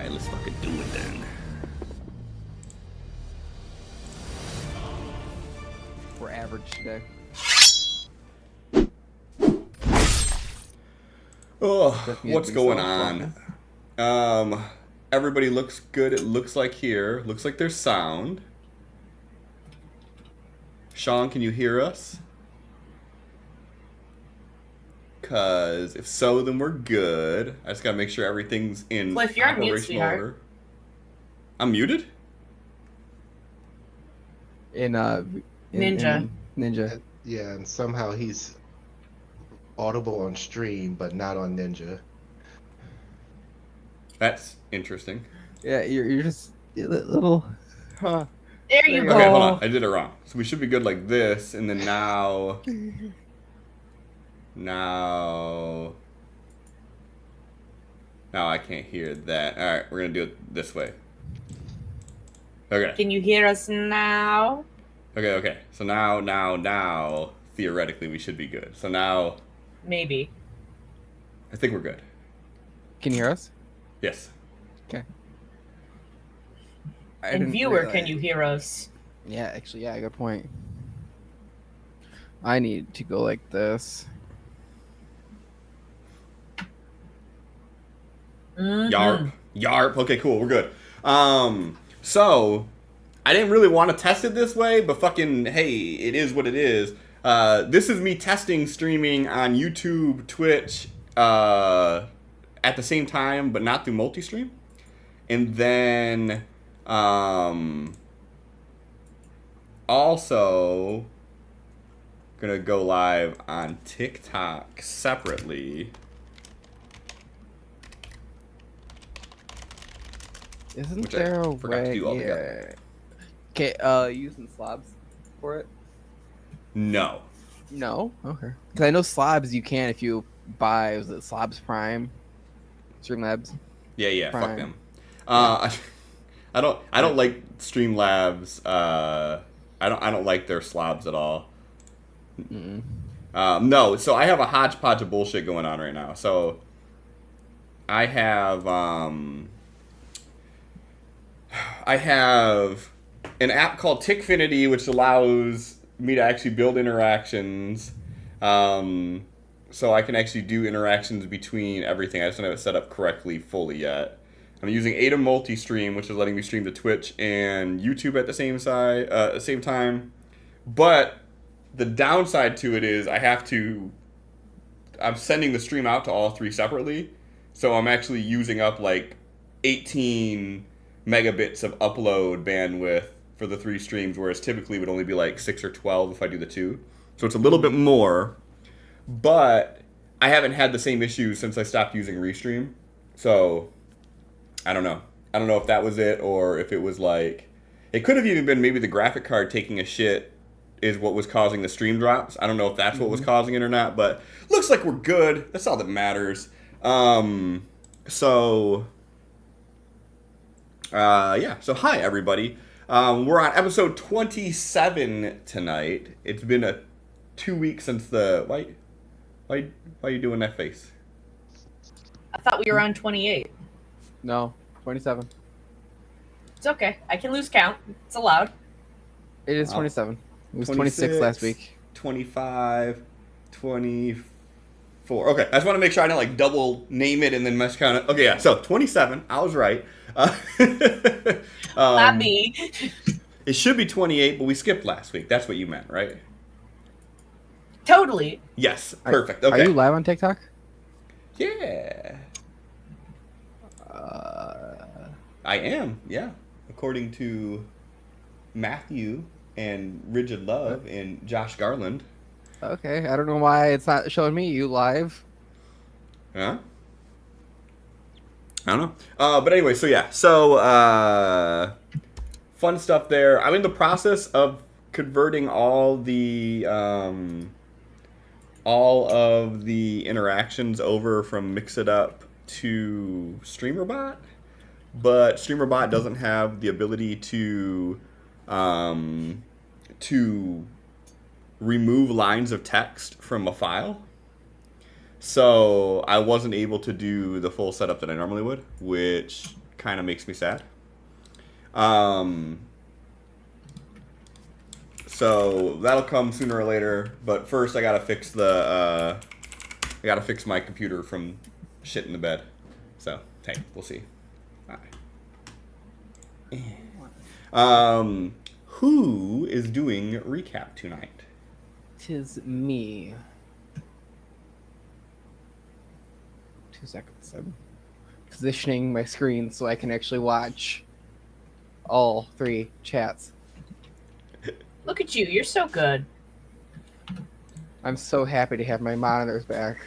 Alright, let's fucking do it then. We're average today. Oh, what's going on? Everybody looks good. It looks like here. Looks like there's sound. Sean, can you hear us? Because if so, then we're good. I just gotta make sure everything's in Cliff, you're on mute, operational sweetheart. order. I'm muted? Ninja. Yeah, and somehow he's audible on stream, but not on Ninja. That's interesting. Yeah, you're just a little. Huh. There you go. Okay, hold on. I did it wrong. So we should be good like this, and then now... Now I can't hear that. Alright, we're gonna do it this way. Okay. Can you hear us now? Okay. So now, theoretically, we should be good. So now, Maybe. I think we're good. Can you hear us? Yes. Okay. And viewer, can you hear us? Yeah, actually, yeah, good point. I need to go like this. Mm-hmm. Yarp. Okay, cool. We're good. So I didn't really want to test it this way, but fucking hey, it is what it is. This is me testing streaming on YouTube, Twitch, at the same time, but not through multi-stream. And then also gonna go live on TikTok separately. Isn't Which there I a forgot to way? do altogether. Okay, using slabs for it? No. No? Okay. Because I know slabs you can if you buy, was it Slabs Prime? Streamlabs? Yeah, fuck Prime. them. I don't like Streamlabs. I don't like their slabs at all. Mm-mm. No, so I have a hodgepodge of bullshit going on right now. So I have an app called Tickfinity, which allows me to actually build interactions. So I can actually do interactions between everything. I just don't have it set up correctly fully yet. I'm using Ada Multi-Stream, which is letting me stream to Twitch and YouTube at the same time. But the downside to it is I'm sending the stream out to all three separately. So I'm actually using up like 18 megabits of upload bandwidth for the three streams, whereas typically it would only be like 6 or 12 if I do the two. So it's a little bit more, but I haven't had the same issues since I stopped using Restream. So I don't know. I don't know if that was it or if it was like, it could have even been maybe the graphic card taking a shit is what was causing the stream drops. I don't know if that's what was causing it or not, but looks like we're good. That's all that matters. So hi everybody. We're on episode 27 tonight. It's been 2 weeks since the why are you doing that face? I thought we were on 28. No, 27. It's okay. I can lose count. It's allowed. It is Wow. 27. It was 26 last week. 25, 24. Okay, I just want to make sure I don't like double name it and then mess count it. Okay, yeah. So 27. I was right. Not me. It should be 28, but we skipped last week. That's what you meant, right? Totally. Yes. Perfect. Okay. Are you live on TikTok? Yeah. I am. Yeah. According to Matthew and Rigid Love and Josh Garland. Okay, I don't know why it's not showing me you live. Huh? I don't know. But anyway, so yeah. So, fun stuff there. I'm in the process of converting all of the interactions over from Mixitup to StreamerBot. But StreamerBot doesn't have the ability to remove lines of text from a file. So I wasn't able to do the full setup that I normally would, which kind of makes me sad. So that'll come sooner or later. But first, I gotta fix my computer from shit in the bed. So hey, we'll see. Bye. Who is doing recap tonight? 'Tis me. 2 seconds. I'm positioning my screen so I can actually watch all 3 chats. Look at you. You're so good. I'm so happy to have my monitors back.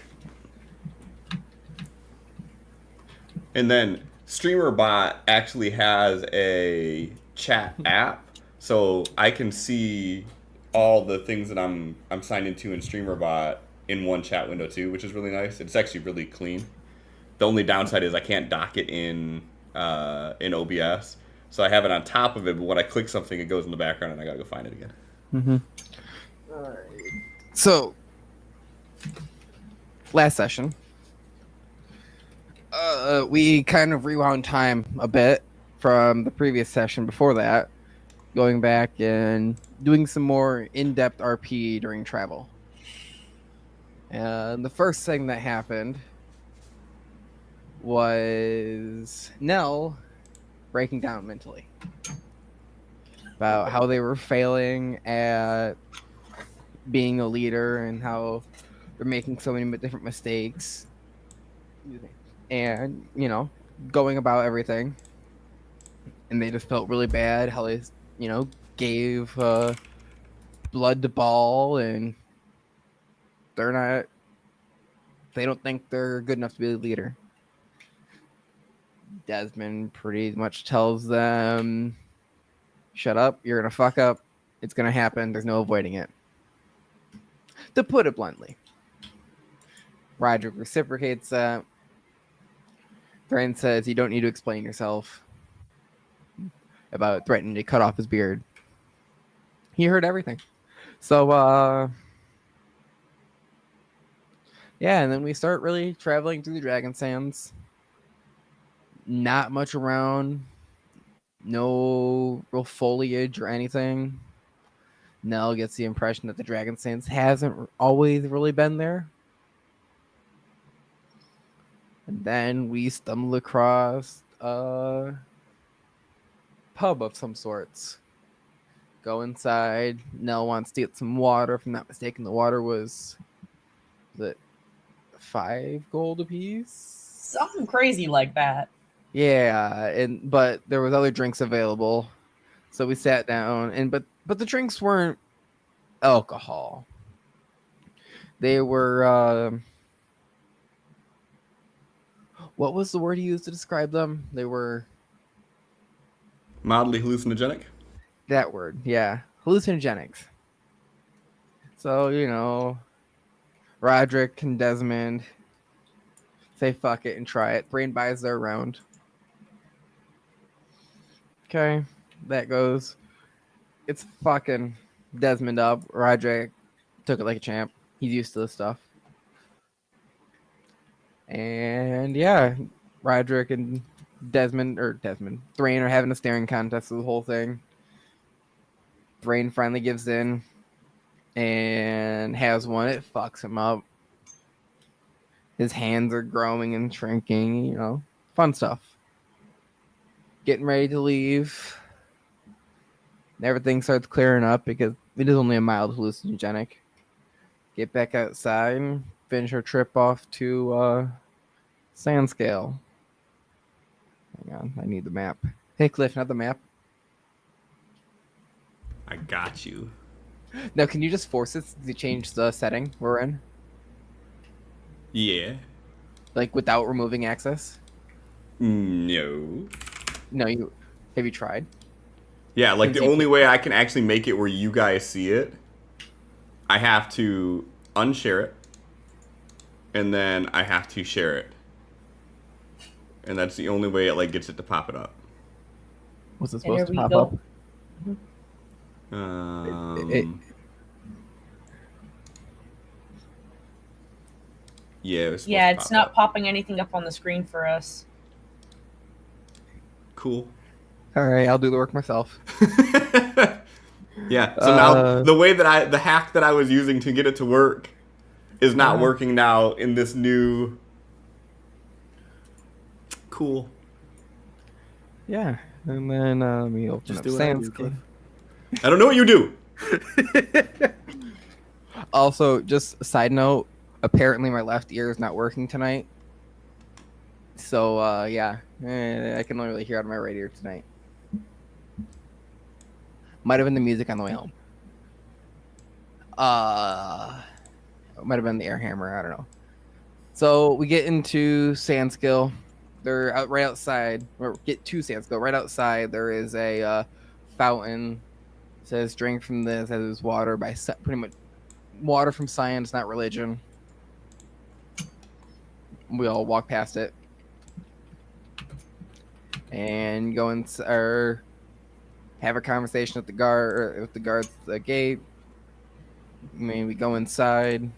And then StreamerBot actually has a chat app, so I can see all the things that I'm signed into in StreamerBot in one chat window too, which is really nice. It's actually really clean. The only downside is I can't dock it in OBS, so I have it on top of it. But when I click something, it goes in the background, and I gotta go find it again. Mm-hmm. All right. So, last session, we kind of rewound time a bit from the previous session before that, going back and doing some more in-depth RP during travel. And the first thing that happened was Nell breaking down mentally about how they were failing at being a leader and how they're making so many different mistakes and, you know, going about everything. And they just felt really bad how they, you know, gave blood to Ball, and they don't think they're good enough to be a leader. Desmond pretty much tells them, shut up, you're going to fuck up, it's going to happen, there's no avoiding it. To put it bluntly. Roderick reciprocates that. Thrain says you don't need to explain yourself about threatening to cut off his beard. He heard everything. So, yeah, and then we start really traveling through the Dragon Sands. Not much around. No real foliage or anything. Nell gets the impression that the Dragon Sands hasn't always really been there. And then we stumble across a pub of some sorts. Go inside. Nell wants to get some water. If I'm not mistaken, the water was it 5 gold apiece? Something crazy like that. Yeah, but there was other drinks available, so we sat down. But the drinks weren't alcohol. They were what was the word you used to describe them? They were Mildly hallucinogenic. that word, yeah, hallucinogenics. So, you know, Roderick and Desmond say fuck it and try it. Brain buys their round. Okay, that goes. It's fucking Desmond up. Roderick took it like a champ. He's used to this stuff. And yeah, Roderick and Thrain are having a staring contest of the whole thing. Thrain finally gives in and has one. It fucks him up. His hands are growing and shrinking, you know, fun stuff. Getting ready to leave. Everything starts clearing up because it is only a mild hallucinogenic. Get back outside and finish our trip off to Sandscale. Hang on, I need the map. Hey, Cliff, not the map. I got you. No, can you just force it to change the setting we're in? Yeah. Like without removing access? No. No, have you tried? Yeah, like the only way I can actually make it where you guys see it, I have to unshare it, and then I have to share it. And that's the only way it like gets it to pop it up. Was it supposed to pop go. up? Yeah, it was Yeah, supposed to it's pop not up. popping anything up on the screen for us. Cool. All right, I'll do the work myself. Yeah. So now the hack that I was using to get it to work is not working now in this new. Cool. Yeah, and then let me open Just up do what I do, Cliff. Sandscale. I don't know what you do. Also, just a side note, apparently my left ear is not working tonight. So yeah, I can only really hear out of my right ear tonight. Might have been the music on the way home. It might have been the air hammer. I don't know. So we get into Sandscale. They're out right outside. Or get to Sandscale. Right outside, there is a fountain. It says drink from this. That is water by pretty much water from science, not religion. We all walk past it and go in, or have a conversation with the guard, or with the guards at the gate. I mean, we go inside,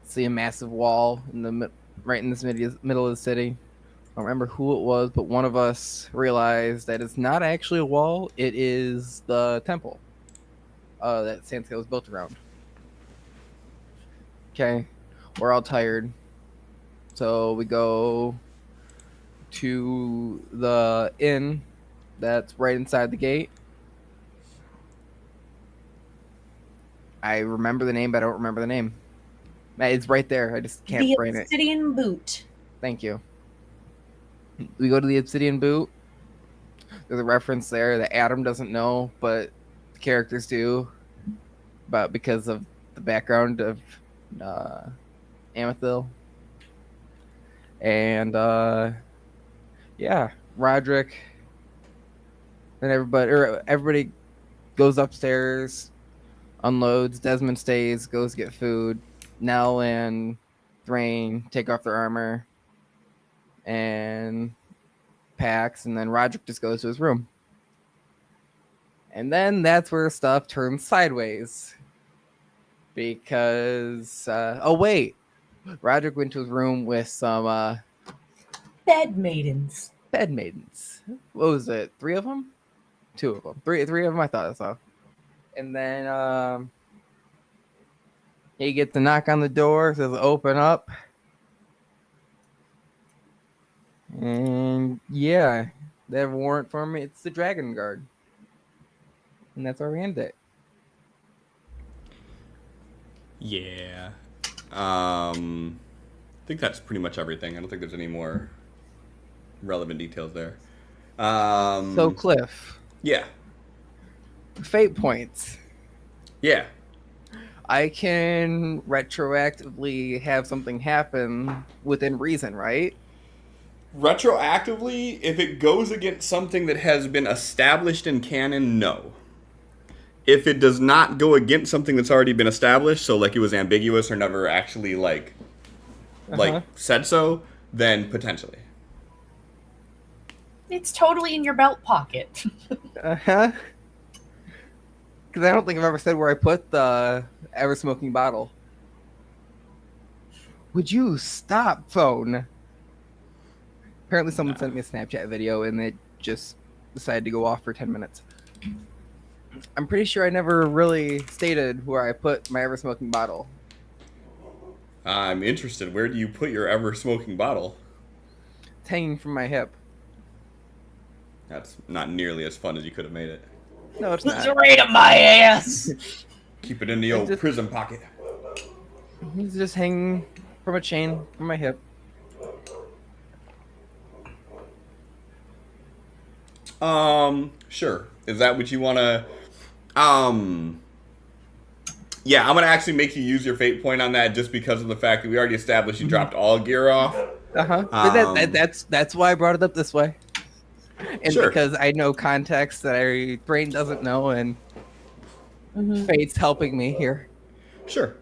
see a massive wall in the right in this middle of the city. I don't remember who it was, but one of us realized that it's not actually a wall; it is the temple that Sandscale was built around. Okay, we're all tired, so we go to the inn that's right inside the gate. I remember the name, but I don't remember the name. It's right there. I just can't The brain it. Obsidian Boot. Thank you. We go to the Obsidian Boot. There's a reference there that Adam doesn't know, but the characters do. But because of the background of Amethil. And yeah, Roderick and everybody goes upstairs, unloads. Desmond stays, goes get food. Nell and Thrain take off their armor and packs, and then Roderick just goes to his room. And then that's where stuff turns sideways. Because, oh wait, Roderick went to his room with some Bed maidens. bed maidens. What was it? 3 of them? 2 of them. Three of them. I thought I saw. And then he gets a knock on the door. Says open up. And yeah, they have a warrant for me. It's the Dragongard. And that's where we end it. Yeah. I think that's pretty much everything. I don't think there's any more relevant details there. So Cliff, Yeah. fate points. Yeah. I can retroactively have something happen within reason, right? Retroactively, if it goes against something that has been established in canon, no. If it does not go against something that's already been established, so like it was ambiguous or never actually like said so, then potentially. It's totally in your belt pocket. Uh-huh. Because I don't think I've ever said where I put the ever-smoking bottle. Would you stop, phone? Apparently someone sent me a Snapchat video and it just decided to go off for 10 minutes. I'm pretty sure I never really stated where I put my ever-smoking bottle. I'm interested. Where do you put your ever-smoking bottle? It's hanging from my hip. That's not nearly as fun as you could have made it. No, it's not. Straight up my ass. Keep it in the old prison pocket. He's just hanging from a chain from my hip. Sure. Is that what you want to... Yeah, I'm going to actually make you use your fate point on that just because of the fact that we already established you dropped all gear off. Uh-huh. That's why I brought it up this way. And Sure. because I know context that our brain doesn't know, and fate's helping me here. Sure.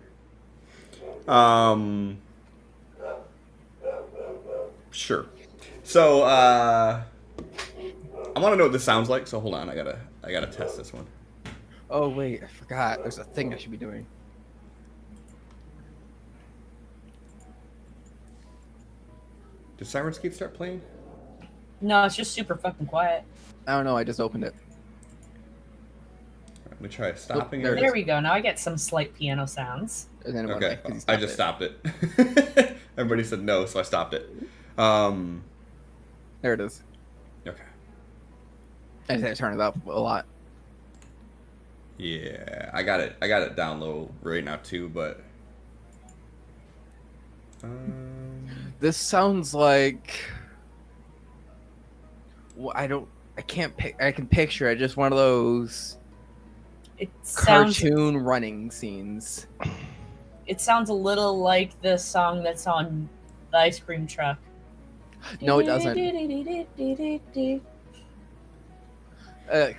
Sure. So, I want to know what this sounds like, so hold on, I gotta test this one. Oh wait, I forgot. There's a thing I should be doing. Did Sirenscape start playing? No, it's just super fucking quiet. I don't know. I just opened it. Let me try stopping there it. it There we go. Now I get some slight piano sounds. And then it went Okay, away 'cause he I just stopped it. Everybody said no, so I stopped it. There it is. Okay. I just had to turn it up a lot. Yeah, I got it. I got it down low right now too, but This sounds like. Well, I can't pick. I can picture it. Just one of those It sounds. cartoon running scenes. It sounds a little like the song that's on the ice cream truck. No, it doesn't.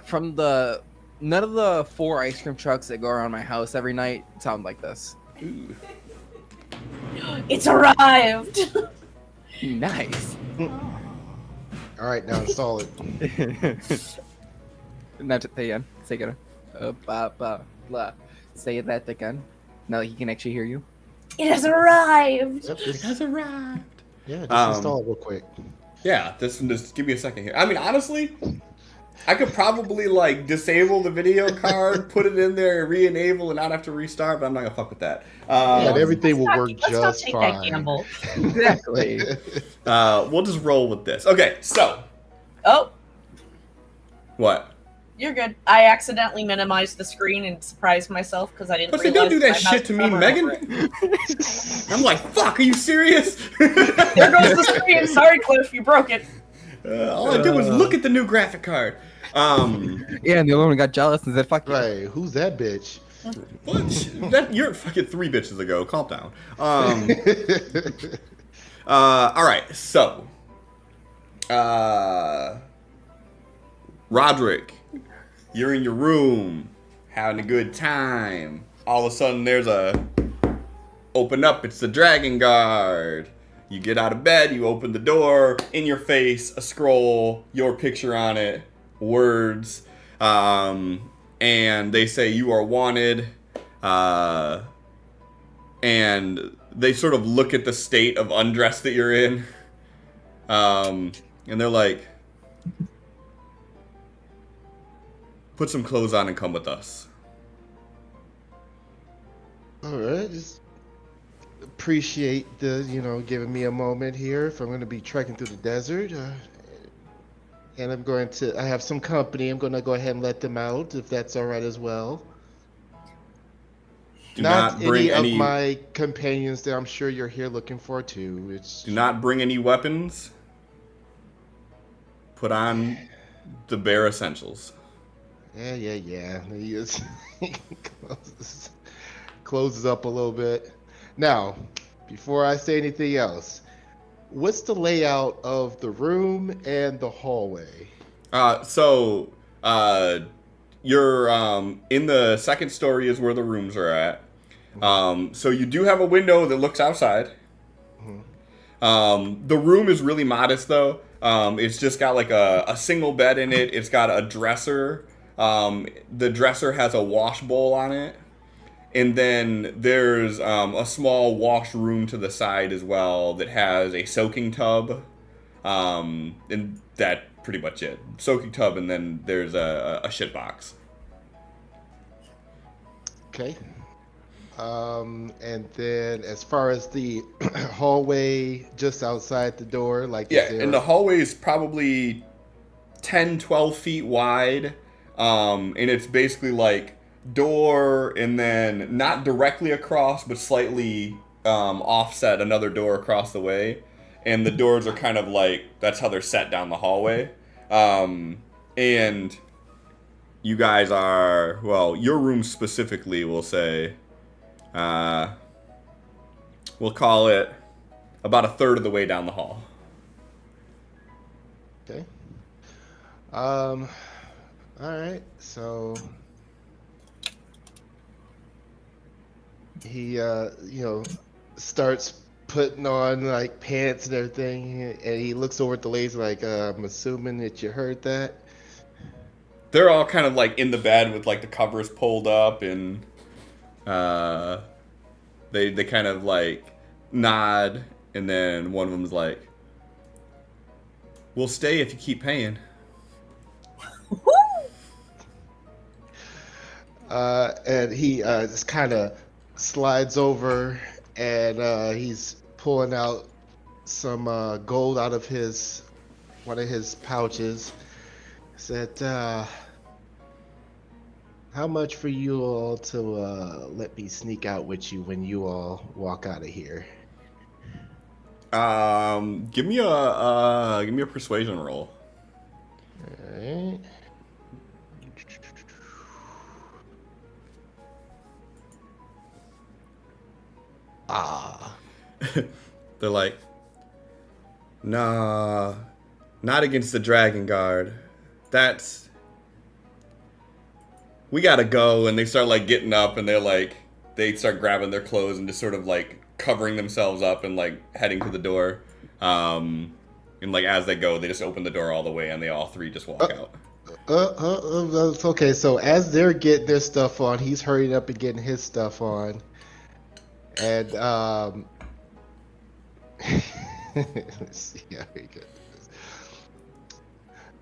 From the none of the 4 ice cream trucks that go around my house every night sound like this. ooh. It's arrived. Nice. All right, now install it. Not to say again. Say again. Blah. Say that again. Now that he can actually hear you. It has arrived. Yep, It has arrived. yeah, just install it real quick. Yeah, just give me a second here. I mean, honestly, I could probably like disable the video card, put it in there, re-enable, and not have to restart. But I'm not gonna fuck with that. Yeah, and everything will work Let's not just take that fine. gamble. Exactly. We'll just roll with this. Okay, so Oh, what? you're good. I accidentally minimized the screen and surprised myself because I didn't. But they don't do realize that my shit to mouse me, was Megan. over it. I'm like, fuck. Are you serious? There goes the screen. Sorry, Cliff, you broke it. All I did was look at the new graphic card. Yeah, and the other one got jealous and said, "Fuck you." Right, who's that bitch? What? That you're fucking 3 bitches ago. Calm down. All right. So, Roderick, you're in your room having a good time. All of a sudden, there's a open up. It's the Dragongard. You get out of bed. You open the door. In your face, a scroll. Your picture on it. Words. And they say you are wanted. And they sort of look at the state of undress that you're in. And they're like, put some clothes on and come with us. All right, just appreciate the, giving me a moment here if I'm going to be trekking through the desert. And I have some company. I'm going to go ahead and let them out if that's all right as well. Do not bring any any of my companions that I'm sure you're here looking for too. Do not bring any weapons. Put on the bare essentials. Yeah. He is closes up a little bit. Now, before I say anything else, what's the layout of the room and the hallway? You're in the second story is where the rooms are at. So you do have a window that looks outside. The room is really modest though. It's just got like a single bed in it. It's got a dresser. The dresser has a wash bowl on it. And then there's a small washroom to the side as well that has a soaking tub. And that pretty much it. Soaking tub, and then there's a shit box. Okay. And then as far as the hallway just outside the door, And the hallway is probably 10, 12 feet wide. And it's basically like door and then not directly across, but slightly offset another door across the way. And the doors are kind of like, that's how they're set down the hallway. And you guys are, well, your room specifically, we'll say, we'll call it about a third of the way down the hall. Okay. All right. So he, starts putting on like pants and everything, and he looks over at the ladies like, I'm assuming that you heard that. They're all kind of like in the bed with like the covers pulled up, and they kind of like nod, and then one of them's like, We'll stay if you keep paying. And he just kind of slides over, and he's pulling out some gold out of one of his pouches. Said, "How much for you all to let me sneak out with you when you all walk out of here?" Give me a persuasion roll. All right. They're like, nah, not against the Dragongard. We gotta go. And they start like getting up, and they start grabbing their clothes and just sort of like covering themselves up and like heading to the door. And like as they go, they just open the door all the way, and they all three just walk out. Okay, so as they're getting their stuff on, he's hurrying up and getting his stuff on. And let's see how he gets this.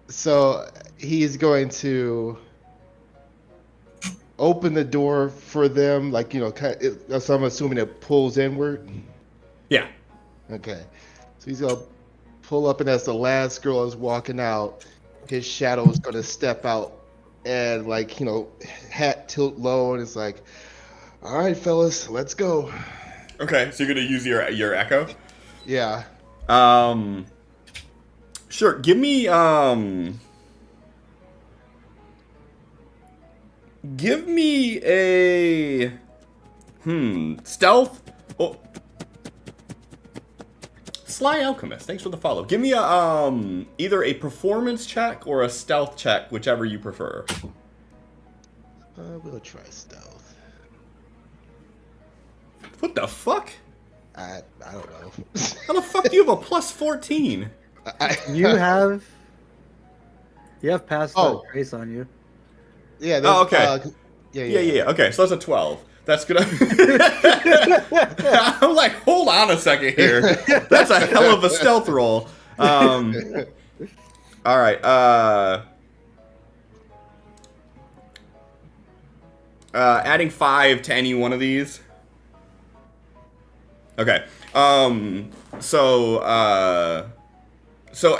So he's going to open the door for them, like, you know, so I'm assuming it pulls inward. Yeah. Okay. So he's gonna pull up, and as the last girl is walking out, his shadow is gonna step out and, like, you know, hat tilt low, and it's like, all right, fellas, let's go. Okay, so you're gonna use your echo. Yeah. Sure. Give me a stealth. Oh, Sly Alchemist. Thanks for the follow. Give me a either a performance check or a stealth check, whichever you prefer. We'll try stealth. What the fuck? I don't know. How the fuck do you have a plus 14? You have passed grace on you. Yeah. Oh, okay. Yeah. Okay, so that's a 12. That's good. I'm like, hold on a second here. That's a hell of a stealth roll. All right. Adding 5 to any one of these. Okay. So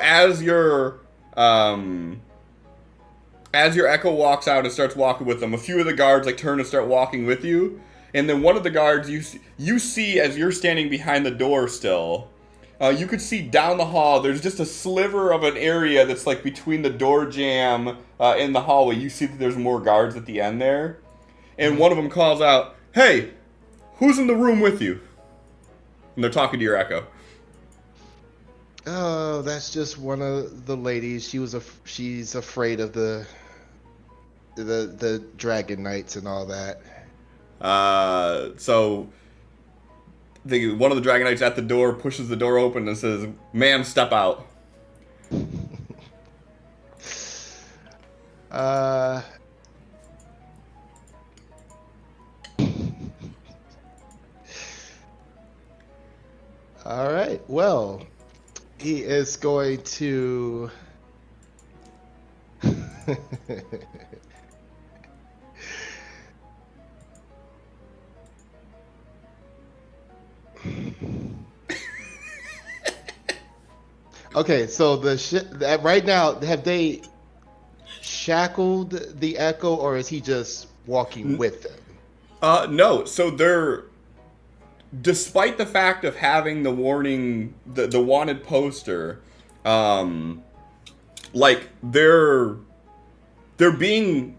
as your echo walks out and starts walking with them, a few of the guards like turn and start walking with you, and then one of the guards you see as you're standing behind the door still. You could see down the hall. There's just a sliver of an area that's like between the door jamb in the hallway. You see that there's more guards at the end there, and one of them calls out, "Hey, who's in the room with you?" And they're talking to your echo. Oh, that's just one of the ladies. She's afraid of the dragon knights and all that. So one of the Dragon Knights at the door pushes the door open and says, "Ma'am, step out." All right. Well, he is going to Okay, so right now, have they shackled the echo, or is he just walking with them? No. So despite the fact of having the warning, the wanted poster, like they're being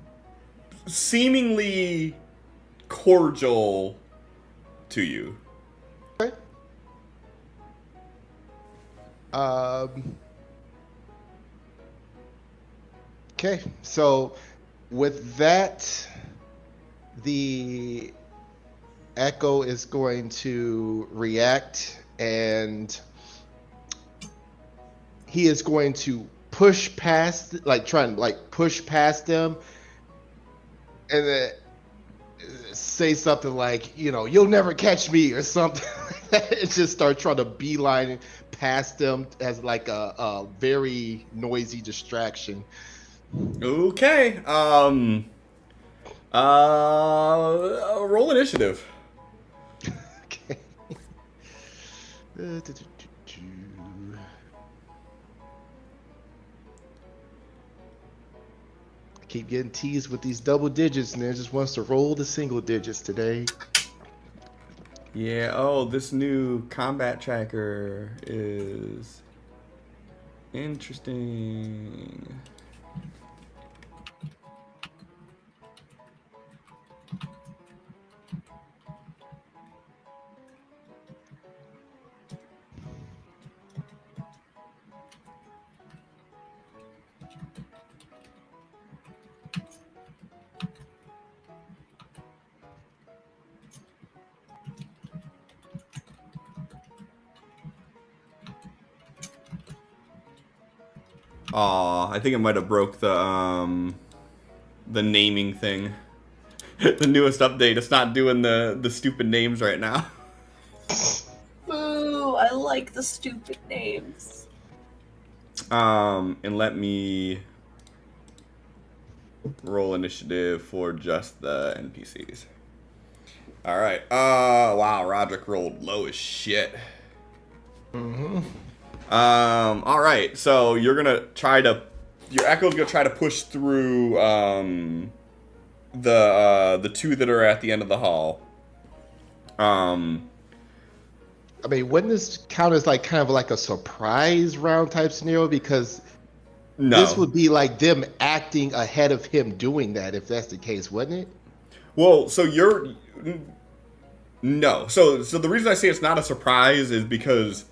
seemingly cordial to you. Okay, so with that, the echo is going to react, and he is going to push past, push past them, and then say something like, "You'll never catch me," or something like and just start trying to beeline past them as like a very noisy distraction. Okay. Roll initiative. Okay. Keep getting teased with these double digits, and it just wants to roll the single digits today. Yeah. Oh, this new combat tracker is interesting. Aw, I think it might have broke the naming thing. The newest update, it's not doing the stupid names right now. Ooh, I like the stupid names. And let me roll initiative for just the NPCs. All right. Wow, Roderick rolled low as shit. All right. So you're gonna try to, your Echo's gonna try to push through the two that are at the end of the hall. I mean, wouldn't this count as like kind of like a surprise round type scenario? Because No. this would be like them acting ahead of him doing that, if that's the case, wouldn't it? Well, so you're no. So the reason I say it's not a surprise is because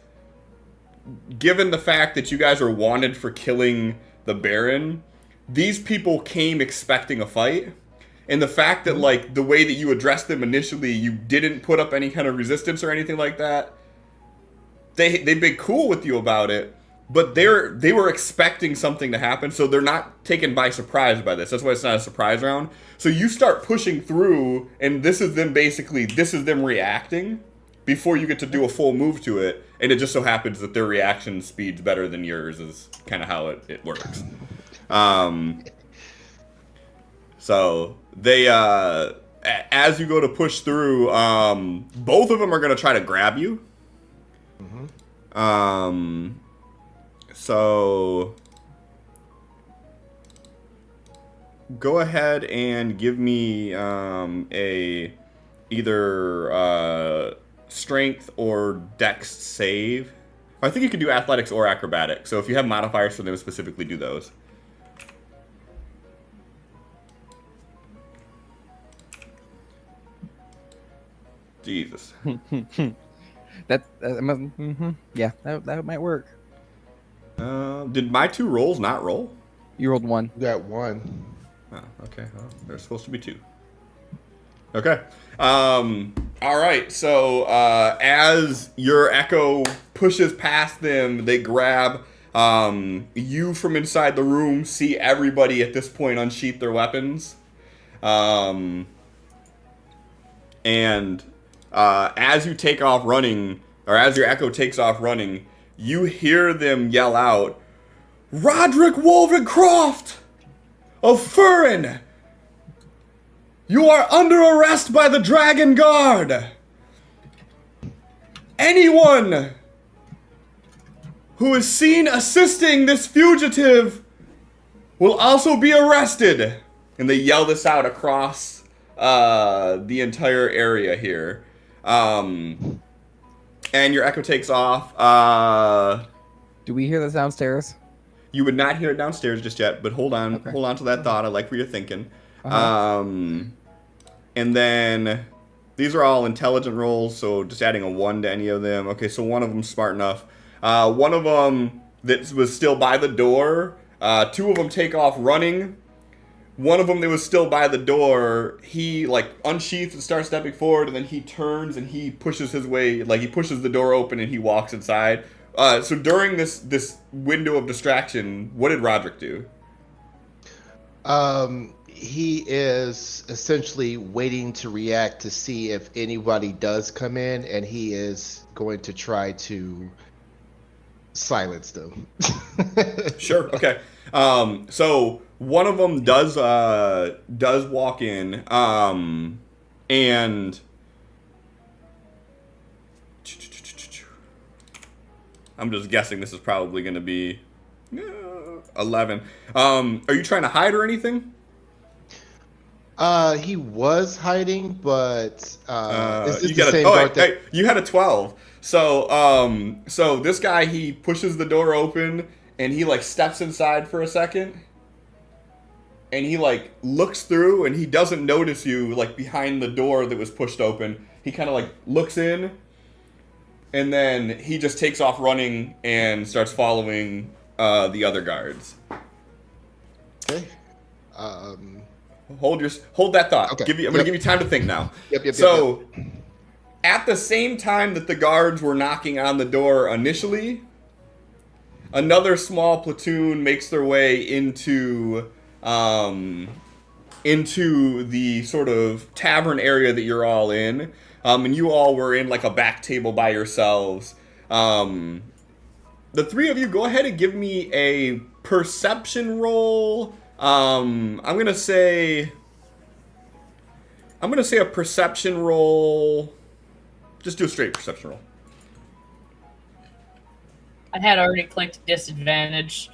given the fact that you guys are wanted for killing the Baron, these people came expecting a fight. And the fact that like the way that you addressed them initially, you didn't put up any kind of resistance or anything like that. They've been cool with you about it, but they were expecting something to happen, so they're not taken by surprise by this. That's why it's not a surprise round. So you start pushing through, and this is them reacting before you get to do a full move to it, and it just so happens that their reaction speed's better than yours is kind of how it works. So they as you go to push through, both of them are going to try to grab you. So go ahead and give me a either strength or dex save. I think you can do athletics or acrobatics. So if you have modifiers for them, specifically do those. Jesus. Yeah, that might work. Did my two rolls not roll? You rolled one. You got one. Oh, okay. Well, there's supposed to be two. Okay. All right. So as your Echo pushes past them, they grab you from inside the room. See everybody at this point unsheath their weapons, and as you take off running, or as your Echo takes off running, you hear them yell out, "Roderick Wolvencroft of Furin! You are under arrest by the Dragongard! Anyone who is seen assisting this fugitive will also be arrested!" And they yell this out across the entire area here. And your Echo takes off. Do we hear this downstairs? You would not hear it downstairs just yet, but hold on. Okay. Hold on to that thought. I like what you're thinking. Uh-huh. And then these are all intelligent rolls, so just adding a 1 to any of them. Okay, so one of them's smart enough. One of them that was still by the door. Two of them take off running. One of them that was still by the door, he like unsheaths and starts stepping forward, and then he turns and he pushes his way, like he pushes the door open and he walks inside. So during this window of distraction, what did Roderick do? He is essentially waiting to react to see if anybody does come in, and he is going to try to silence them. Sure. Okay. So one of them does walk in, and I'm just guessing this is probably going to be 11. Are you trying to hide or anything? He was hiding, but is this You the got same oh, guard that? hey, you had a 12. So this guy, he pushes the door open and he like steps inside for a second, and he like looks through and he doesn't notice you like behind the door that was pushed open. He kind of like looks in, and then he just takes off running and starts following the other guards. Okay. Hold that thought. Okay. I'm gonna give you time to think now. Yep. So, at the same time that the guards were knocking on the door initially, another small platoon makes their way into the sort of tavern area that you're all in, and you all were in like a back table by yourselves. The three of you, go ahead and give me a perception roll. I'm gonna say a perception roll. Just do a straight perception roll. I had already clicked disadvantage.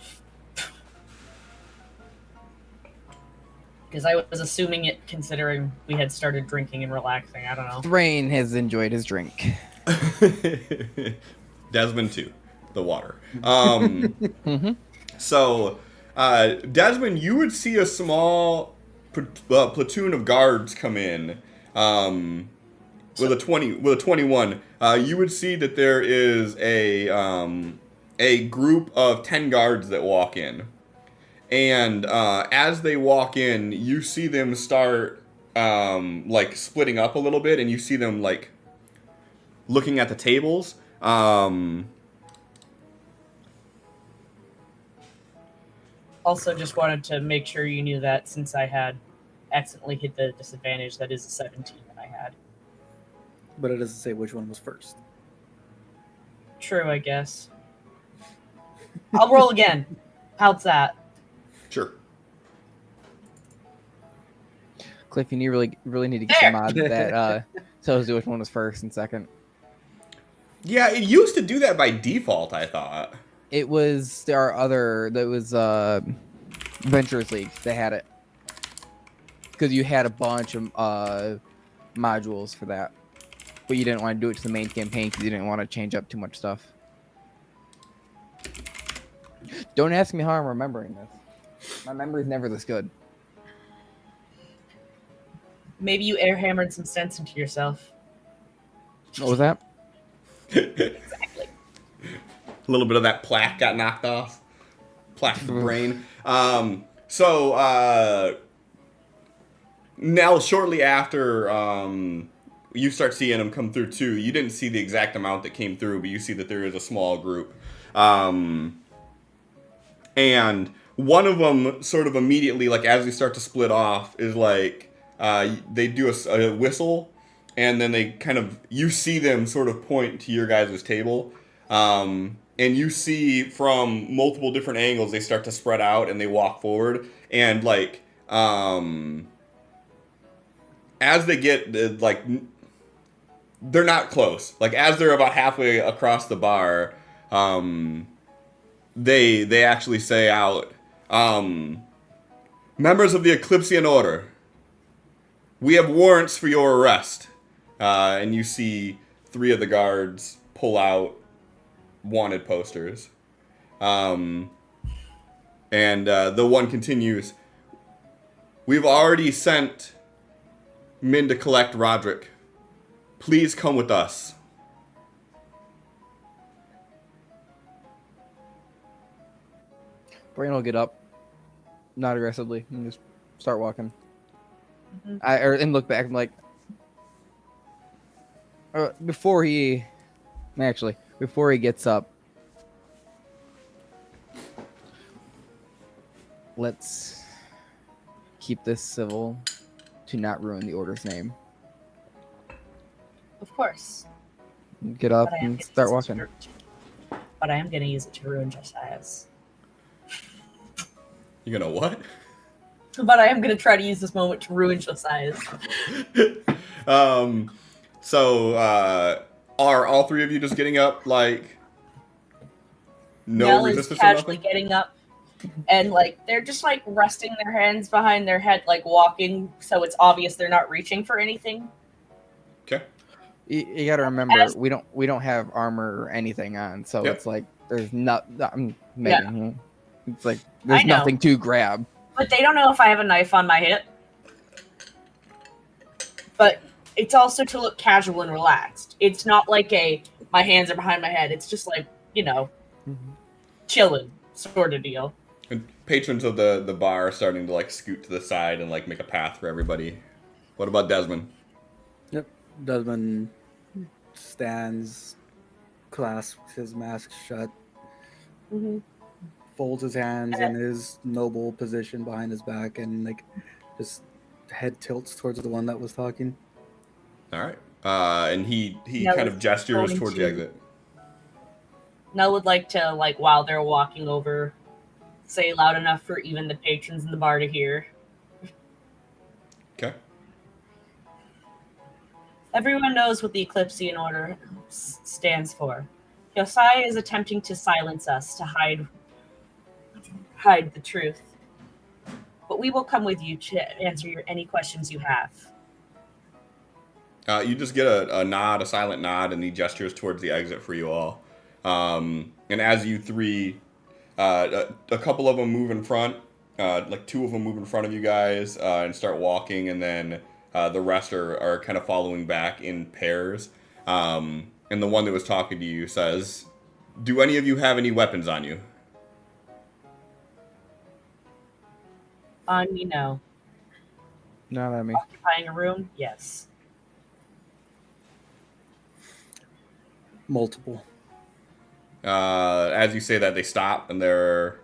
Because I was assuming it, considering we had started drinking and relaxing. I don't know. Thrain has enjoyed his drink. Desmond too, the water. So, Desmond, you would see a small platoon of guards come in with a 21. You would see that there is a group of 10 guards that walk in, and as they walk in, you see them start like splitting up a little bit, and you see them like looking at the tables. Also, just wanted to make sure you knew that since I had accidentally hit the disadvantage, that is a 17 that I had. But it doesn't say which one was first. True, I guess. I'll roll again. How's that? Sure. Cliff, you really need to get some mods that tells you which one was first and second. Yeah, it used to do that by default, I thought. It was Adventurers League. They had it because you had a bunch of modules for that, but you didn't want to do it to the main campaign because you didn't want to change up too much stuff. Don't ask me how I'm remembering this. My memory's never this good. Maybe you airhammered some sense into yourself. What was that? Exactly. A little bit of that plaque got knocked off. Plaque of the brain. Now, shortly after you start seeing them come through too, you didn't see the exact amount that came through, but you see that there is a small group. And one of them sort of immediately, like as they start to split off, is like they do a whistle, and then they kind of, you see them sort of point to your guys' table. And you see from multiple different angles, they start to spread out and they walk forward. And like, as they get, like, they're not close. Like, as they're about halfway across the bar, they actually say out, members of the Eclipsean Order, we have warrants for your arrest. And you see 3 of the guards pull out wanted posters. And the one continues, we've already sent men to collect Roderick. Please come with us. Brain will get up, not aggressively, and just start walking. Mm-hmm. And look back and like, before he gets up, let's keep this civil to not ruin the Order's name. Of course. Get up But I am and gonna start use it walking. but I am going to use it to ruin Josiah's. You gonna what? But I am going to try to use this moment to ruin Josiah's. So, are all three of you just getting up, like, no Nell is resistance or casually nothing? getting up, and like they're just like resting their hands behind their head, like walking, so it's obvious they're not reaching for anything. Okay. You got to remember, As- we don't have armor or anything on, so Yep. it's like there's not. I'm Yeah. Megan. Yeah. It's like I there's know. nothing to grab. But they don't know if I have a knife on my hip. But it's also to look casual and relaxed. It's not like my hands are behind my head. It's just like, chilling sort of deal. And patrons of the bar are starting to, like, scoot to the side and, like, make a path for everybody. What about Desmond? Yep. Desmond stands, clasps his mask shut, Mm-hmm. folds his hands in his noble position behind his back, and like just head tilts towards the one that was talking. All right. And he Nell kind is of gestures going towards to- the exit. Nell would like to, like, while they're walking over, say loud enough for even the patrons in the bar to hear. Okay. Everyone knows what the Eclipsean Order stands for. Josiah is attempting to silence us, to hide the truth. But we will come with you to answer any questions you have. You just get a nod, a silent nod, and he gestures towards the exit for you all. And as you three, a couple of them move in front, like two of them move in front of you guys and start walking, and then the rest are kind of following back in pairs. And the one that was talking to you says, "Do any of you have any weapons on you?" On me, no. Not at me. Occupying a room, yes. Multiple. As you say that, they stop, and they're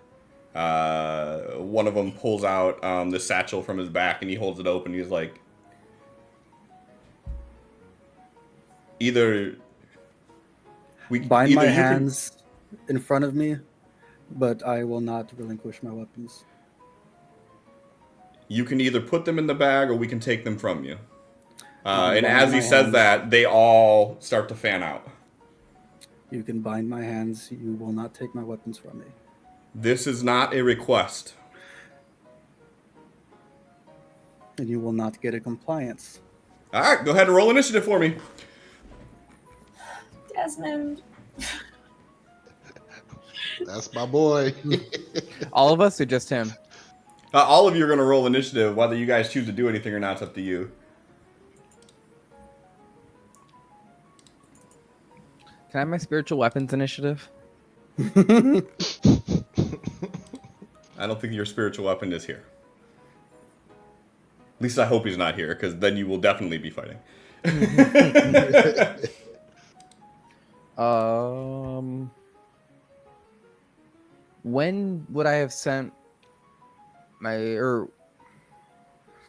one of them pulls out the satchel from his back, and he holds it open. He's like, either Bind either my you can- hands in front of me, but I will not relinquish my weapons. You can either put them in the bag, or we can take them from you. And bind as he my says hands. that, they all start to fan out. You can bind my hands. You will not take my weapons from me. This is not a request. And you will not get a compliance. All right, go ahead and roll initiative for me. Desmond. That's my boy. All of us or just him? All of you are going to roll initiative. Whether you guys choose to do anything or not, it's up to you. Can I have my spiritual weapons initiative? I don't think your spiritual weapon is here. At least I hope he's not here, because then you will definitely be fighting. When would I have sent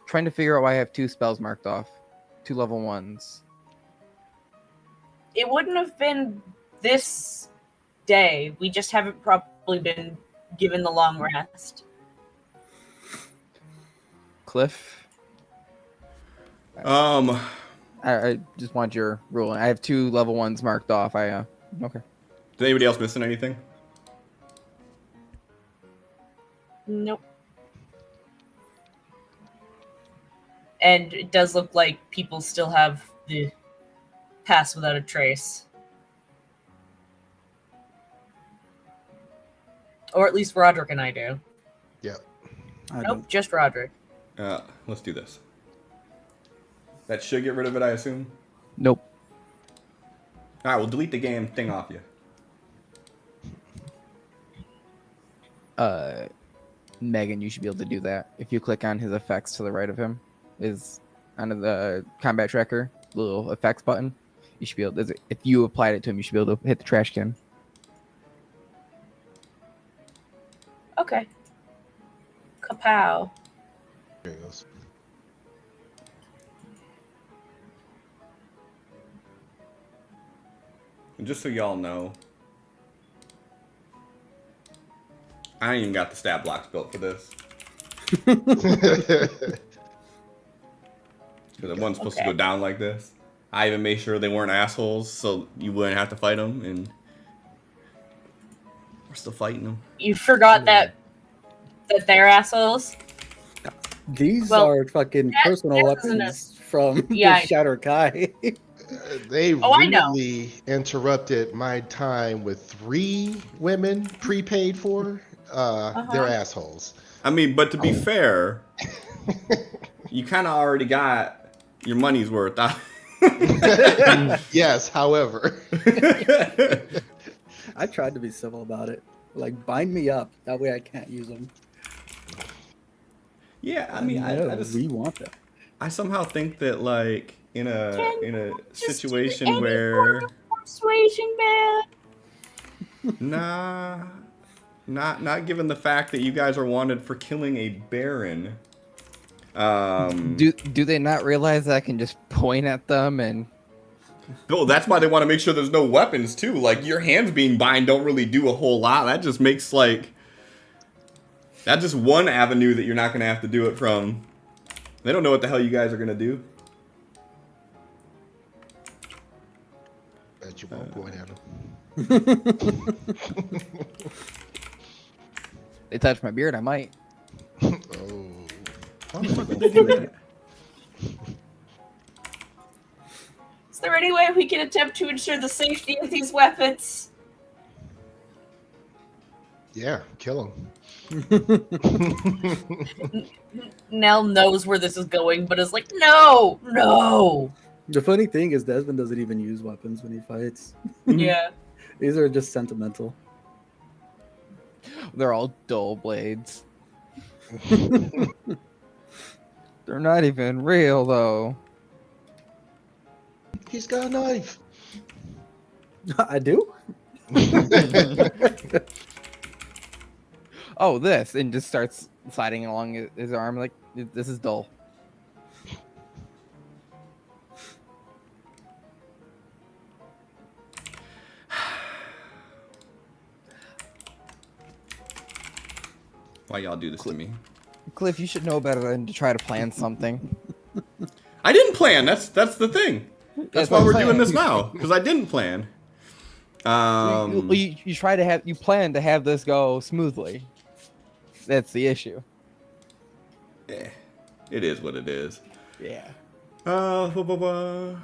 trying to figure out why I have 2 spells marked off, 2 level 1s. It wouldn't have been this day. We just haven't probably been given the long rest. Cliff, I just want your ruling. I have 2 level 1s marked off. Okay. Is anybody else missing anything? Nope. And it does look like people still have the pass without a trace. Or at least Roderick and I do. Yep. I Nope, don't. just Roderick. Let's do this. That should get rid of it, I assume. Nope. All right, we'll delete the game thing off you. Megan, you should be able to do that. If you click on his effects to the right of him, is under the combat tracker, little effects button. You should be able to, if you applied it to him, you should be able to hit the trash can. Okay. Kapow. There he goes. And just so y'all know, I ain't even got the stat blocks built for this. Because it wasn't supposed to go down like this. I even made sure they weren't assholes, so you wouldn't have to fight them, and we're still fighting them. You forgot that they're assholes. These are fucking personal weapons from the Shatter Kai. They I know. really interrupted my time with 3 women prepaid for. They're assholes. I mean, but to be fair, you kind of already got your money's worth. Yes, however. I tried to be civil about it. Like, bind me up. That way I can't use them. Yeah, I mean, I just we want that. I somehow think that, like, in a situation where persuasion, man. nah, not given the fact that you guys are wanted for killing a baron. Do they not realize that I can just point at them and? No, that's why they want to make sure there's no weapons too. Like, your hands being bind don't really do a whole lot. That just makes that's just one avenue that you're not gonna have to do it from. They don't know what the hell you guys are gonna do. Bet you won't point at them. They touch my beard, I might. Oh. Is there any way we can attempt to ensure the safety of these weapons? Yeah, kill them. Nell knows where this is going, but is like, no. The funny thing is Desmond doesn't even use weapons when he fights. Yeah. These are just sentimental. They're all dull blades. They're not even real, though. He's got a knife. I do? Oh, this, and just starts sliding along his arm like, this is dull. Why y'all do this to me? Cliff, you should know better than to try to plan something. I didn't plan. That's the thing. That's why we're what I'm doing saying. this now, because I didn't plan. You plan to have this go smoothly. That's the issue. Yeah, it is what it is. Yeah. Ba ba ba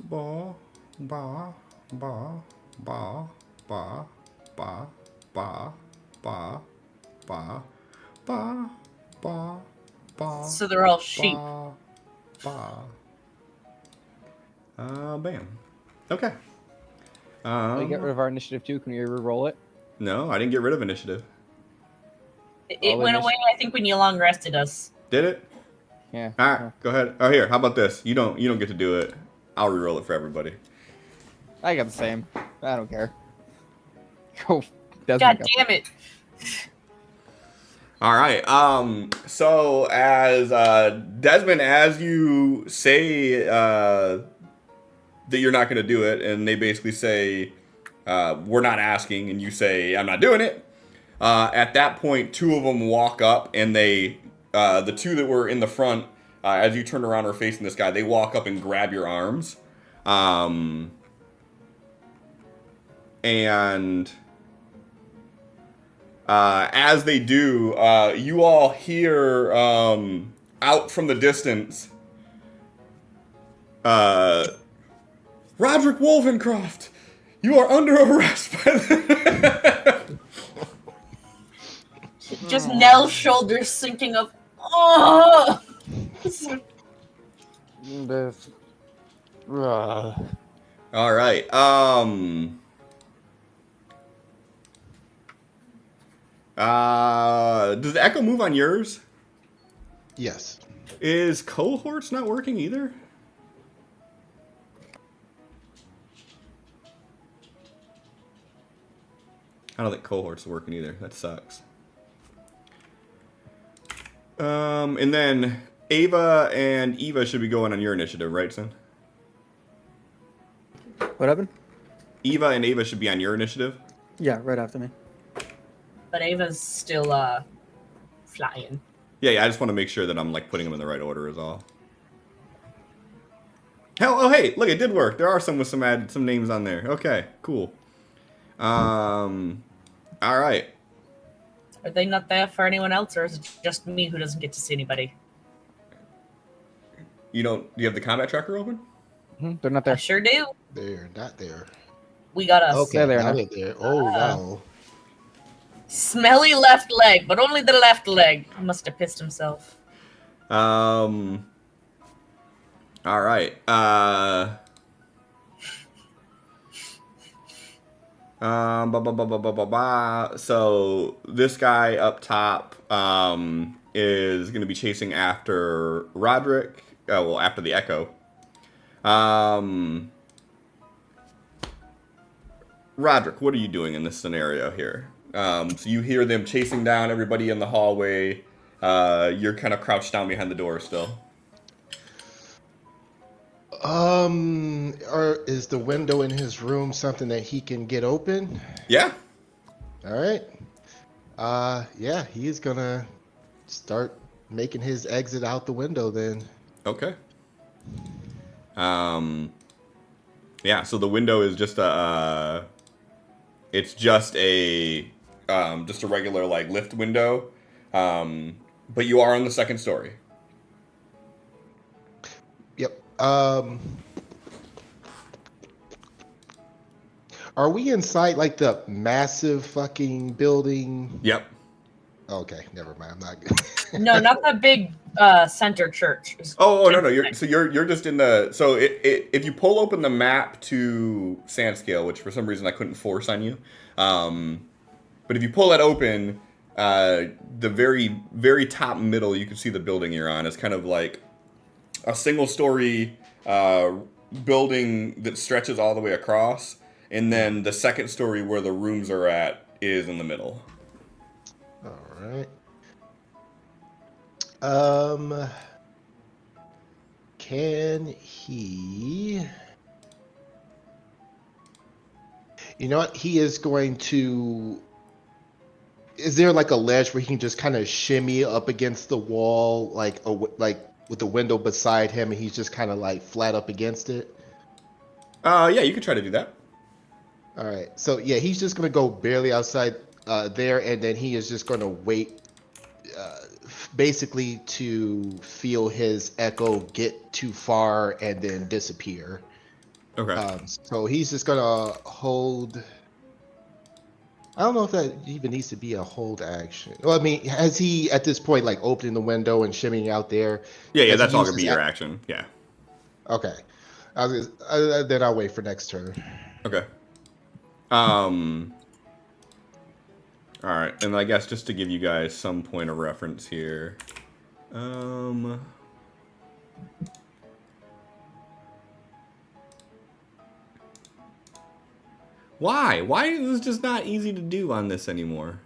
ba ba ba ba ba ba ba ba ba ba ba ba. So they're all sheep. Ba. Bam. Okay. We get rid of our initiative too. Can we re-roll it? No, I didn't get rid of initiative. It went away, I think, when you long rested us. Did it? Yeah. All right, go ahead. Oh, here. How about this? You don't get to do it. I'll re-roll it for everybody. I got the same. I don't care. Go. God damn it. All right. So as Desmond, as you say that you're not going to do it, and they basically say we're not asking, and you say I'm not doing it. At that point, 2 of them walk up, and they the 2 that were in the front, as you turn around or facing this guy, they walk up and grab your arms, and. As they do, you all hear out from the distance, Roderick Wolvencroft, you are under arrest by the... Just Nell's shoulders sinking up. Oh! All right. Does the echo move on yours? Yes. Is cohorts not working either? I don't think cohorts are working either. That sucks. And then Ava and Eva should be going on your initiative, right, son? What happened? Eva and Ava should be on your initiative. Yeah, right after me. But Ava's still flying. Yeah, I just want to make sure that I'm like putting them in the right order is all. Hell, oh hey, look, it did work. There are some with some names on there. Okay, cool. All right. Are they not there for anyone else, or is it just me who doesn't get to see anybody? Do you have the combat tracker open? They're not I there. sure do. They're not there. We got us. Okay, there now now. they're there. Oh, wow. Smelly left leg, but only the left leg. He must have pissed himself. All right. So this guy up top is going to be chasing after Roderick. Well, after the Echo. Roderick, what are you doing in this scenario here? So you hear them chasing down everybody in the hallway. You're kind of crouched down behind the door still. Or is the window in his room something that he can get open? Yeah. All right. Yeah, he's gonna start making his exit out the window then. Okay. Yeah, so the window is just it's just a regular like lift window. But you are on the second story. Yep. Are we inside like the massive fucking building? Yep. Okay, never mind. I'm not good. No, not that big center church. Oh no, you're just in the if you pull open the map to Sandscale, which for some reason I couldn't force on you, but if you pull that open, the very top middle you can see the building you're on. It's kind of like a single story building that stretches all the way across, and then the second story where the rooms are at is in the middle. All right. Can he? You know what? He is going to. Is there like a ledge where he can just kind of shimmy up against the wall, like with the window beside him, and he's just kind of like flat up against it? Yeah, you could try to do that. All right. So yeah, he's just gonna go barely outside there, and then he is just gonna wait. Basically to feel his echo get too far and then disappear. Okay. So he's just gonna hold. I don't know if that even needs to be a hold action. Well, I mean, has he at this point like opening the window and shimmying out there? Yeah, Has that's he all used gonna be his your action. Yeah. Okay. Then I'll wait for next turn. Okay. All right, and I guess just to give you guys some point of reference here, why? Why is this just not easy to do on this anymore?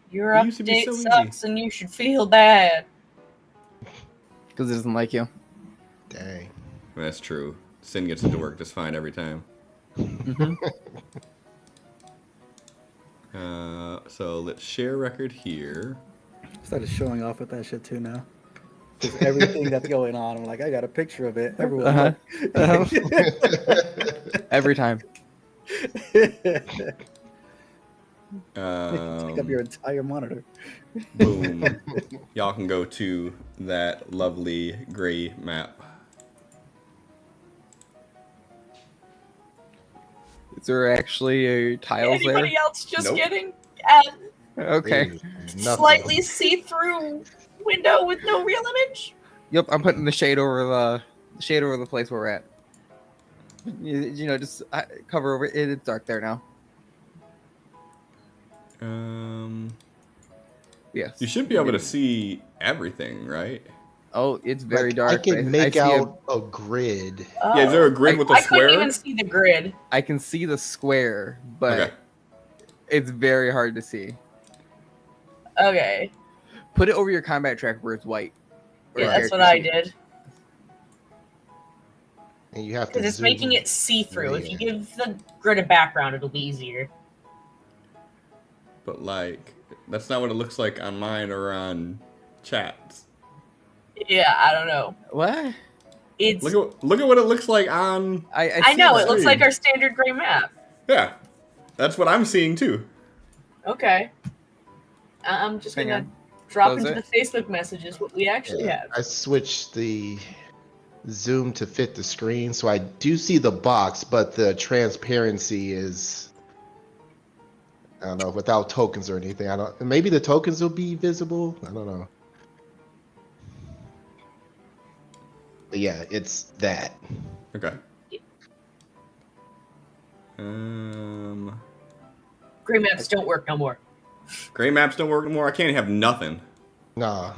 Your It used to be update so easy. sucks, and you should feel bad. Because it doesn't like you. Dang. That's true. Sin gets it to work just fine every time. Mm-hmm. So let's share record here. Started showing off with that shit too now. Because everything that's going on, I'm like, I got a picture of it. Everyone, Every time. take up your entire monitor. Boom. Y'all can go to that lovely gray map. Is there actually tiles there? Anybody else just Nope. getting Okay. Nothing. slightly see-through window with no real image? Yep, I'm putting the shade over the place where we're at. You know, just cover over it. It's dark there now. Yes. You should be able to see everything, right? Oh, it's very Like, dark. I can but make see out a grid. Yeah, is there a grid with a I square? couldn't even see the grid. I can see the square, but Okay. it's very hard to see. Okay. Put it over your combat track where it's white. Or Yeah, your that's what character I sheet. did. And you have to Because it's zoom making it see-through. way If you in. give the grid a background, it'll be easier. But like, that's not what it looks like on mine or on chats. Yeah, I don't know. What? It's. Look at what it looks like on. I see know that. it looks like Screen. our standard gray map. Yeah, that's what I'm seeing too. Okay. I'm just Hang gonna on. drop Close into it. the Facebook messages what we actually Yeah, have. I switched the zoom to fit the screen, so I do see the box, but the transparency is, I don't know, without tokens or anything. I don't. Maybe the tokens will be visible. I don't know. But yeah, it's that. Okay. Gray maps don't work no more. Gray maps don't work anymore. I can't have nothing. Nah,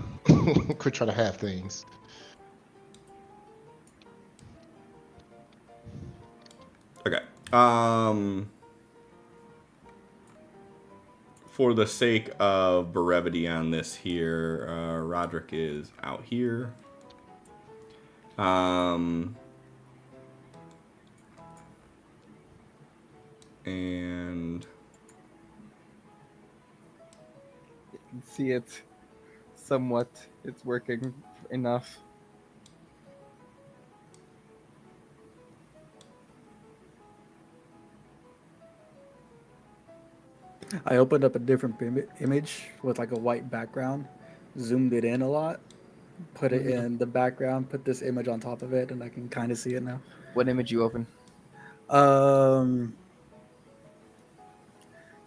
quit trying to have things. Okay. For the sake of brevity on this here, Roderick is out here. And You can see it somewhat. It's working enough. I opened up a different image with like a white background, zoomed it in a lot, put it in the background, put this image on top of it, and I can kind of see it now. What image you open?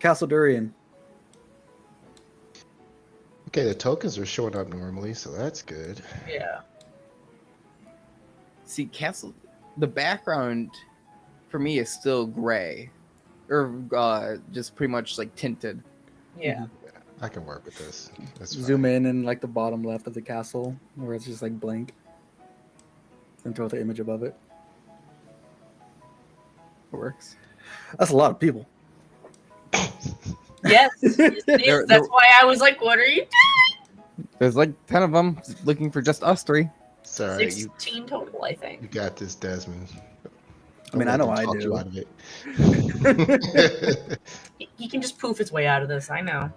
Castle Durian. Okay, the tokens are showing up normally, so that's good. Yeah. See, Castle. The background for me is still gray, or just pretty much like tinted. Yeah. I can work with this. That's fine. Zoom in like the bottom left of the castle, where it's just like blank, and throw the image above it. It works. That's a lot of people. Yes, it is. That's why I was like, "What are you There's like 10 of them looking for just us three. Sorry, doing?" you 16 total, I think. got this, Desmond. I mean, I know I Talk you do. out of it. He can just poof his way out of this. I know.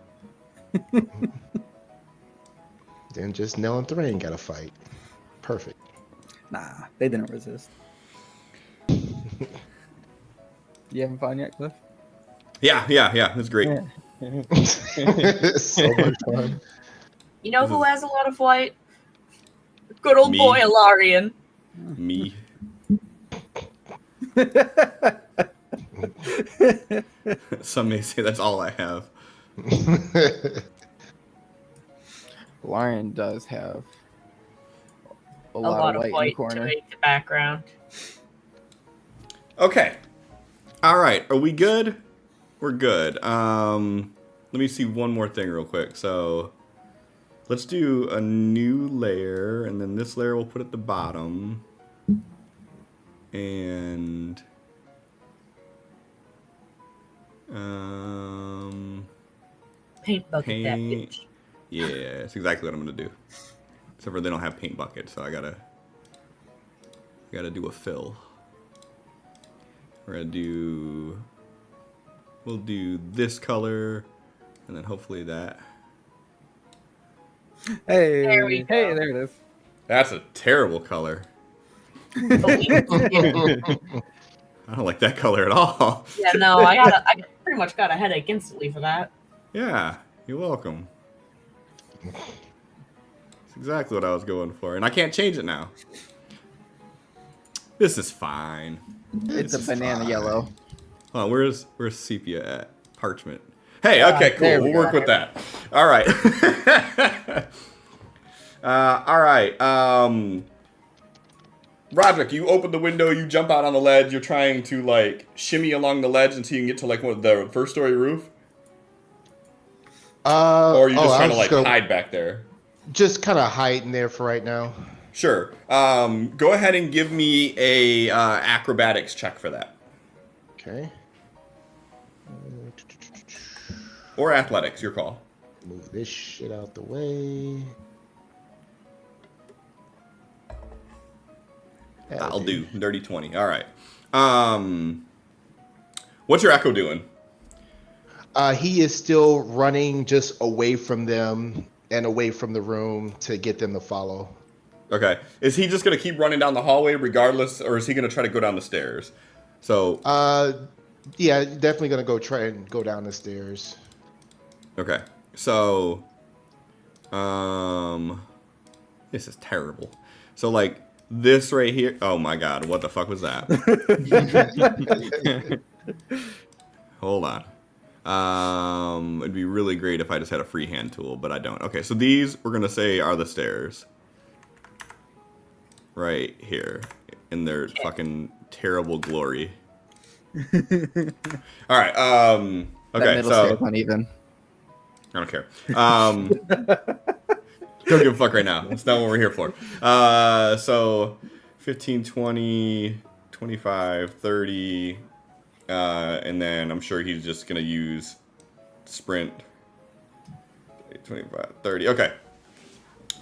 Then just Nell and Thrain got to fight. Perfect. Nah, they didn't resist. You haven't found yet, Cliff? yeah, that's great. So much fun. You know who has a lot of flight? Good old Me. boy Ilarion. Me. Some may say that's all I have. Lion does have a lot lot of of white in the white to corner. make the background. Okay. All right. Are we good? We're good. Let me see one more thing real quick. So let's do a new layer, and then this layer we'll put at the bottom. And Paint bucket that paint. bitch. Yeah, that's exactly what I'm gonna do. Except for they don't have paint buckets, so I gotta do a fill. We'll do this color, and then hopefully that. Hey, There we go. Hey, there it is. That's a terrible color. But we- I don't like that color at all. yeah, no, I pretty much got a headache instantly for that. Yeah, you're welcome. That's exactly what I was going for, and I can't change it now. This is fine. It's a banana yellow. Oh, where's sepia at? Parchment. Hey, okay, cool. there we We'll work go. with that. All right. All right. Roderick, you open the window, you jump out on the ledge, you're trying to like shimmy along the ledge until you can get to like the first story roof? Or are you just trying to like hide back there? Just kind of hiding there for right now. Sure. Go ahead and give me a acrobatics check for that. Okay. Or athletics, your call. Move this shit out the way. I'll do. Dirty 20. All right. What's your echo doing? He is still running just away from them and away from the room to get them to follow. Okay. Is he just going to keep running down the hallway regardless, or is he going to try to go down the stairs? So. Yeah, definitely going to try and go down the stairs. Okay. So. This is terrible. So, like, this right here. Oh, my God. What the fuck was that? Hold on. It'd be really great if I just had a freehand tool, but I don't. Okay, so these we're gonna say are the stairs. Right here. In their fucking terrible glory. Alright, okay, That middle so stairs uneven. I don't care. Don't give a fuck right now. That's not what we're here for. So 15, 20, 25, 30. And then I'm sure he's just going to use sprint. 25, 30. Okay.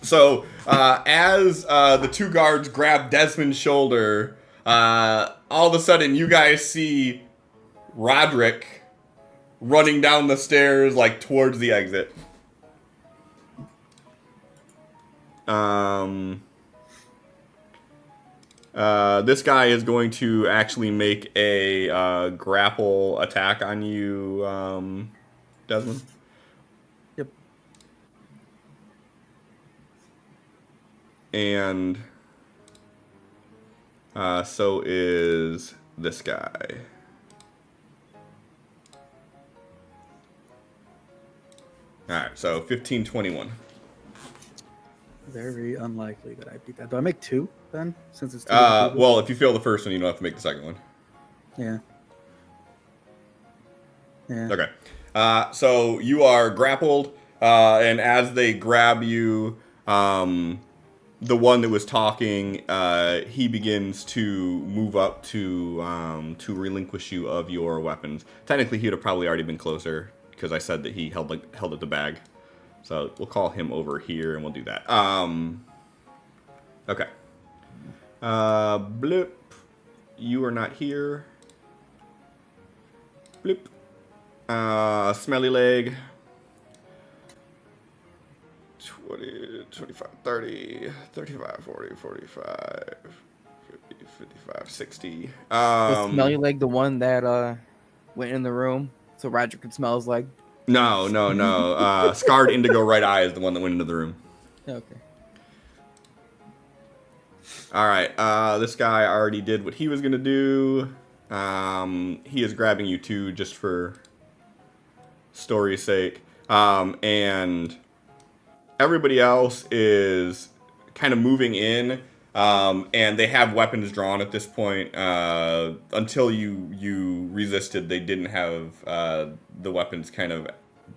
So as the two guards grab Desmond's shoulder, all of a sudden you guys see Roderick running down the stairs like towards the exit. This guy is going to actually make a grapple attack on you, Desmond. Yep. And so is this guy. Alright, so 15, 21. Very unlikely that I beat that. Do I make 2 then? Since it's 2 well, if you fail the first one, you don't have to make the second one. Yeah. Yeah. Okay. So you are grappled, and as they grab you, the one that was talking, he begins to move up to relinquish you of your weapons. Technically, he would have probably already been closer because I said that he held at the bag. So we'll call him over here, and we'll do that. Okay. Bloop. You are not here. Bloop. Smelly leg. 20, 25, 30, 35, 40, 45, 50, 55, 60. Was Smelly Leg the one that went in the room so Roger could smell his leg? No. Scarred Indigo Right Eye is the one that went into the room. Okay. Alright, this guy already did what he was going to do. He is grabbing you too, just for story's sake. And everybody else is kind of moving in, and they have weapons drawn at this point. Until you resisted, they didn't have the weapons kind of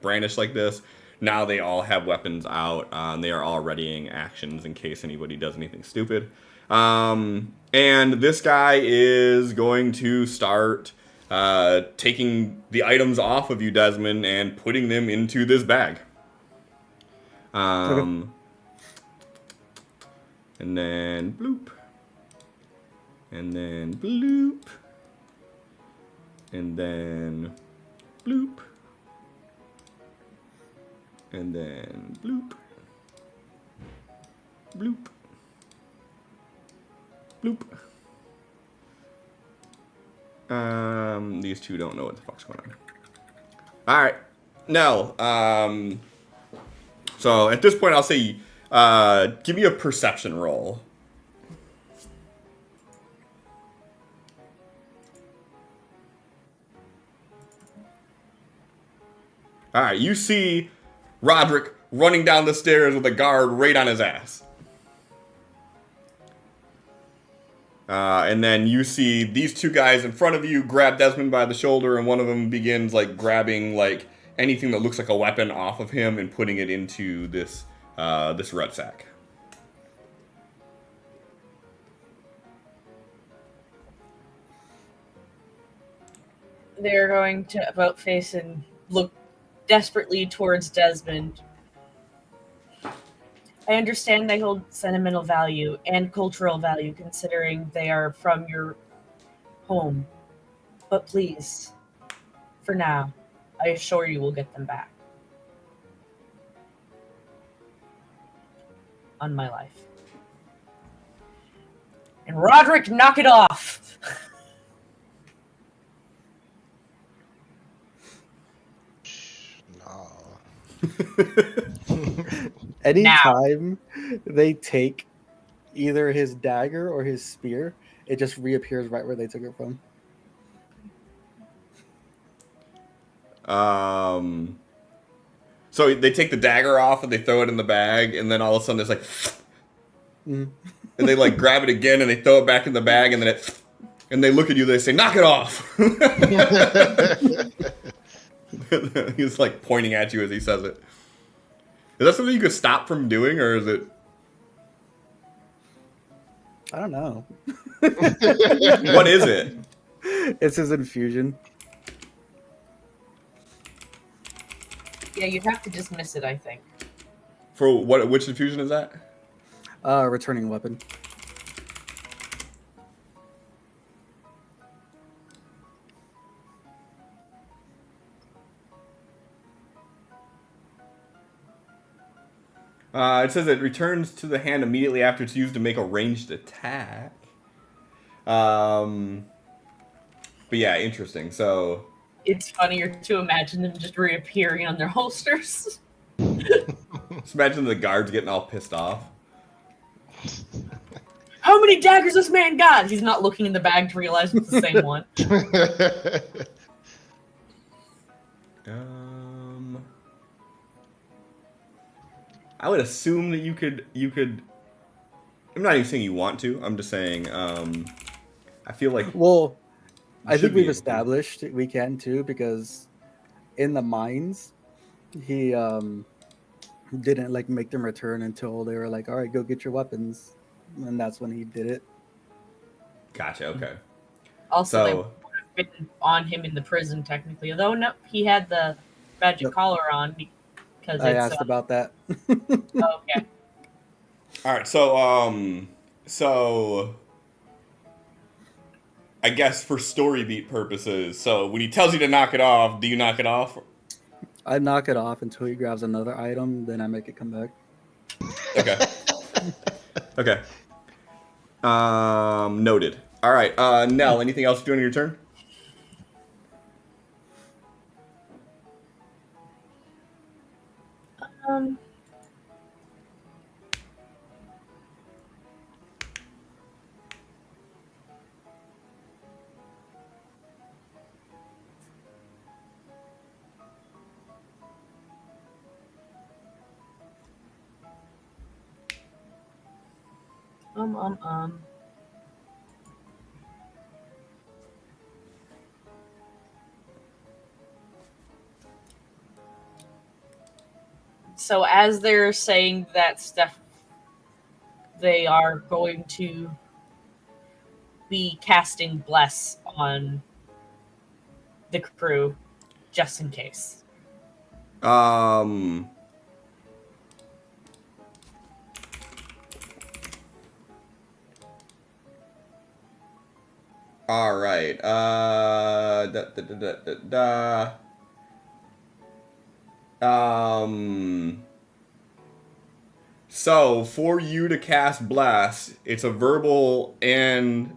brandished like this. Now they all have weapons out, and they are all readying actions in case anybody does anything stupid. And this guy is going to start taking the items off of you, Desmond, and putting them into this bag. Okay. And then bloop. And then bloop. And then bloop. And then bloop. Bloop. Bloop. These two don't know what the fuck's going on. Alright. No. So at this point I'll say give me a perception roll. Alright, you see Roderick running down the stairs with a guard right on his ass. And then you see these two guys in front of you grab Desmond by the shoulder, and one of them begins like grabbing like anything that looks like a weapon off of him and putting it into this rucksack. They're going to about face and look desperately towards Desmond. I understand they hold sentimental value and cultural value considering they are from your home. But please, for now, I assure you we'll get them back. On my life. And Roderick, knock it off! Anytime they take either his dagger or his spear, it just reappears right where they took it from. So they take the dagger off and they throw it in the bag, and then all of a sudden it's like, and they like grab it again and they throw it back in the bag, and then and they look at you. They say, "Knock it off." He's like pointing at you as he says it. Is that something you could stop from doing, or is it? I don't know. What is it? It's his infusion. Yeah, you'd have to dismiss it, I think. For what? Which infusion is that? Returning weapon. It says it returns to the hand immediately after it's used to make a ranged attack. But yeah, interesting. So It's funnier to imagine them just reappearing on their holsters. just imagine the guards getting all pissed off. How many daggers this man got? He's not looking in the bag to realize it's the same one. I would assume that you could. I'm not even saying you want to. I'm just saying. I feel like. Well, I should think be we've able to. established we can too, because in the mines, he didn't like make them return until they were like, "All right, go get your weapons," and that's when he did it. Gotcha. Okay. Also, they So would have been on him in the prison, technically. Although, no, he had the magic Yep. collar on because I it's... asked about that. okay. all right. So I guess for story beat purposes. So when he tells you to knock it off, do you knock it off? I knock it off until he grabs another item, then I make it come back. Okay. Okay. Noted. All right. Nell, anything else you're doing on your turn? Um, um. So as they're saying that stuff, they are going to be casting Bless on the crew, just in case. All right. So for you to cast Blast, it's a verbal and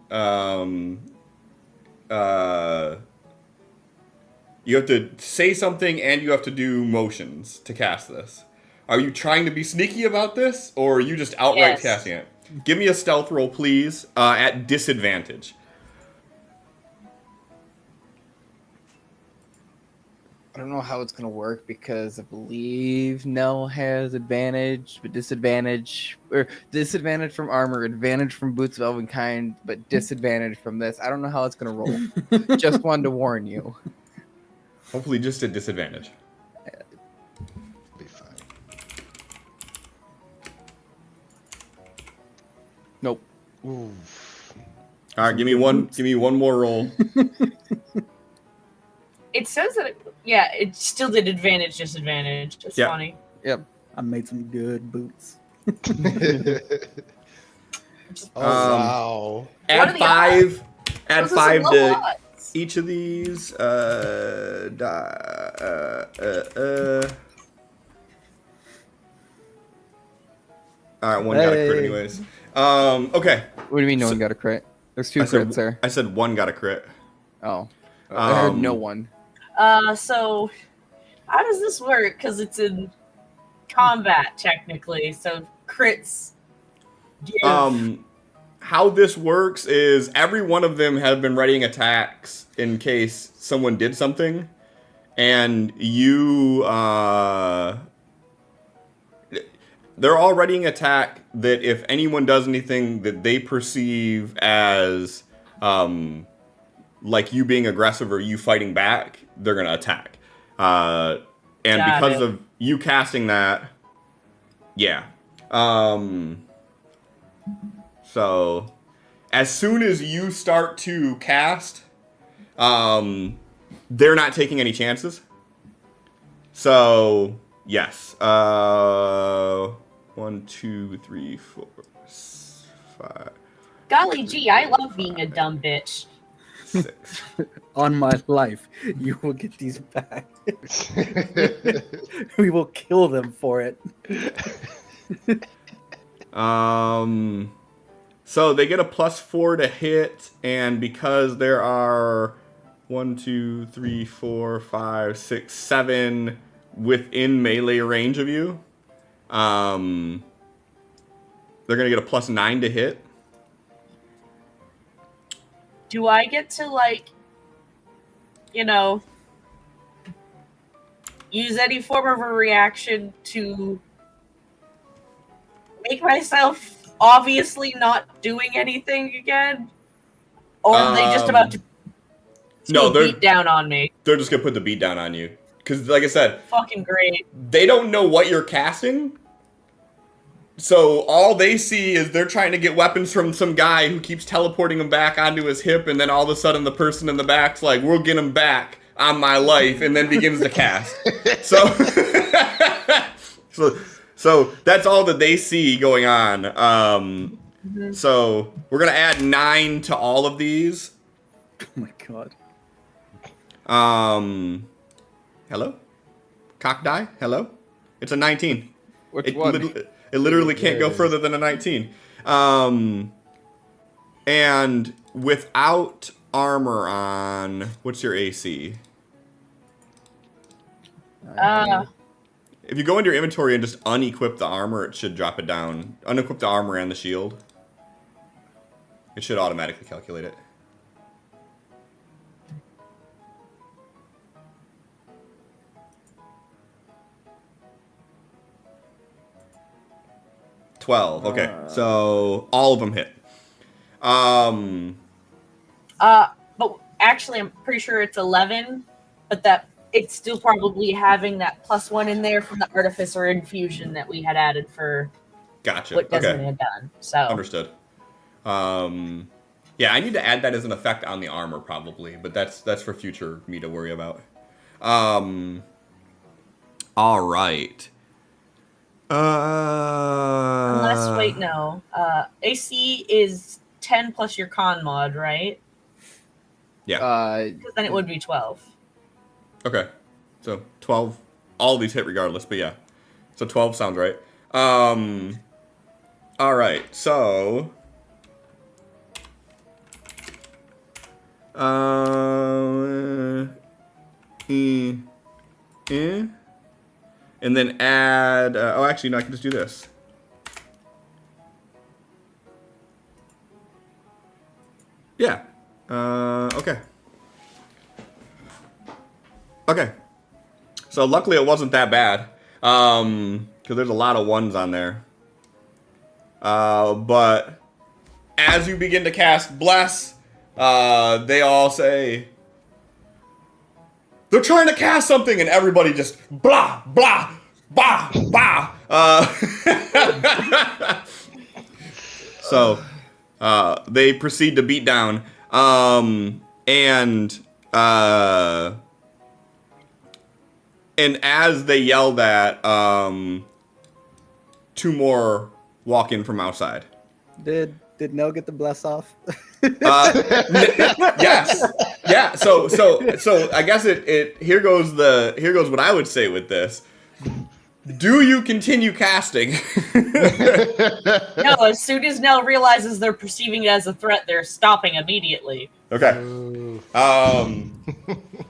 you have to say something and you have to do motions to cast this. Are you trying to be sneaky about this, or are you just outright Yes. casting it? Give me a stealth roll, please, at disadvantage. I don't know how it's gonna work because I believe Nell has advantage, but disadvantage from armor, advantage from boots of elvenkind, but disadvantage from this. I don't know how it's gonna roll. Just wanted to warn you. Hopefully just a disadvantage. Be fine. Nope. Oof. All right, give me one more roll. It says that, it still did advantage, disadvantage. It's Yeah. funny. Yep. I made some good boots. Oh Um, wow. What Add are the 5. Add Those are some 5 low to odds. each of these. All right, one got a crit Hey. anyways. Okay. What do you mean no So- one got a crit? There's 2 I said crits there. I said one got a crit. Oh. I heard no Um, one. So how does this work? Because it's in combat technically, so crits give. How this works is every one of them have been readying attacks in case someone did something, and they're all readying attack that if anyone does anything that they perceive as like you being aggressive or you fighting back, they're gonna attack. And Got because it. of you casting that, yeah. So as soon as you start to cast, they're not taking any chances. So yes. 1, 2, 3, 4, 5, Golly gee, I love being a dumb bitch. 6. On my life, you will get these back. We will kill them for it. So they get a +4 to hit, and because there are 1, 2, 3, 4, 5, 6, 7 within melee range of you, they're gonna get a +9 to hit. Do I get to use any form of a reaction to make myself obviously not doing anything again? Or are they just about to No, beat down on me? they're just gonna put the beat down on you. Because, like I said, Fucking great. they don't know what you're casting. So all they see is they're trying to get weapons from some guy who keeps teleporting them back onto his hip, and then all of a sudden the person in the back's like, "We'll get him back on my life," and then begins to cast. So, so that's all that they see going on. So we're gonna add 9 to all of these. Oh my god. Hello, cock die. Hello, it's a 19. Which one? It literally can't go There it is. further than a 19. And without armor on, what's your AC? If you go into your inventory and just unequip the armor, it should drop it down. Unequip the armor and the shield. It should automatically calculate it. Okay, so all of them hit. But actually, I'm pretty sure it's 11. But that it's still probably having that +1 in there from the artificer infusion that we had added for Gotcha. what Desmond Okay, had done. So understood. Yeah, I need to add that as an effect on the armor probably, but that's for future me to worry about. All right. unless wait, no. AC is 10 plus your con mod, right? Yeah. Because then it would be 12. Okay. So 12. All of these hit regardless, but yeah. So 12 sounds right. All right. So. And then add. Oh, actually, no. I can just do this. Yeah. Okay. Okay. So luckily it wasn't that bad. Because there's a lot of ones on there. But as you begin to cast Bless, they all say, "They're trying to cast something," and everybody just blah, blah, blah, blah. So they proceed to beat down. And as they yell that, 2 more walk in from outside. Did Nell get the bless off? Yes. Yeah. So I guess it here goes what I would say with this. Do you continue casting? No, as soon as Nell realizes they're perceiving it as a threat, they're stopping immediately. Okay.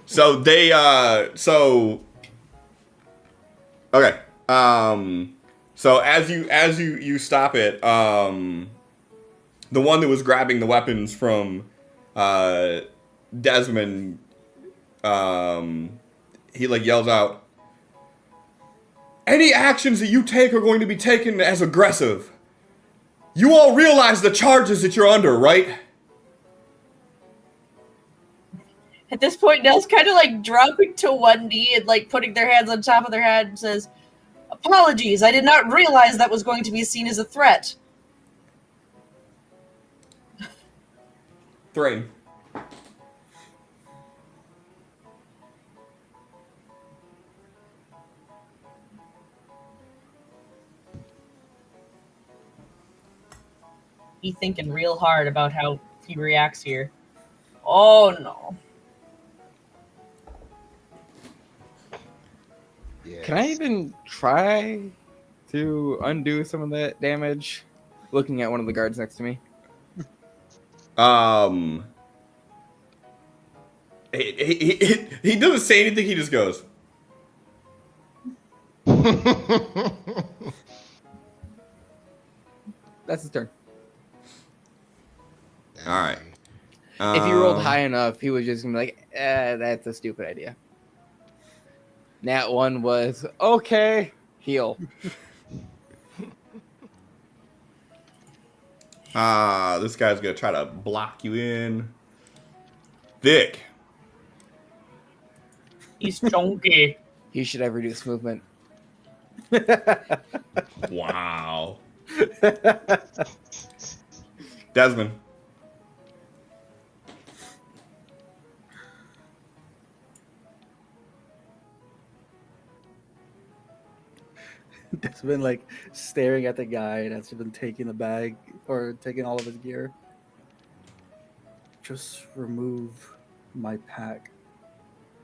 So they okay. So as you stop it, the one that was grabbing the weapons from Desmond, he like yells out, "Any actions that you take are going to be taken as aggressive. You all realize the charges that you're under, right?" At this point, Nell's kind of like dropping to one knee and like putting their hands on top of their head and says, "Apologies, I did not realize that was going to be seen as a threat." Thrain. He's thinking real hard about how he reacts here. Oh no. Yes. Can I even try to undo some of that damage? Looking at one of the guards next to me. He doesn't say anything. He just goes. That's his turn. All right. If he rolled high enough, he was just gonna be like, that's a stupid idea. Nat 1 was, okay, heal. This guy's gonna try to block you in. Vic. He's chunky. He should have reduced movement. Wow. Desmond. It's been like staring at the guy that's been taking the bag or taking all of his gear. Just remove my pack.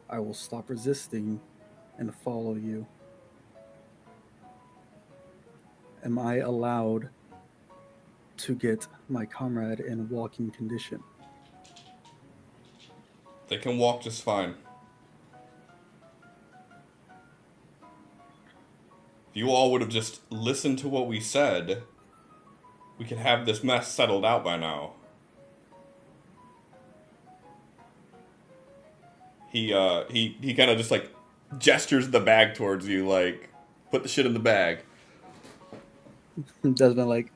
I will stop resisting and follow you. Am I allowed to get my comrade in walking condition? They can walk just fine. If you all would have just listened to what we said, we could have this mess settled out by now. He kind of just like gestures the bag towards you, like, put the shit in the bag. Desmond like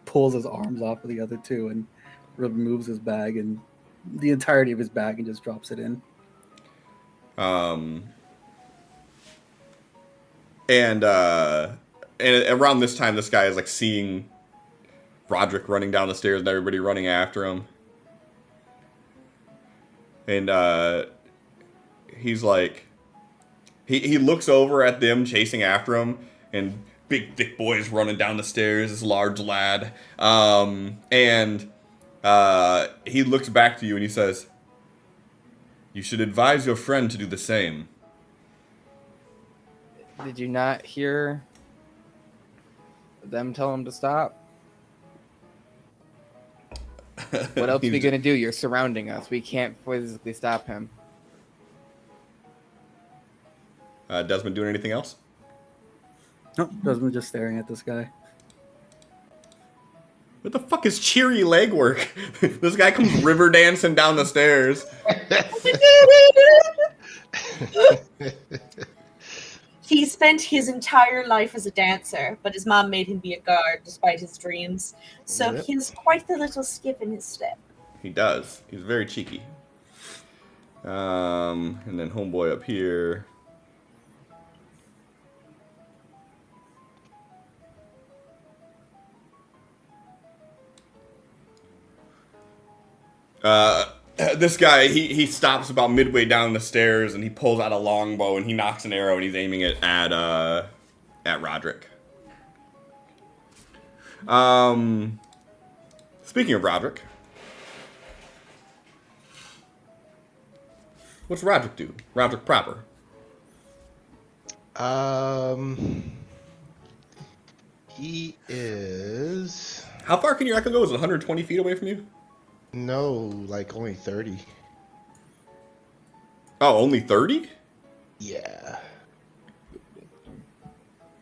pulls his arms off of the other two and removes his bag and the entirety of his bag and just drops it in. And around this time, this guy is like seeing Roderick running down the stairs and everybody running after him. And he's like, he looks over at them chasing after him, and big thick boys running down the stairs, this large lad. And he looks back to you and he says, "You should advise your friend to do the same." Did you not hear them tell him to stop? What else are we going to do? You're surrounding us. We can't physically stop him. Desmond doing anything else? Nope, Desmond just staring at this guy. What the fuck is cheery legwork? This guy comes river dancing down the stairs. He spent his entire life as a dancer, but his mom made him be a guard despite his dreams. So Yep. he has quite the little skip in his step. He does. He's very cheeky. And then homeboy up here. This guy, he stops about midway down the stairs and he pulls out a longbow and he knocks an arrow and he's aiming it at Roderick. Speaking of Roderick, what's Roderick do? Roderick proper. He is How far can your echo go? Is it 120 feet away from you? no, like only 30. Oh, only 30? Yeah. I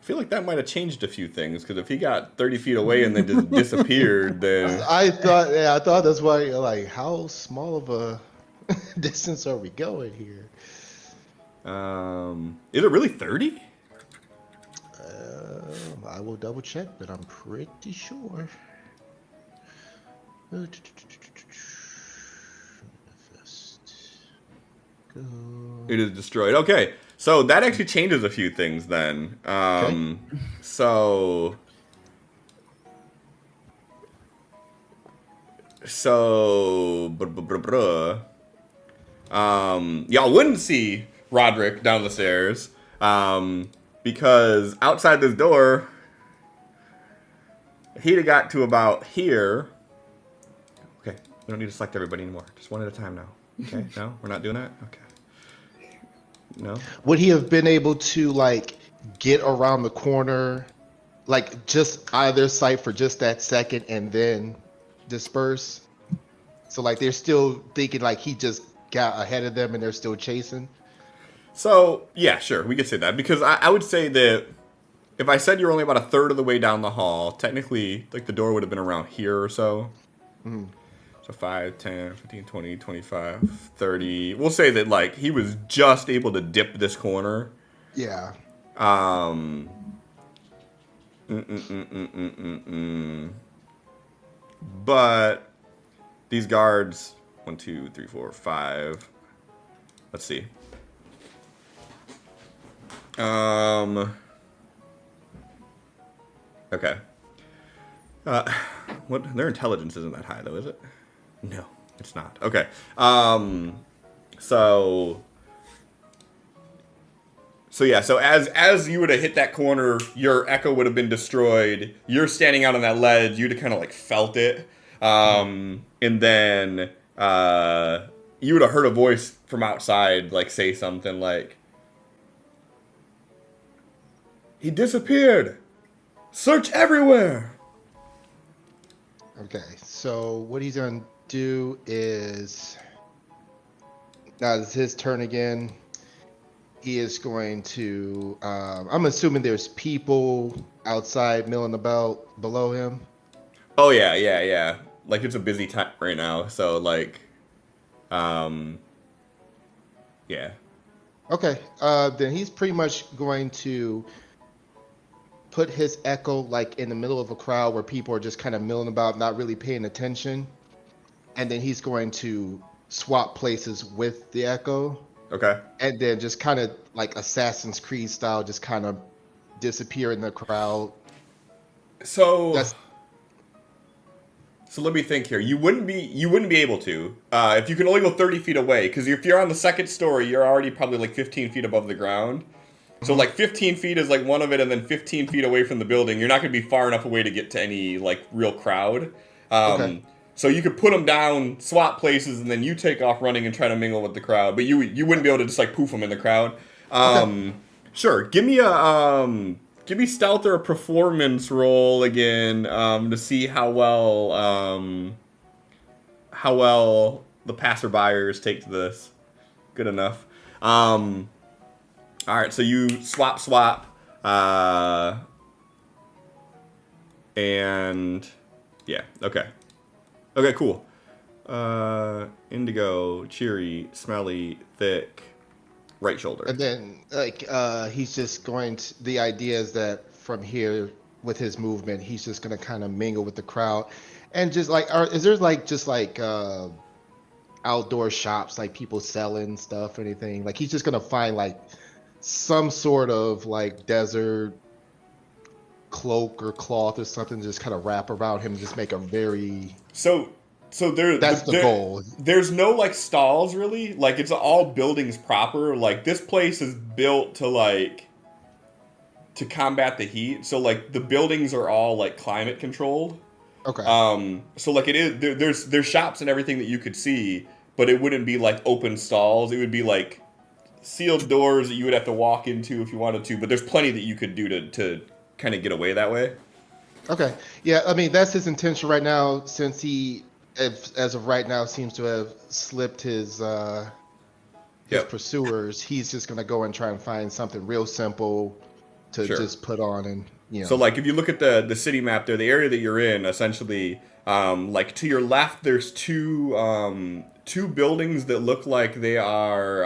feel like that might have changed a few things, because if he got 30 feet away and then just disappeared, then... I thought that's why, like, how small of a distance are we going here? Is it really 30? I will double check, but I'm pretty sure. Go. It is destroyed. Okay, so that actually changes a few things then. So y'all wouldn't see Roderick down the stairs, because outside this door, he'd have got to about here. Okay, we don't need to select everybody anymore. Just one at a time now. Okay, no, we're not doing that? Okay. No? Would he have been able to, like, get around the corner, like, just either sight for just that second and then disperse? So, like, they're still thinking, like, he just got ahead of them and they're still chasing? So, yeah, sure, we could say that. Because I would say that if I said you're only about a third of the way down the hall, technically, like, the door would have been around here or so. Mm. So 5, 10, 15, 20, 25, 30. We'll say that, like, he was just able to dip this corner. Yeah. But these guards, 1, 2, 3, 4, 5. Let's see. Okay. What? Their intelligence isn't that high, though, is it? No, it's not. Okay. So yeah. So as you would have hit that corner, your echo would have been destroyed. You're standing out on that ledge. You'd have kind of like felt it, and then you would have heard a voice from outside like say something like, "He disappeared. Search everywhere." Okay, so what he's gonna do is, now it's his turn again. He is going to, I'm assuming there's people outside milling about below him. Oh yeah. Like it's a busy time right now, so like, yeah. Okay, then he's pretty much going to put his echo like in the middle of a crowd where people are just kind of milling about, not really paying attention. And then he's going to swap places with the echo. Okay. And then just kind of like Assassin's Creed style, just kind of disappear in the crowd. So let me think here. You wouldn't be able to if you can only go 30 feet away, because if you're on the second story, you're already probably like 15 feet above the ground. So like 15 feet is like one of it, and then 15 feet away from the building, you're not going to be far enough away to get to any like real crowd. Okay. So you could put them down, swap places, and then you take off running and try to mingle with the crowd. But you wouldn't be able to just like poof them in the crowd. Okay. Sure. Give me stealth or a performance roll again to see how well the passerbyers take to this. Good enough. All right, so you swap, and yeah, okay, cool. Indigo, cheery, smelly, thick, right shoulder. And then like he's just going to, the idea is that from here with his movement, he's just going to kind of mingle with the crowd. And just like, is there like just like outdoor shops, like people selling stuff or anything? Like he's just going to find like some sort of like desert cloak or cloth or something, just kind of wrap around him and just make a very so that's the goal. There's no like stalls really, like it's all buildings proper. Like this place is built to to combat the heat. So like the buildings are all like climate controlled. Okay. So like it is there's shops and everything that you could see, but it wouldn't be like open stalls. It would be like sealed doors that you would have to walk into if you wanted to. But there's plenty that you could do to kind of get away that way. Okay. Yeah, I mean that's his intention right now, since he, as of right now, seems to have slipped his Yep. pursuers. He's just gonna go and try and find something real simple to Sure. just put on, and So like if you look at the city map there, the area that you're in, essentially, like to your left, there's two buildings that look like they are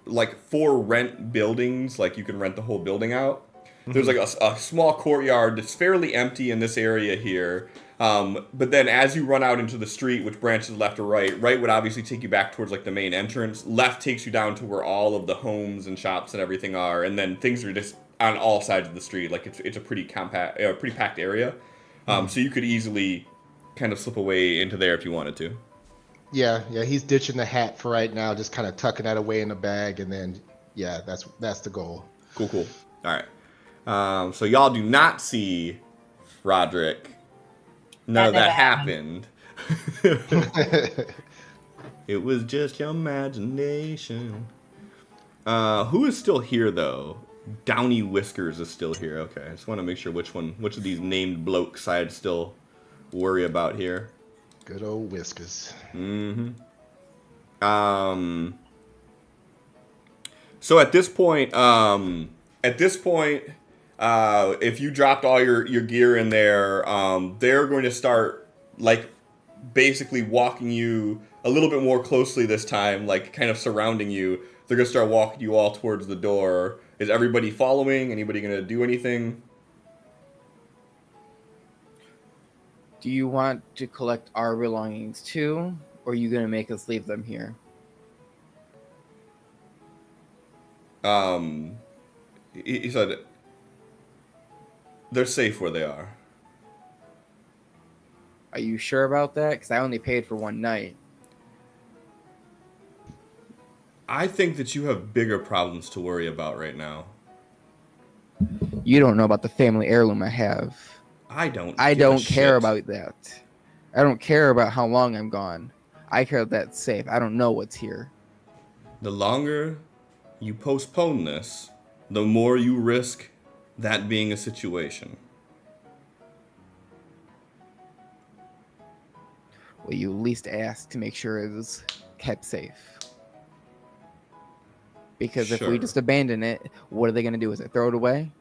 like for rent buildings. Like you can rent the whole building out. There's like a small courtyard that's fairly empty in this area here. But then as you run out into the street, which branches left or right, right would obviously take you back towards like the main entrance. Left takes you down to where all of the homes and shops and everything are. And then things are just on all sides of the street. Like it's a pretty pretty packed area. So you could easily kind of slip away into there if you wanted to. yeah, he's ditching the hat for right now, just kind of tucking that away in the bag, and then yeah, that's the goal. Cool. All right. So y'all do not see Roderick. None of That that never happened. It was just your imagination. Who is still here though? Downy Whiskers is still here. Okay, I just want to make sure which of these named blokes I'd still worry about here. Good old Whiskers. Mm-hmm. So at this point, if you dropped all your gear in there, they're going to start like basically walking you a little bit more closely this time, like kind of surrounding you. They're going to start walking you all towards the door. Is everybody following? Anybody going to do anything? Do you want to collect our belongings too, or are you gonna make us leave them here? He said they're safe where they are. Are you sure about that? Because I only paid for one night. I think that you have bigger problems to worry about right now. You don't know about the family heirloom I have. I don't care shit. about that. I don't care about how long I'm gone. I care that it's safe. I don't know what's here. The longer you postpone this, the more you risk that being a situation. Well, you at least ask to make sure it was kept safe. Because if we Sure. just abandon it, what are they going to do? Is it throw it away?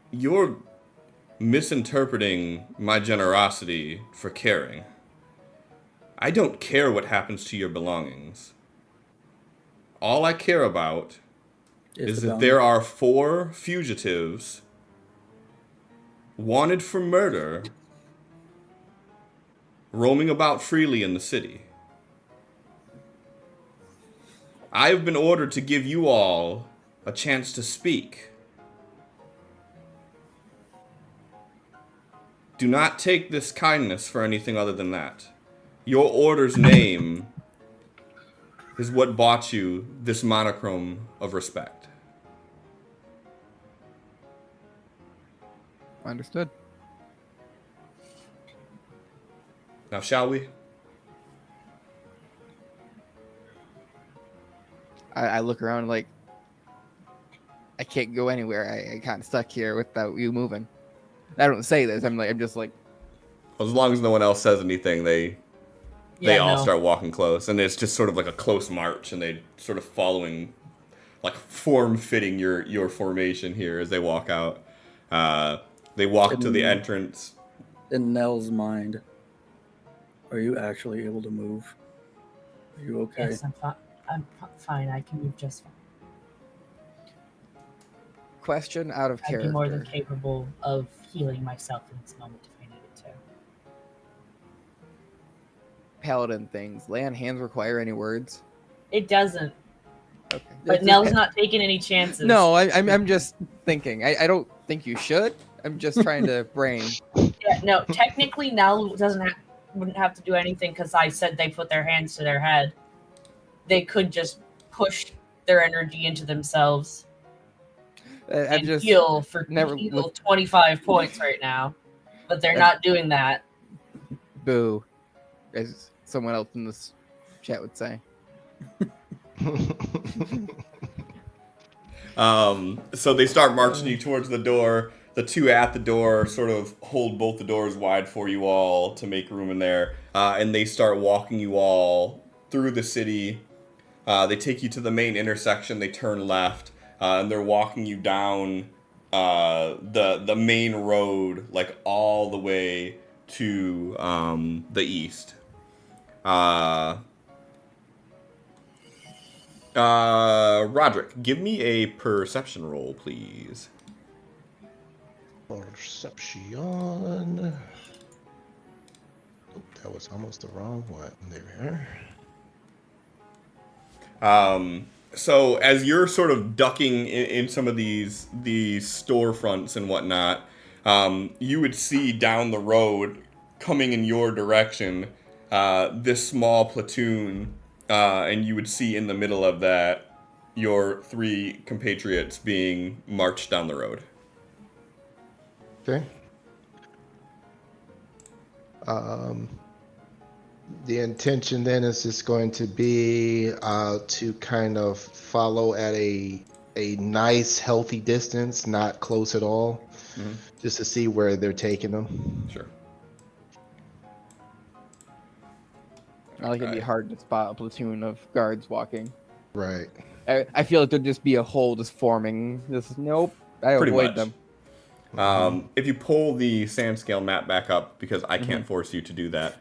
You're misinterpreting my generosity for caring. I don't care what happens to your belongings. All I care about is that there are 4 fugitives wanted for murder roaming about freely in the city. I've been ordered to give you all a chance to speak. Do not take this kindness for anything other than that. Your order's name is what bought you this monochrome of respect. Understood. Now, shall we? I look around like I can't go anywhere. I kind of stuck here without you moving. I don't say this. I'm just like. As long as no one else says anything, they all start walking close, and it's just sort of like a close march, and they sort of following, like form-fitting your formation here as they walk out. They walk to the entrance. In Nell's mind, are you actually able to move? Are you okay? Yes, I'm fine. I can move just fine. Question out of I'd character. be more than capable of healing myself in this moment if I needed to. Paladin things. Lay on hands require any words? It doesn't. Okay. But Nell's not taking any chances. No, I'm just thinking. I don't think you should. I'm just trying to brain. Yeah, no, technically Nell wouldn't have to do anything because I said they put their hands to their head. they could just push their energy into themselves I and just heal never heal 25 points right now, but they're not doing that. boo, as someone else in this chat would say. So they start marching you towards the door. The two at the door sort of hold both the doors wide for you all to make room in there, and they start walking you all through the city. They take you to the main intersection. They turn left, and they're walking you down the main road, like all the way to the east. Roderick, give me a perception roll, please. Perception. Oh, that was almost the wrong one there. So as you're sort of ducking in some of these storefronts and whatnot, you would see down the road, coming in your direction, this small platoon, and you would see in the middle of that your three compatriots being marched down the road. Okay. The intention then is just going to be to kind of follow at a nice, healthy distance, not close at all, just to see where they're taking them. Sure. I like it'd be hard to spot a platoon of guards walking. Right. I feel like there'd just be a hole just forming. Just nope. I Pretty avoid much. them. If you pull the Sandscale map back up, because I can't force you to do that.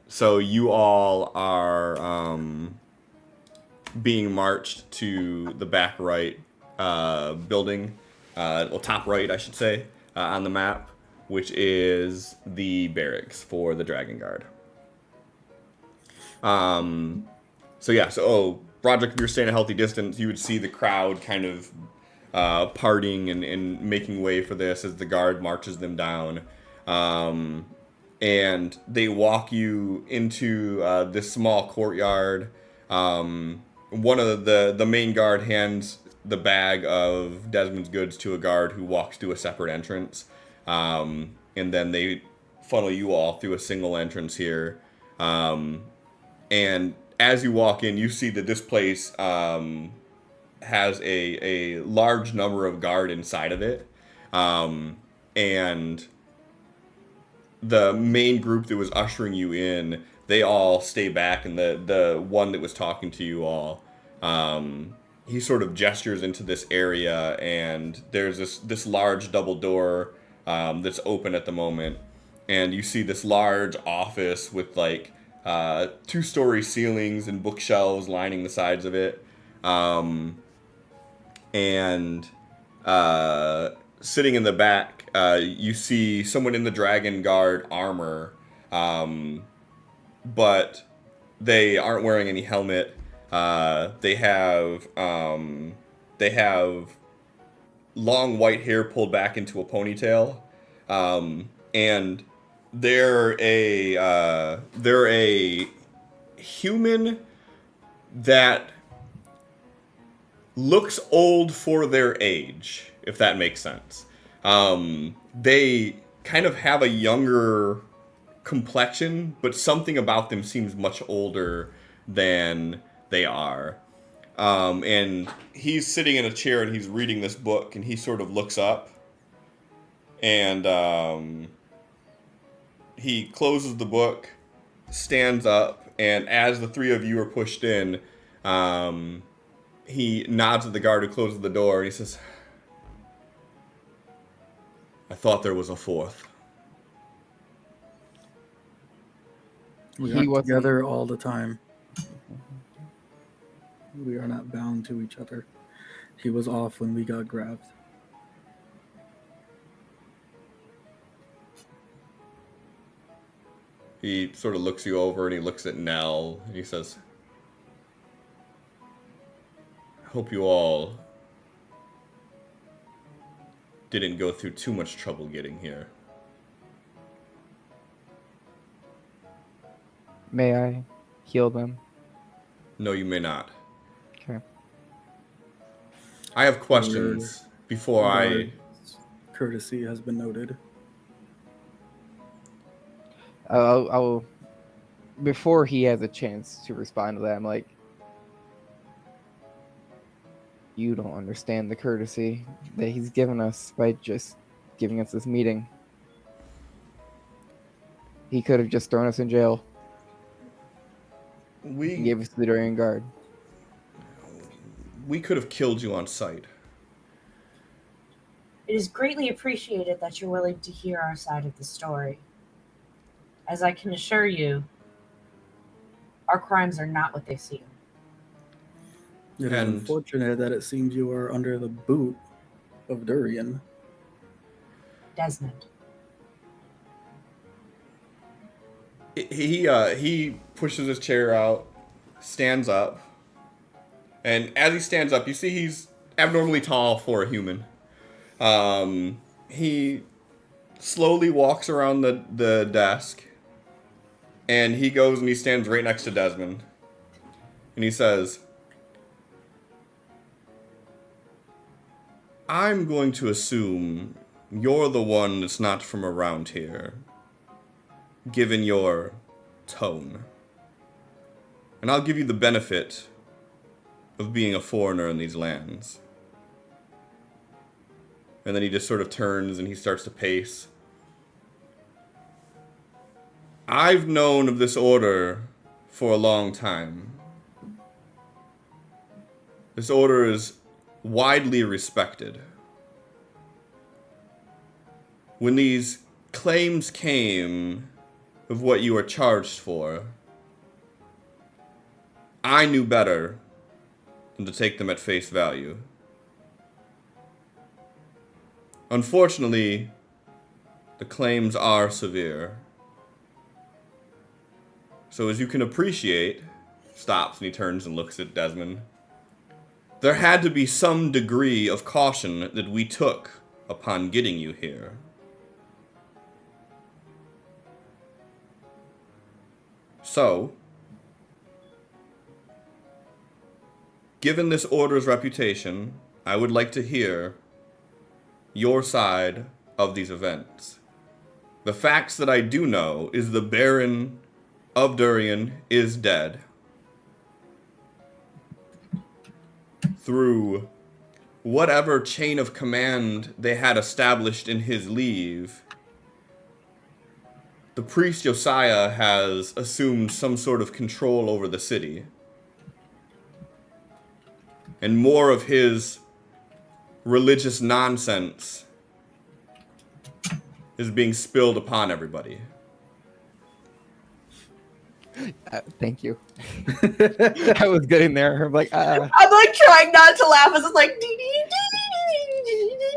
So you all are being marched to the back right building, well, top right, I should say, on the map, which is the barracks for the Dragongard. So Broderick, if you're staying a healthy distance, you would see the crowd kind of parting and making way for this as the guard marches them down. And they walk you into this small courtyard. One of the main guard hands the bag of Desmond's goods to a guard who walks to a separate entrance. And then they funnel you all through a single entrance here. And as you walk in, you see that this place has a large number of guard inside of it. And the main group that was ushering you in, they all stay back, and the one that was talking to you all, he sort of gestures into this area, and there's this large double door that's open at the moment, and you see this large office with like 2-story ceilings and bookshelves lining the sides of it. And sitting in the back, you see someone in the Dragongard armor, but they aren't wearing any helmet. They have long white hair pulled back into a ponytail, and they're a human that looks old for their age, if that makes sense. They kind of have a younger complexion, but something about them seems much older than they are. And he's sitting in a chair and he's reading this book, and he sort of looks up, and he closes the book, stands up, and as the three of you are pushed in, he nods at the guard who closes the door, and he says, "I thought there was a fourth." We He are wasn't- together all the time. We are not bound to each other. He was off when we got grabbed. He sort of looks you over, and he looks at Nell, and he says, "I hope you all didn't go through too much trouble getting here." May I heal them? No, you may not. Okay. I have questions before I. Guard's courtesy has been noted. I'll before he has a chance to respond to that, I'm like, you don't understand the courtesy that he's given us by just giving us this meeting. He could have just thrown us in jail and We gave us to the Dragongard. could have killed you on sight. It is greatly appreciated that you're willing to hear our side of the story. As I can assure you, our crimes are not what they seem. It is And- unfortunate that it seems you are under the boot of Durian. Desmond. He pushes his chair out, stands up, and as he stands up, you see he's abnormally tall for a human. He slowly walks around the desk, and he goes and he stands right next to Desmond, and he says, "I'm going to assume you're the one that's not from around here, given your tone. And I'll give you the benefit of being a foreigner in these lands." And then he just sort of turns and he starts to pace. "I've known of this order for a long time. This order is widely respected. When these claims came of what you are charged for, I knew better than to take them at face value. Unfortunately, the claims are severe. So as you can appreciate," stops and he turns and looks at Desmond, "there had to be some degree of caution that we took upon getting you here. So, given this order's reputation, I would like to hear your side of these events. The facts that I do know is the Baron of Durian is dead. Through whatever chain of command they had established in his leave, the priest Josiah has assumed some sort of control over the city. And more of his religious nonsense is being spilled upon everybody." Thank you. I was getting there. I'm like, I'm like trying not to laugh as it's like.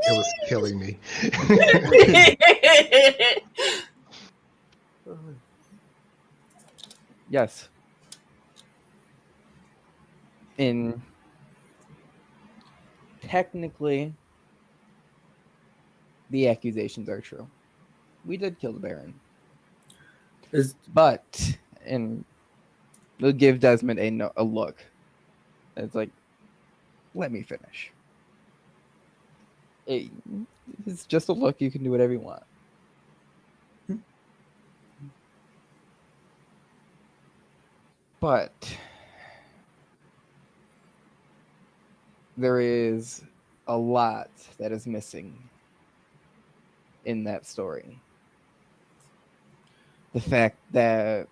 It was killing me. yes. In technically, the accusations are true. We did kill the Baron. Is But, and we'll give Desmond a look. It's like, let me finish. It's just a look. You can do whatever you want. But there is a lot that is missing in that story. The fact that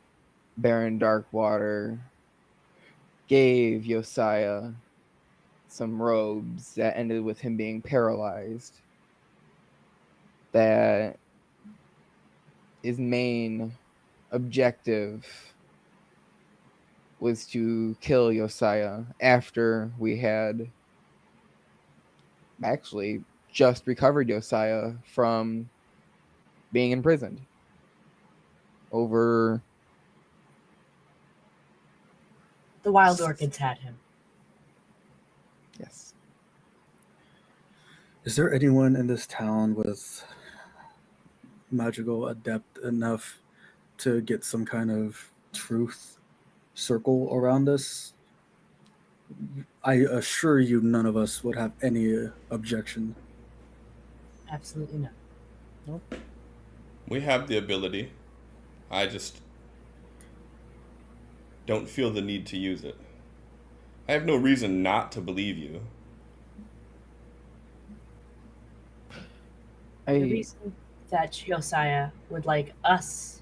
Baron Darkwater gave Josiah some robes that ended with him being paralyzed. That his main objective was to kill Josiah after we had actually just recovered Josiah from being imprisoned over The wild orchids had him. yes. Is there anyone in this town with magical adept enough to get some kind of truth circle around us, I assure you none of us would have any objection. Absolutely not. We have the ability. I just don't feel the need to use it. I have no reason not to believe you. The I reason that Josiah would like us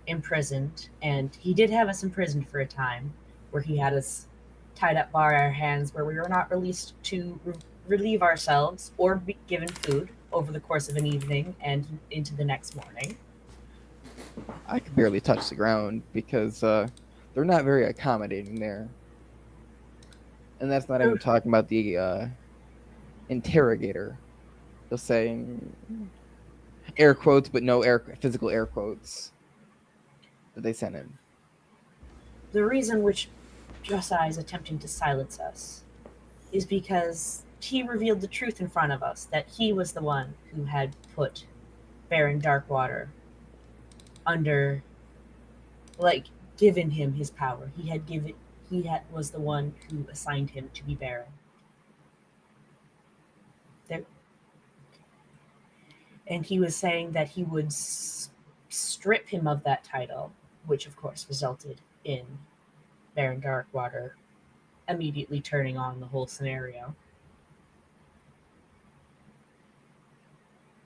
imprisoned, and he did have us imprisoned for a time, where he had us tied up by our hands, where we were not released to relieve ourselves or be given food over the course of an evening and into the next morning. I could barely touch the ground because they're not very accommodating there, and that's not even talking about the interrogator. Just saying air quotes, but no physical air quotes that they sent in. The reason which Josiah is attempting to silence us is because he revealed the truth in front of us, that he was the one who had put Baron Darkwater under, like, given him his power. Was the one who assigned him to be Baron. There, and he was saying that he would strip him of that title, which of course resulted in Baron Darkwater immediately turning on the whole scenario.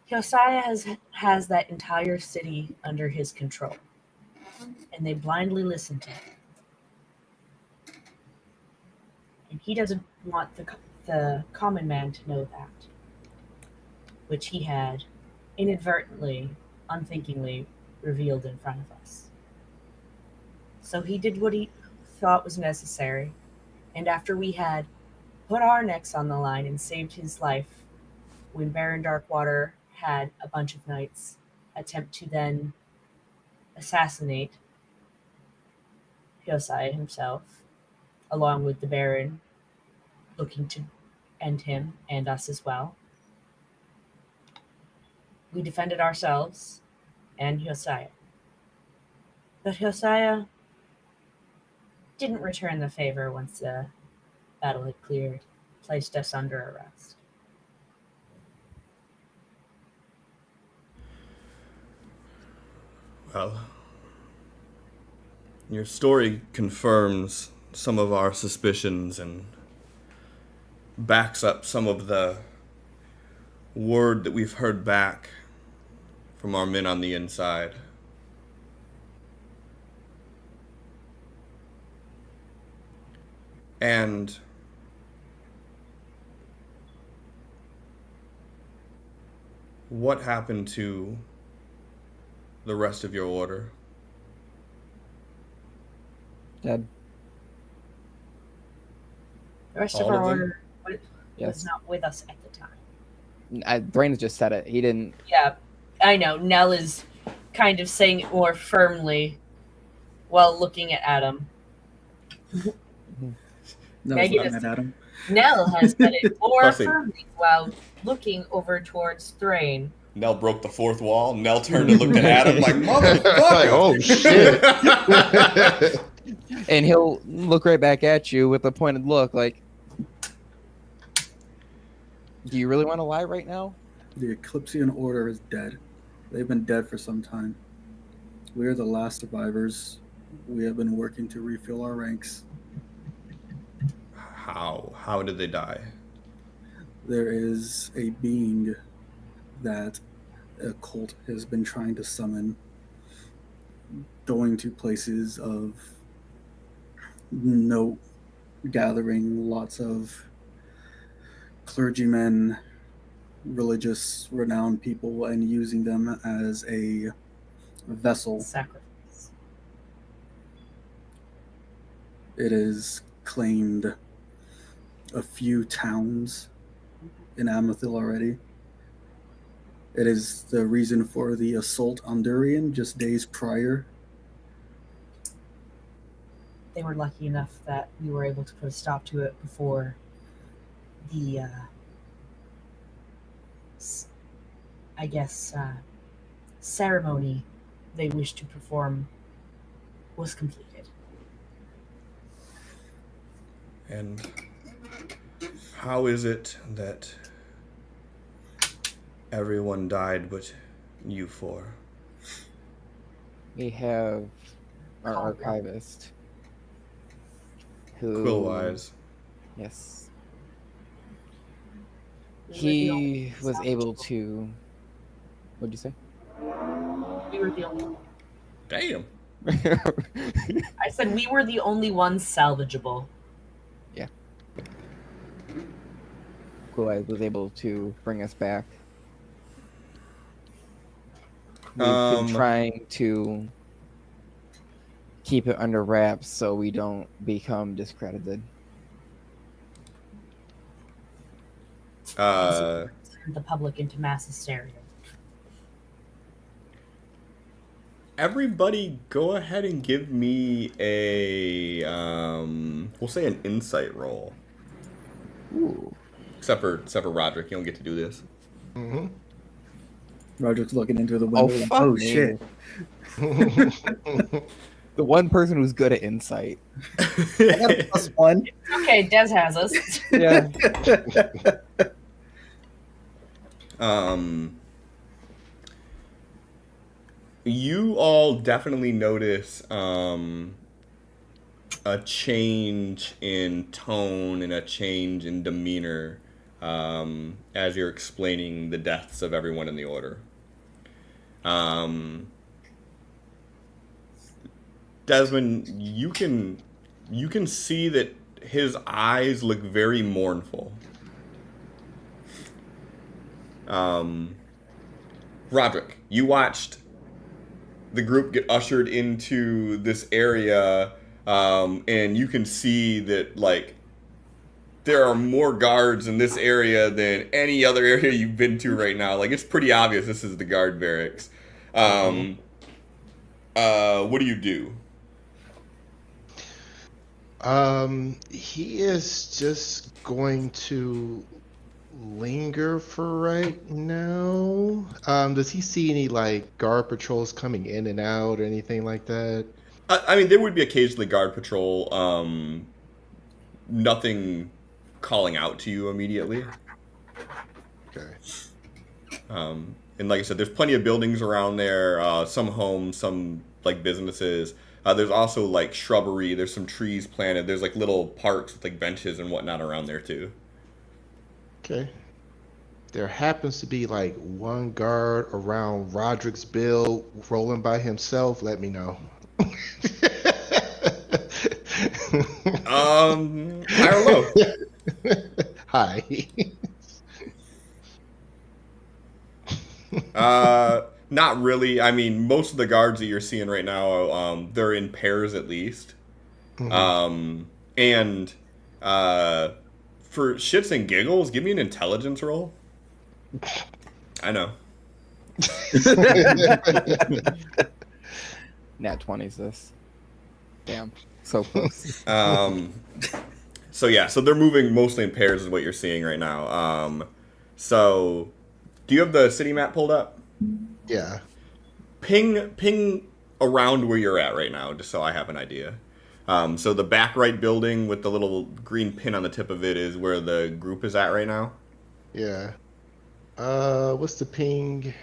Josiah has that entire city under his control, and they blindly listen to him. And he doesn't want the common man to know that, which he had inadvertently, unthinkingly revealed in front of us. So he did what he thought was necessary, and after we had put our necks on the line and saved his life, when Baron Darkwater had a bunch of knights attempt to then assassinate Josiah himself, along with the Baron looking to end him and us as well, we defended ourselves and Josiah. But Josiah didn't return the favor once the battle had cleared, placed us under arrest. Well, your story confirms some of our suspicions and backs up some of the word that we've heard back from our men on the inside. And what happened to the rest of your order? Dead. The rest All of our of them? order was Yes. not with us at the time. Thrain just said it. He didn't. Yeah, I know. Nell is kind of saying it more firmly while looking at Adam. No, Megan looking is- at Adam. Nell has said it more Buffy. firmly while looking over towards Thrain. Nell broke the fourth wall. Nell turned and looked at Adam like, Like, motherfucker. oh shit. And he'll look right back at you with a pointed look like, do you really want to lie right now? The Eclipsean Order is dead. They've been dead for some time. We are the last survivors. We have been working to refill our ranks. How did they die? There is a being that a cult has been trying to summon, going to places of note, gathering lots of clergymen, religious, renowned people, and using them as a vessel. Sacrifice. It has claimed a few towns in Amethil already. It is the reason for the assault on Durian just days prior. They were lucky enough that we were able to put a stop to it before the, ceremony they wished to perform was completed. And how is it that everyone died but you four? We have our archivist who Quillwise. Yes. We were the He only was able salvageable. to what'd you say? We were the only. Damn. I said we were the only ones salvageable. Quillwise was able to bring us back. We've been Um, trying to keep it under wraps so we don't become discredited. Uh, The public into mass hysteria. everybody, go ahead and give me a we'll say an insight roll. Ooh. Except for Roderick, you don't get to do this. Mm-hmm. Roderick's looking into the window. fuck Oh me. shit! The one person who's good at insight. I got a +1. Okay, Des has us. Yeah. You all definitely notice a change in tone and a change in demeanor as you're explaining the deaths of everyone in the order. Desmond, you can see that his eyes look very mournful. Roderick, you watched the group get ushered into this area, and you can see that, like, there are more guards in this area than any other area you've been to right now. Like, it's pretty obvious this is the guard barracks. What do you do? He is just going to linger for right now. Does he see any like guard patrols coming in and out or anything like that? I mean, there would be occasionally guard patrol. Nothing calling out to you immediately. Okay. And like I said, there's plenty of buildings around there. Some homes, some like businesses. There's also like shrubbery. There's some trees planted. There's like little parks with like benches and whatnot around there too. Okay. There happens to be like one guard around Roderick's build rolling by himself. Let me know. High or low? Hi. Not really. I mean, most of the guards that you're seeing right now, they're in pairs at least. Mhm. And for shits and giggles, give me an intelligence roll. I know. Nat 20's this. Damn. So close. So yeah, so they're moving mostly in pairs is what you're seeing right now. So do you have the city map pulled up? Yeah. Ping around where you're at right now, just so I have an idea. So the back right building with the little green pin on the tip of it is where the group is at right now. Yeah. What's the ping?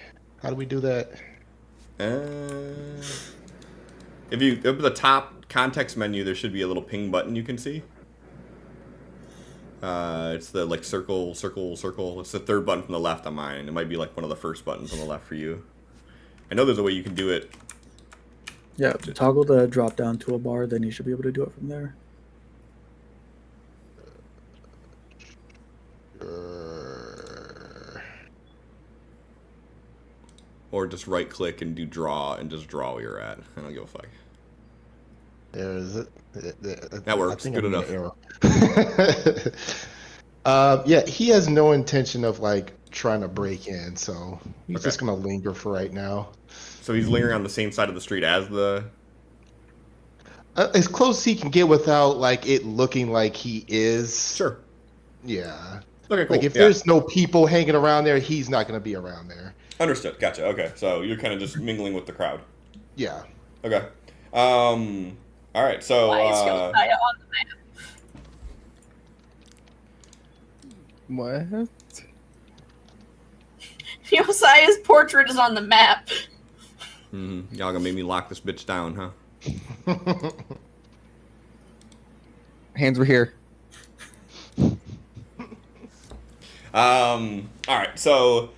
How do we do that? If you up at the top context menu, there should be a little ping button you can see. It's the like circle. It's the third button from the left on mine. It might be like one of the first buttons on the left for you. I know there's a way you can do it. Yeah, toggle the drop down toolbar, then you should be able to do it from there. Or just right click and do draw and just draw where you're at. I don't give a fuck. There is it. That works. Good enough. Yeah, he has no intention of like trying to break in, so he's Okay. just gonna linger for right now. So he's lingering on the same side of the street as the. As close as he can get without like it looking like he is. Sure. Yeah. Okay, cool. Like if Yeah. there's no people hanging around there, he's not gonna be around there. Understood. Gotcha. Okay. So you're kind of just mingling with the crowd. Yeah. Okay. All right, so Why is Josiah on What? Josiah's portrait is on the map? y'all gonna make me lock this bitch down, huh? Hands were here. All right, so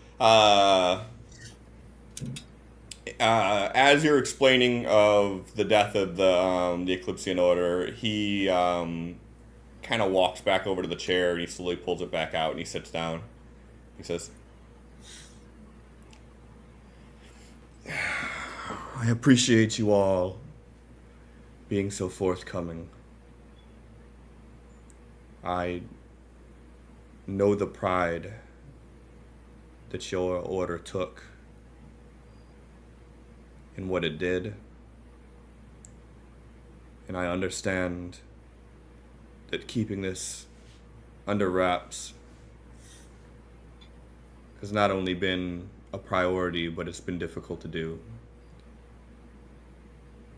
as you're explaining of the death of the Eclipsean Order, he kind of walks back over to the chair and he slowly pulls it back out and he sits down. He says, "I appreciate you all being so forthcoming. I know the pride that your order took in what it did, and I understand that keeping this under wraps has not only been a priority, but it's been difficult to do.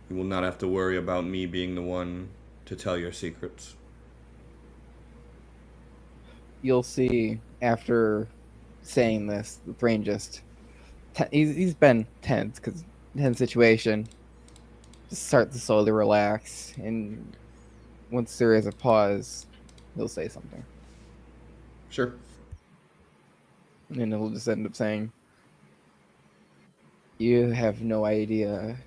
You will not have to worry about me being the one to tell your secrets." You'll see after saying this, the Thrain just he's been tense because tense situation. Just start to slowly relax, and once there is a pause, he'll say something, Sure. and he'll just end up saying, "You have no idea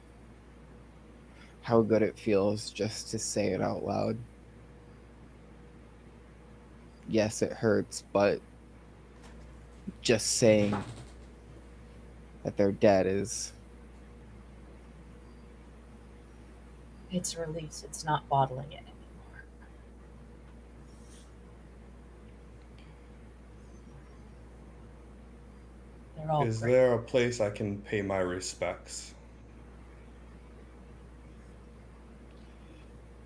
how good it feels just to say it out loud. Yes, it hurts, but just saying that they're dead is It's release. It's not bottling it anymore. They're all Is great. there a place I can pay my respects?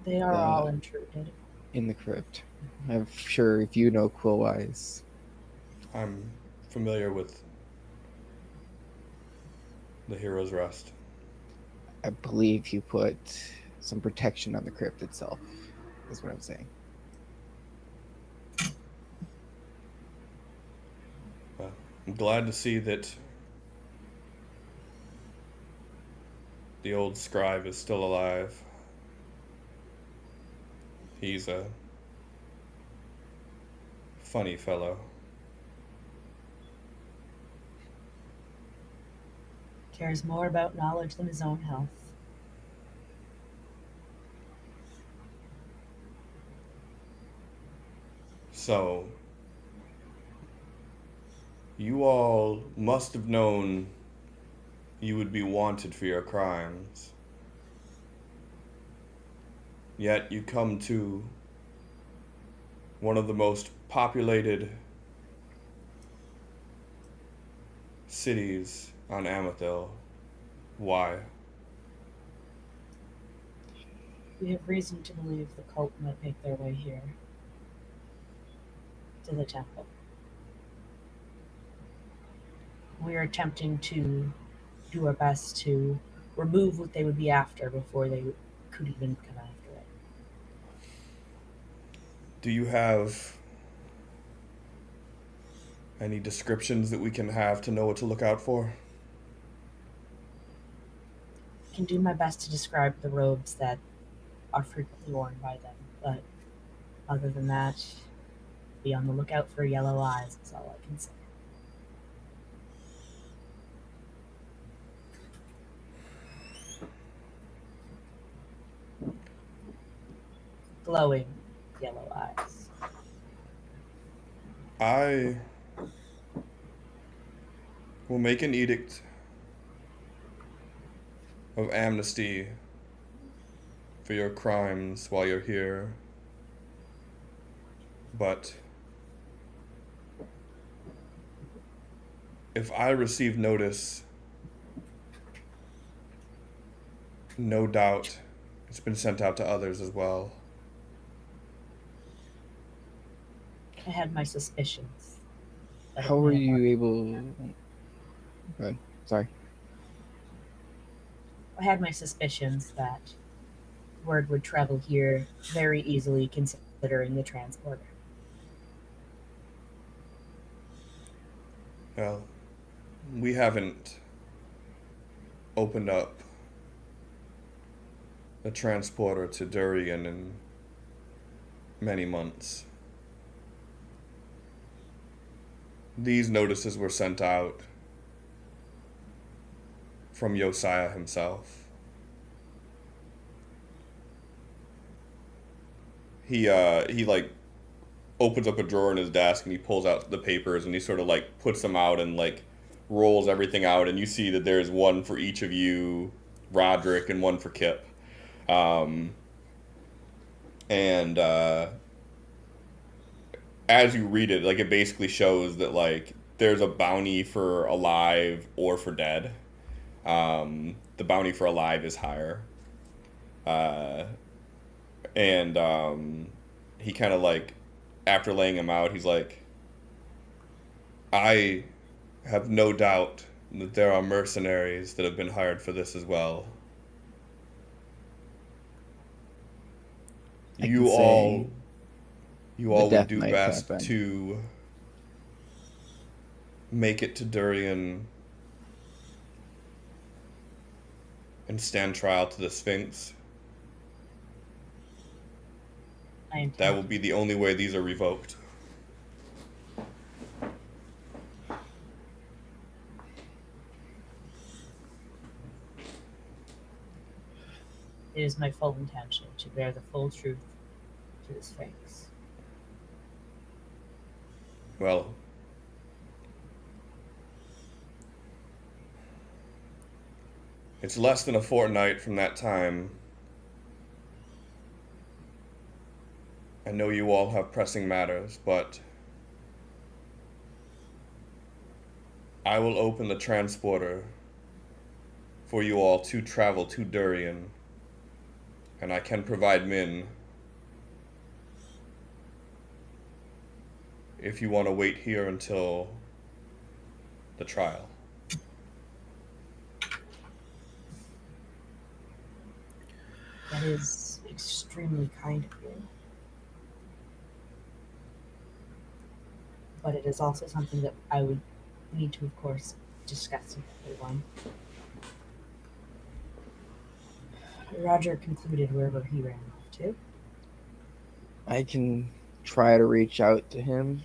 They are all intruded. in the crypt. I'm sure if you know Quillwise, I'm familiar with the Hero's Rest. I believe you put some protection on the crypt itself, is what I'm saying. Well, I'm glad to see that the old scribe is still alive. He's a funny fellow. Cares more about knowledge than his own health. So, you all must have known you would be wanted for your crimes. Yet you come to one of the most populated cities on Amethil. Why? We have reason to believe the cult might make their way here. To the temple. We are attempting to do our best to remove what they would be after before they could even come after it. Do you have any descriptions that we can have to know what to look out for? I can do my best to describe the robes that are frequently worn by them, but other than that, be on the lookout for yellow eyes is all I can say. Glowing yellow eyes. I will make an edict of amnesty for your crimes while you're here. But if I receive notice, no doubt it's been sent out to others as well. I had my suspicions. that it How were may have you already able? happened. Good. Sorry. I had my suspicions that word would travel here very easily considering the transporter. Well, we haven't opened up the transporter to Durian in many months. These notices were sent out from Josiah himself. He like opens up a drawer in his desk and he pulls out the papers and he sort of like puts them out and like rolls everything out, and you see that there's one for each of you, Roderick, and one for Kip. And as you read it, like it basically shows that like there's a bounty for alive or for dead. The bounty for alive is higher. And he kind of like, after laying him out, he's like, I have no doubt that there are mercenaries that have been hired for this as well. You all would death do might best happen. to make it to Durian and stand trial to the Sphinx. That will be the only way these are revoked. It is my full intention to bear the full truth to the Sphinx. Well, it's less than a fortnight from that time. I know you all have pressing matters, but I will open the transporter for you all to travel to Durian, and I can provide Min if you want to wait here until the trial. That is extremely kind of you. But it is also something that I would need to, of course, discuss with everyone. Roger concluded wherever he ran off to. I can try to reach out to him.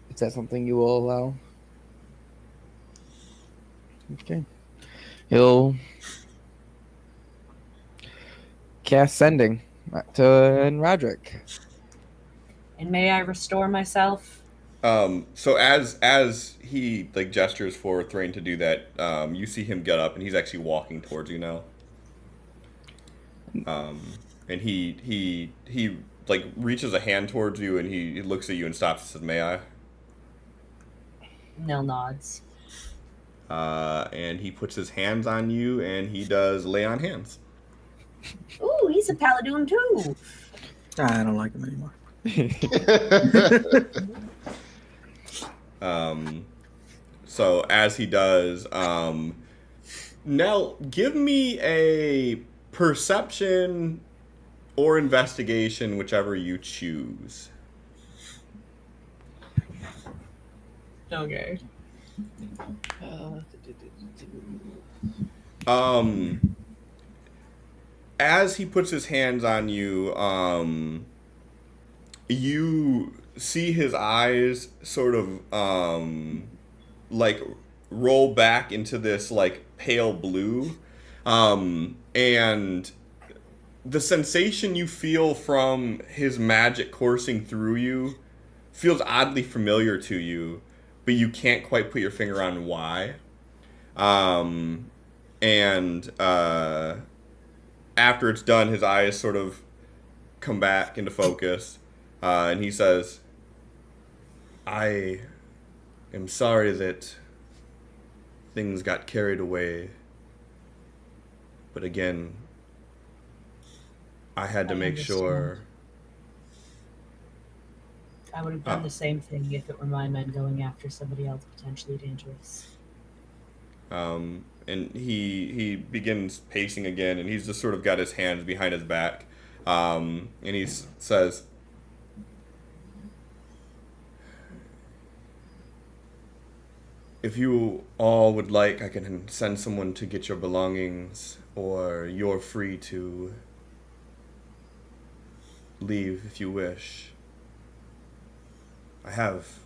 Is that something you will allow? Okay. He'll cast sending to Roderick. And may I restore myself? So as he like gestures for Thrain to do that, you see him get up and he's actually walking towards you now. And he like reaches a hand towards you and he looks at you and stops and says, "May I?" Nil nods. And he puts his hands on you and he does lay on hands. Ooh, he's a paladin too. I don't like him anymore. So as he does, Nell, give me a perception or investigation, whichever you choose. Okay. As he puts his hands on you, you see his eyes sort of like roll back into this like pale blue, and the sensation you feel from his magic coursing through you feels oddly familiar to you, but you can't quite put your finger on why. And after it's done, his eyes sort of come back into focus, and he says, "I am sorry that things got carried away, but again, I had to make sure." I would have done the same thing if it were my men going after somebody else potentially dangerous. And and he begins pacing again, and he's just sort of got his hands behind his back, and he says, "If you all would like, I can send someone to get your belongings, or you're free to leave if you wish. I have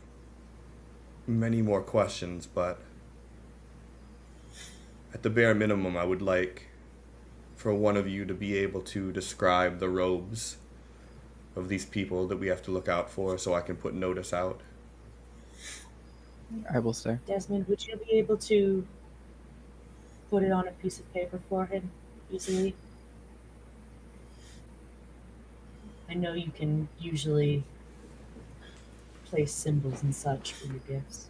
many more questions, but at the bare minimum, I would like for one of you to be able to describe the robes of these people that we have to look out for, so I can put notice out." I will stay. Desmond, would you be able to put it on a piece of paper for him easily? I know you can usually place symbols and such for your gifts.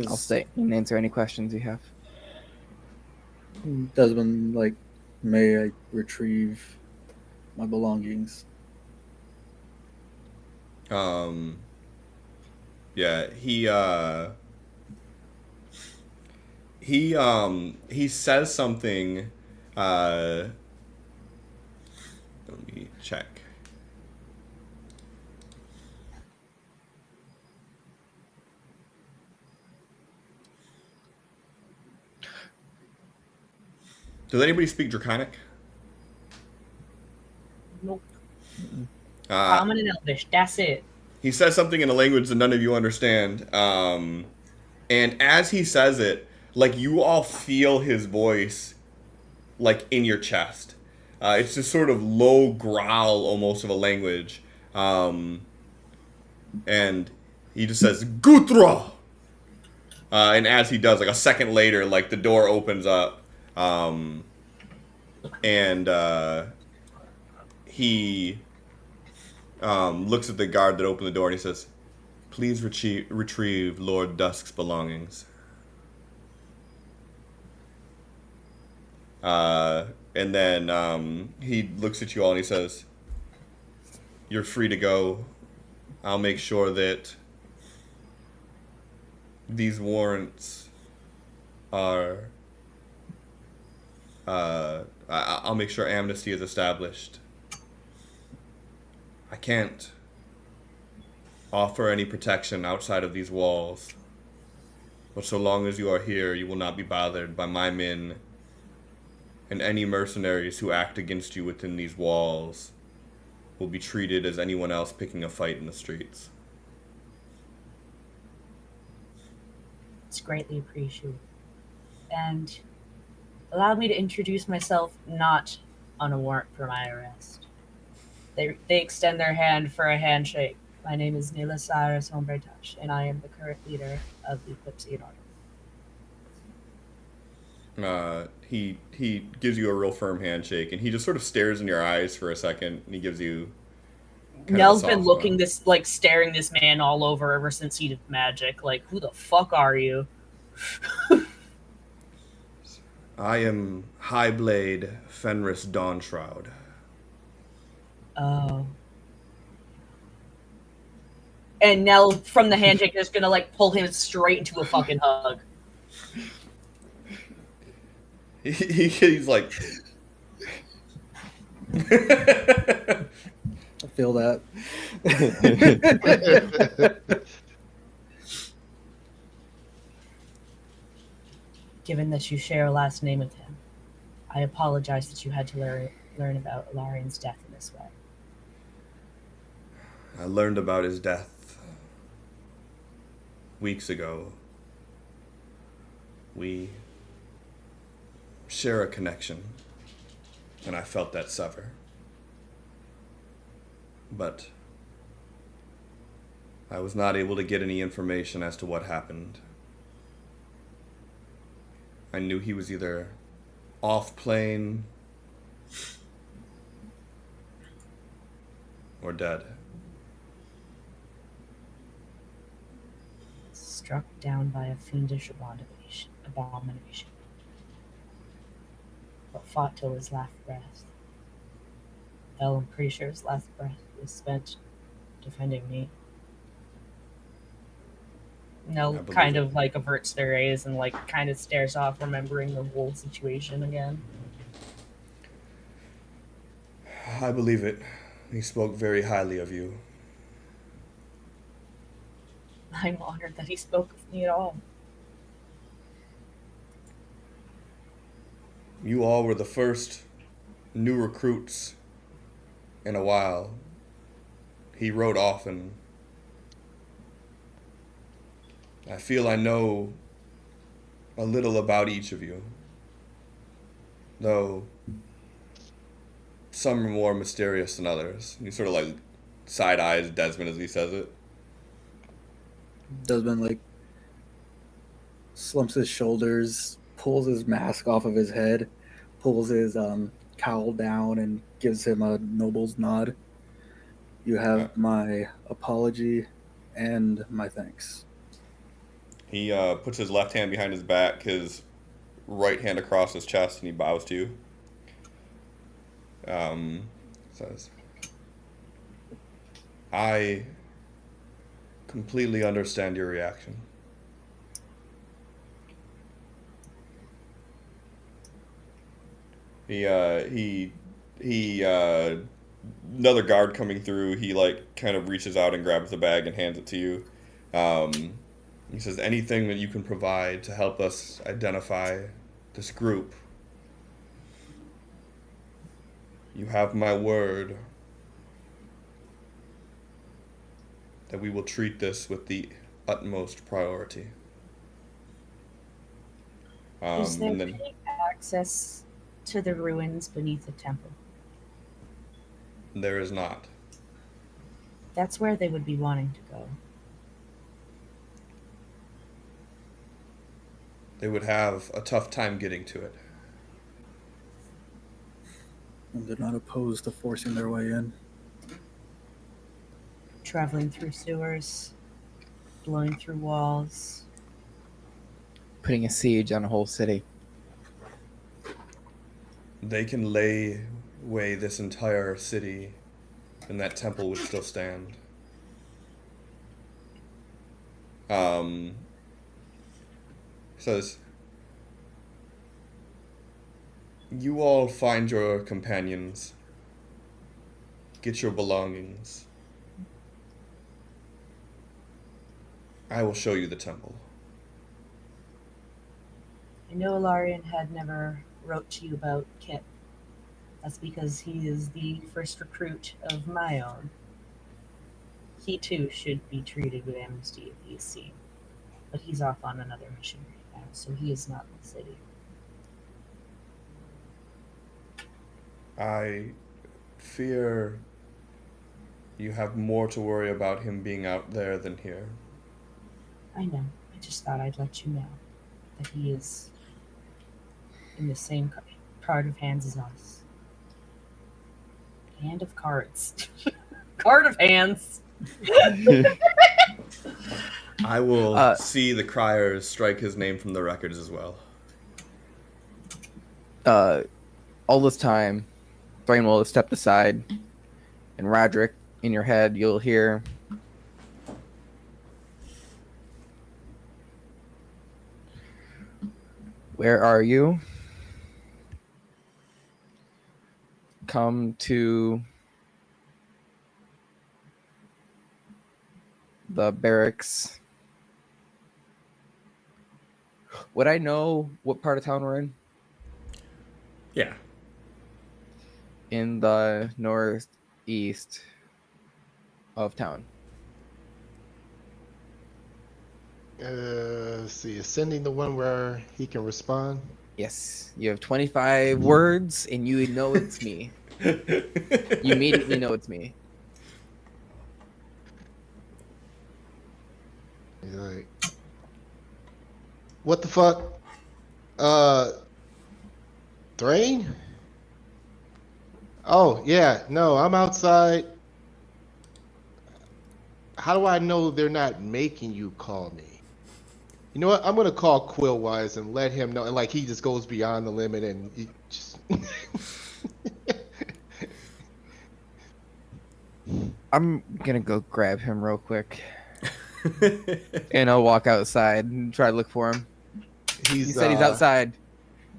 I'll stay and answer any questions you have. Desmond, like, may I retrieve my belongings? Yeah, he says something, let me check. Does anybody speak Draconic? Nope. Common and Elvish, that's it. He says something in a language that none of you understand. And as he says it, like, you all feel his voice, like, in your chest. It's this sort of low growl almost of a language. And he just says, "Guthra!" And as he does, like, a second later, like, the door opens up. And he looks at the guard that opened the door, and he says, "Please retrieve Lord Dusk's belongings." And then he looks at you all and he says, "You're free to go. I'll make sure that these warrants are... I'll make sure amnesty is established. I can't offer any protection outside of these walls. But so long as you are here, you will not be bothered by my men, and any mercenaries who act against you within these walls will be treated as anyone else picking a fight in the streets." It's greatly appreciated. And allow me to introduce myself not on a warrant for my arrest. They extend their hand for a handshake. My name is Nila Cyrus Hombretash, and I am the current leader of the Eclipsean Order. He gives you a real firm handshake, and he just sort of stares in your eyes for a second, and he gives you kind of a Nell's soft been looking staring this man all over ever since he did magic. Like, who the fuck are you? "I am Highblade Fenris Dawnshroud." Oh. And Nell, from the handshake, is gonna pull him straight into a fucking hug. He's like... I feel that. Given that you share a last name with him, I apologize that you had to learn about Ilarian's death in this way. I learned about his death weeks ago. We share a connection, and I felt that sever. But I was not able to get any information as to what happened. I knew he was either off plane or dead. Struck down by a fiendish abomination. But fought till his last breath. Hell, I'm pretty sure his last breath was spent defending me. Nell I believe kind it. of like averts their gaze and like kind of stares off, remembering the whole situation again. I believe it. He spoke very highly of you. I'm honored that he spoke with me at all. You all were the first new recruits in a while. He wrote often. I feel I know a little about each of you, though some are more mysterious than others. He sort of like side eyes Desmond as he says it. Desmond like slumps his shoulders, pulls his mask off of his head, pulls his cowl down, and gives him a noble's nod. You Uh, have my apology and my thanks. he puts his left hand behind his back, his right hand across his chest, and he bows to you. Says, I completely understand your reaction. He another guard coming through. He like kind of reaches out and grabs the bag and hands it to you. Um, he says, anything that you can provide to help us identify this group, you have my word that we will treat this with the utmost priority. Is there And then any access to the ruins beneath the temple? there is not. That's where they would be wanting to go. They would have a tough time getting to it. And they're not opposed to forcing their way in. Traveling through sewers, blowing through walls. Putting a siege on a whole city. They can lay way this entire city, and that temple would still stand. Says, you all find your companions, get your belongings. I will show you the temple. I know Ilarion had never wrote to you about Kip. That's because he is the first recruit of my own. He too should be treated with amnesty if he is seen. But he's off on another mission right now, so he is not in the city. I fear you have more to worry about him being out there than here. I know. I just thought I'd let you know that he is in the same card of hands as us. Hand of cards. Card of hands. I will see the criers strike his name from the records as well. All this time, Thrain will have stepped aside, and Roderick, in your head, you'll hear, where are you? Come to the barracks. Would I know what part of town we're in? Yeah. In the northeast of town. Let's see, ascending the one where he can respond. Yes, you have 25 words, and you know it's me. You immediately know it's me. He's like, what the fuck? Thrain? Oh, yeah, no, I'm outside. How do I know they're not making you call me? You know what? I'm gonna call Quillwise and let him know. And like he just goes beyond the limit and he just. I'm gonna go grab him real quick. And I'll walk outside and try to look for him. He He's said he's outside.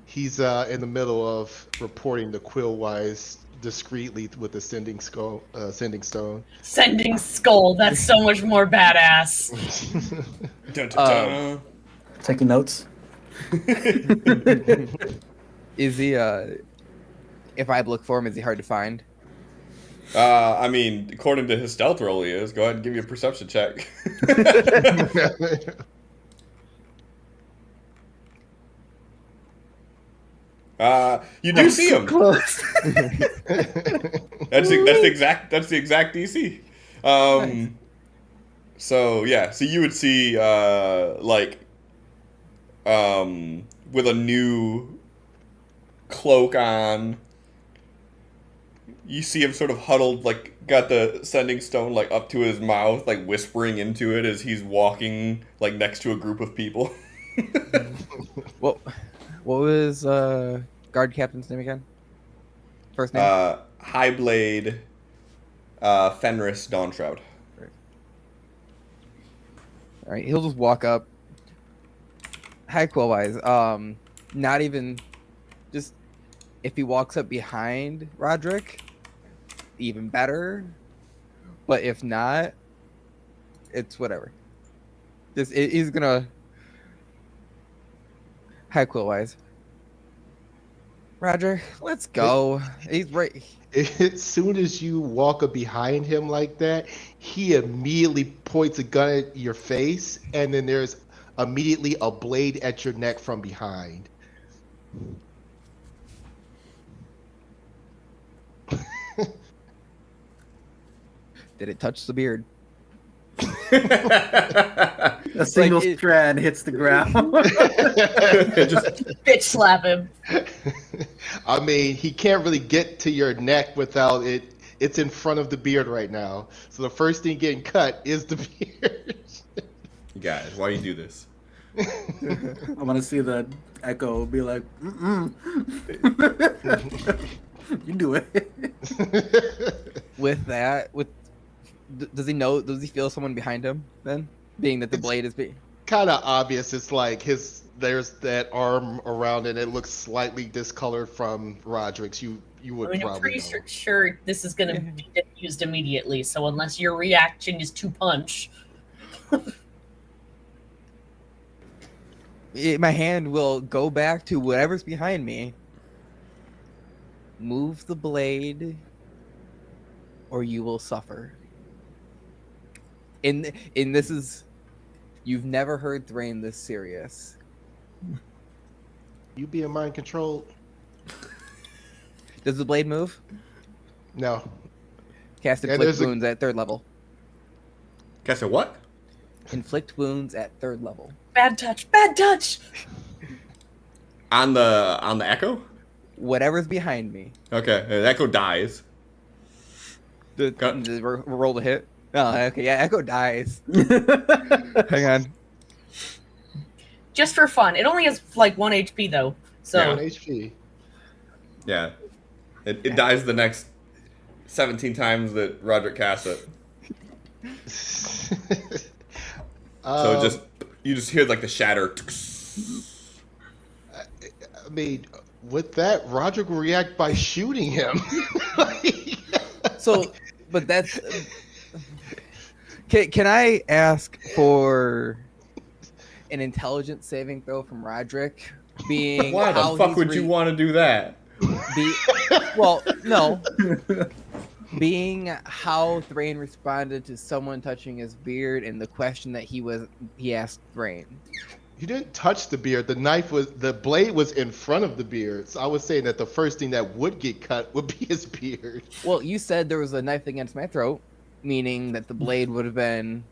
He's in the middle of reporting to Quillwise discreetly with the sending stone. Sending skull. That's so much more badass. Dun, dun, dun. Taking notes. Is he? If I look for him, is he hard to find? I mean, according to his stealth roll, he is. Go ahead and give me a perception check. You do see him. Close. That's the exact DC. So yeah, so you would see with a new cloak on. You see him sort of huddled, like got the sending stone like up to his mouth, like whispering into it as he's walking like next to a group of people. What was guard captain's name again? First name? Highblade, Fenris, Dawn Shroud. All right, he'll just walk up. Hi, Quillwise. Not even, just if he walks up behind Roderick, even better. But if not, it's whatever. He's gonna. Hi, Quillwise. Roger, let's go. He's right. As soon as you walk up behind him like that, he immediately points a gun at your face, and then there's immediately a blade at your neck from behind. Did it touch the beard? A single strand hits the ground. Bitch slap him. I mean, he can't really get to your neck without it. It's in front of the beard right now. So the first thing getting cut is the beard. You guys, why you do this? I want to see the Echo be like, you do it. With that, does he know? Does he feel someone behind him then? Being that the blade is Kind of obvious. It's like there's that arm around it. It looks slightly discolored from Roderick's. You would I'm probably pretty know. sure this is going to be diffused immediately. So unless your reaction is to punch, my hand will go back to whatever's behind me. Move the blade, or you will suffer. And this is, you've never heard Thrain this serious. You being mind controlled? Does the blade move? No. Cast inflict wounds at 3rd level. Cast a what? Inflict wounds at 3rd level. bad touch, bad touch. On the Echo? Whatever's behind me. Okay, the Echo dies. Roll the hit. Oh, okay, yeah, Echo dies. Hang on. Just for fun. It only has like 1 HP though. So Yeah. 1 HP. Yeah. It dies the next 17 times that Roderick casts it. So you just hear like the shatter. I mean, with that, Roderick will react by shooting him. So, but that's. Can I ask for an intelligence saving throw from Roderick? Being Why how the fuck he's would you want to do that? Well, no. Being how Thrain responded to someone touching his beard and the question that he asked Thrain. He didn't touch the beard. The blade was in front of the beard. So I was saying that the first thing that would get cut would be his beard. Well, you said there was a knife against my throat, meaning that the blade would have been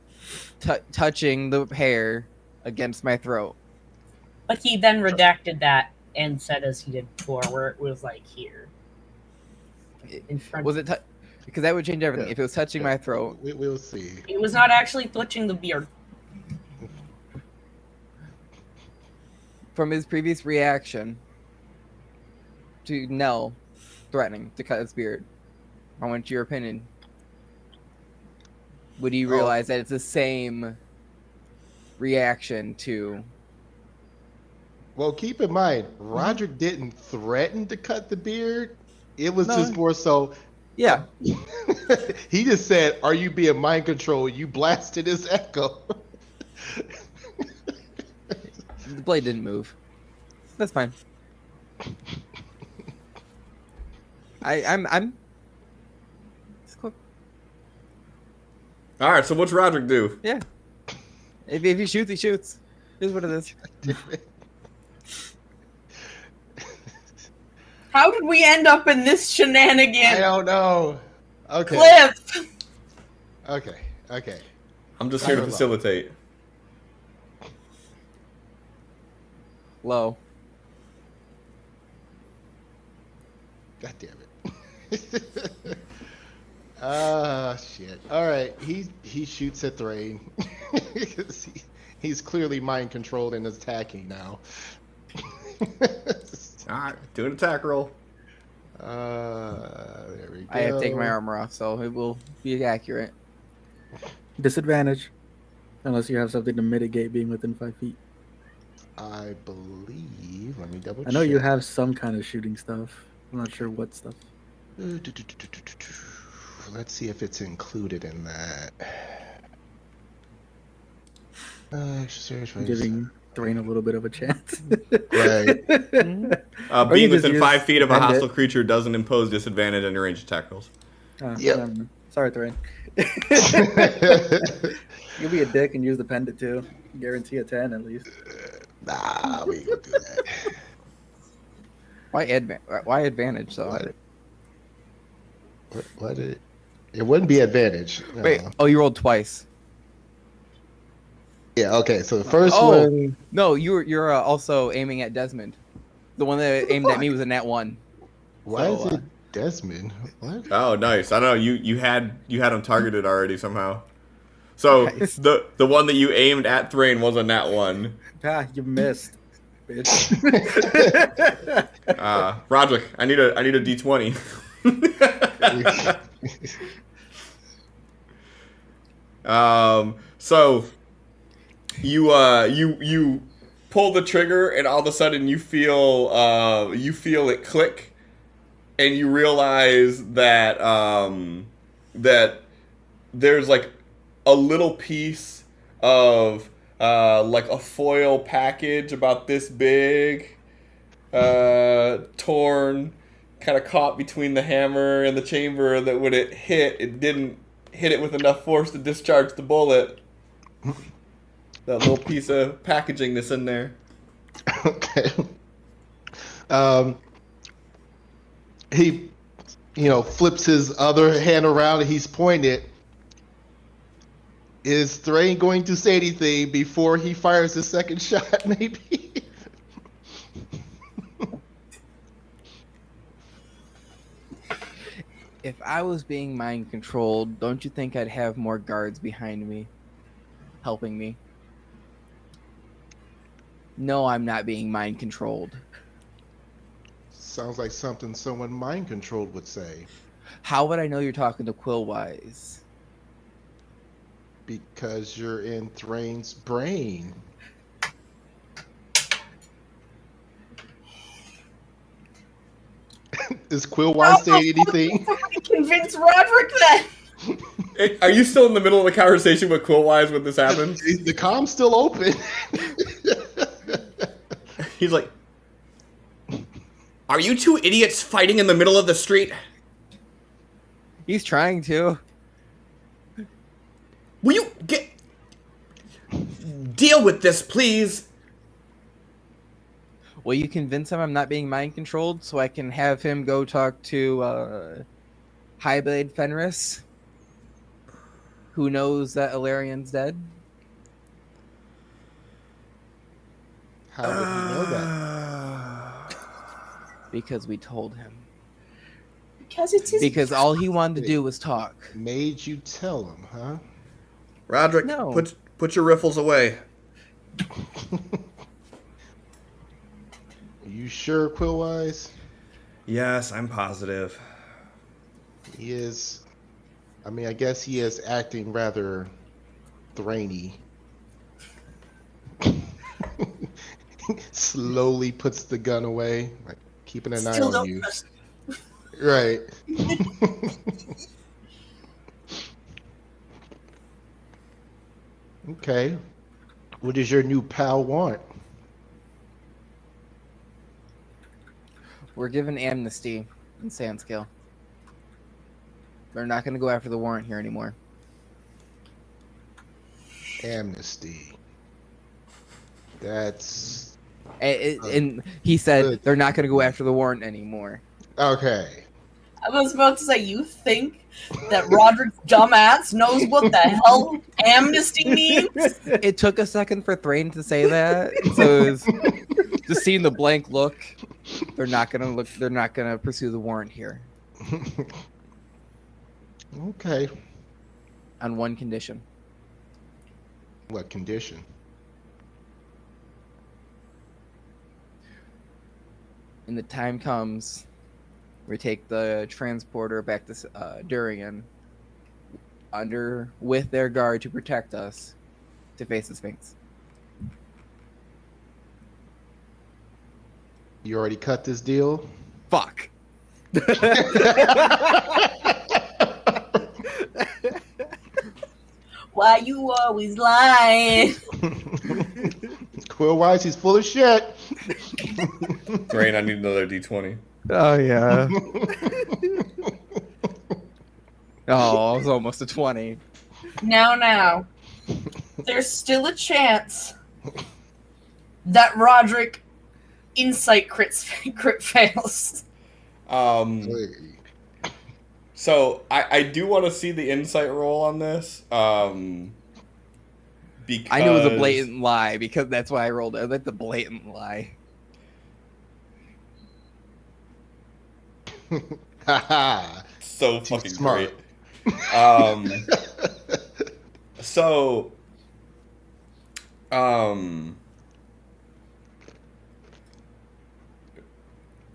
touching the hair against my throat. but he then redacted that and said as he did before, where it was like here. In front. Was it because that would change everything. Yeah. If it was touching my throat. We'll see. It was not actually touching the beard. From his previous reaction to Nell threatening to cut his beard, I want your opinion. Would you realize that it's the same reaction to. Well, keep in mind, Roderick didn't threaten to cut the beard. It was No. just more so. Yeah, He just said, "Are you being mind controlled?" You blasted his echo. the blade didn't move. That's fine. I'm. It's cool. All right, so what's Roderick do? Yeah. If he shoots, he shoots. Here's what it is. How did we end up in this I shenanigan? don't know. Okay. Cliff! Okay. Okay. I'm just here to Hold on. facilitate. Low. God damn it. Shit. All right. He shoots at Thrain. He's clearly mind controlled and is attacking now. All right, do an attack roll. There we go. I have taken my armor off, so it will be accurate. Disadvantage. Unless you have something to mitigate being within 5 feet. I believe. Let me double check. I know you have some kind of shooting stuff. I'm not sure what stuff. Let's see if it's included in that. Giving Thrain a little bit of a chance. Right. Or Being you just within use 5 feet of a Bend It. hostile creature doesn't impose disadvantage on your ranged attack rolls. Yep. Sorry, Thrain. You'll be a dick and use the pendant too. Guarantee a 10 at least. Nah, we ain't gonna do that. Why advantage though? What did it wouldn't be advantage. No. Wait. Oh, you rolled twice. Yeah, okay. So the first Oh. one. No, you're also aiming at Desmond. The one that aimed at me was a nat 1. Why So, is it Desmond? What? Oh, nice. I don't know. You had him targeted already somehow. So Nice. the one that you aimed at Thrain was a nat 1. Ah, you missed, bitch. Roderick, I need a d20. So you pull the trigger and all of a sudden you feel it click, and you realize that that there's like a little piece of like a foil package about this big, torn, kind of caught between the hammer and the chamber, that when it hit, it didn't hit it with enough force to discharge the bullet. That little piece of packaging that's in there. Okay. He, flips his other hand around and he's pointed. Is Thrain going to say anything before he fires his second shot, maybe? If I was being mind controlled, don't you think I'd have more guards behind me, helping me? No, I'm not being mind controlled. Sounds like something someone mind controlled would say. How would I know you're talking to Quillwise? Because you're in Thrain's brain. Is Quillwise saying anything? Somebody convince Roderick then! Are you still in the middle of the conversation with Quillwise when this happens? The comm's still open. He's like, "Are you two idiots fighting in the middle of the street? He's trying to. Will you deal with this, please?" Will you convince him I'm not being mind controlled so I can have him go talk to Highblade Fenris, who knows that Ilarian's dead? How would he know that? Because we told him. Because it's his. Because all he wanted to do was talk. Made you tell him, huh? Roderick, No. put your riffles away. You sure, Quillwise? Yes, I'm positive. He is. I mean, I guess he is acting rather Thrainy. Slowly puts the gun away, like keeping an eye Still on don't you. trust. Right. Okay. What does your new pal want? We're given amnesty in Sandscale. They're not going to go after the warrant here anymore. Amnesty. That's And he said good. they're not going to go after the warrant anymore. okay. I was about to say, you think that Roderick's dumbass knows what the hell amnesty means? It took a second for Thrain to say that, so it was just seeing the blank look. They're not going to look. They're not going to pursue the warrant here Okay. on one condition. What condition? And the time comes, we take the transporter back to Durian, with their guard to protect us, to face the Sphinx. You already cut this deal? Fuck. Why you always lying? Quill Wise, he's full of shit. Rain, I need another D20. Oh yeah. Oh, it was almost a 20. Now. There's still a chance that Roderick insight crit fails. So I do want to see the insight roll on this. Because I knew it was a blatant lie because that's why I rolled it. That's a blatant lie. Haha. so Too fucking smart. great. So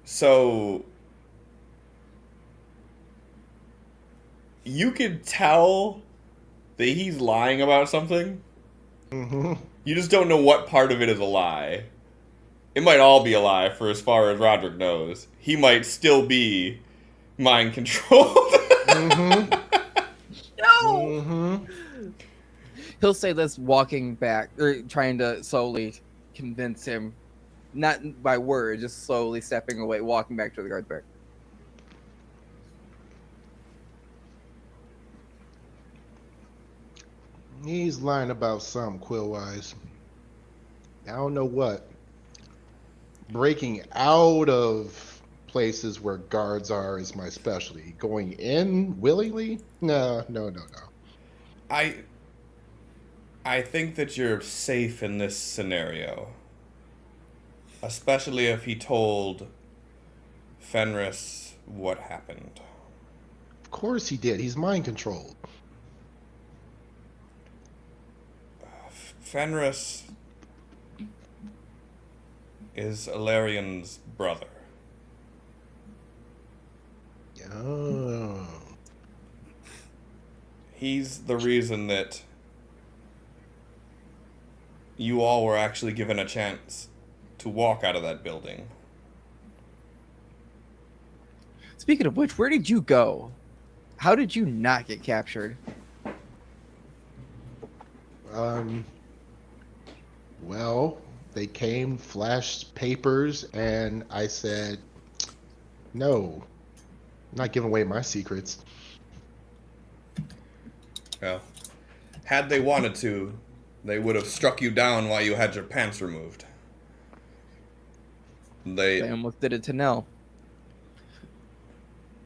so you could tell that he's lying about something. Mm-hmm. You just don't know what part of it is a lie. It might all be a lie for as far as Roderick knows. He might still be mind controlled. Mm-hmm. No! Mm-hmm. He'll say this walking back, or trying to slowly convince him, not by word, just slowly stepping away, walking back to the guard's back. He's lying about something, Quillwise. I don't know what. Breaking out of places where guards are is my specialty. Going in willingly? No. I think that you're safe in this scenario. Especially if he told Fenris what happened. Of course he did. He's mind controlled. Fenris is Alarian's brother. Oh. He's the reason that you all were actually given a chance to walk out of that building. Speaking of which, where did you go? How did you not get captured? Well, they came, flashed papers, and I said, no, I'm not giving away my secrets. Well, had they wanted to, they would have struck you down while you had your pants removed. They almost did it to Nell.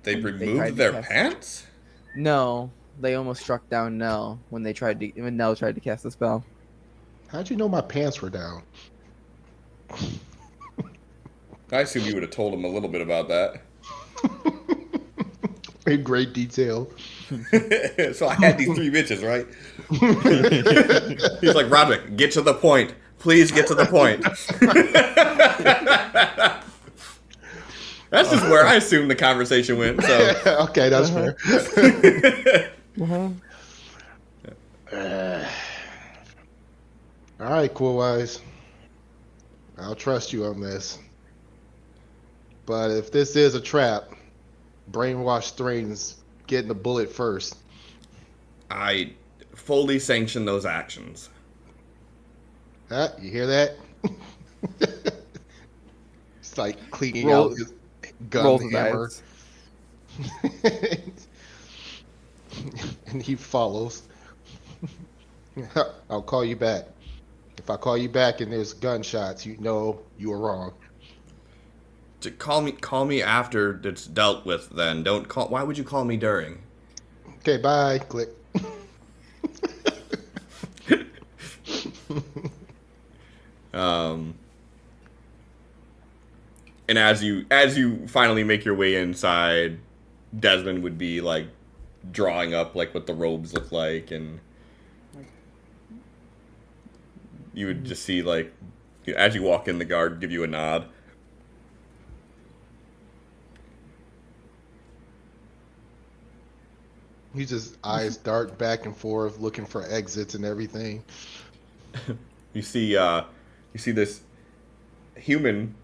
They tried removed to their cast- pants? No, they almost struck down Nell when Nell tried to cast the spell. How'd you know my pants were down? I assume you would have told him a little bit about that. In great detail. So I had these three bitches, right? He's like, Roderick, get to the point. Please get to the point. That's just where I assume the conversation went. So Okay, that's fair. All right, Cool Wise. I'll trust you on this. But if this is a trap, brainwash Thrain's getting the bullet first. I fully sanction those actions. Huh? You hear that? It's like cleaning out Roll, his gun rolls his hammer. eyes. And he follows. I'll call you back. If I call you back and there's gunshots, you know you were wrong. To call me after it's dealt with. Then don't call. Why would you call me during? Okay, bye. Click. Um, and as you finally make your way inside, Desmond would be like drawing up like what the robes look like, and you would just see like as you walk in, the guard give you a nod. He just eyes dart back and forth, looking for exits and everything. You see this human,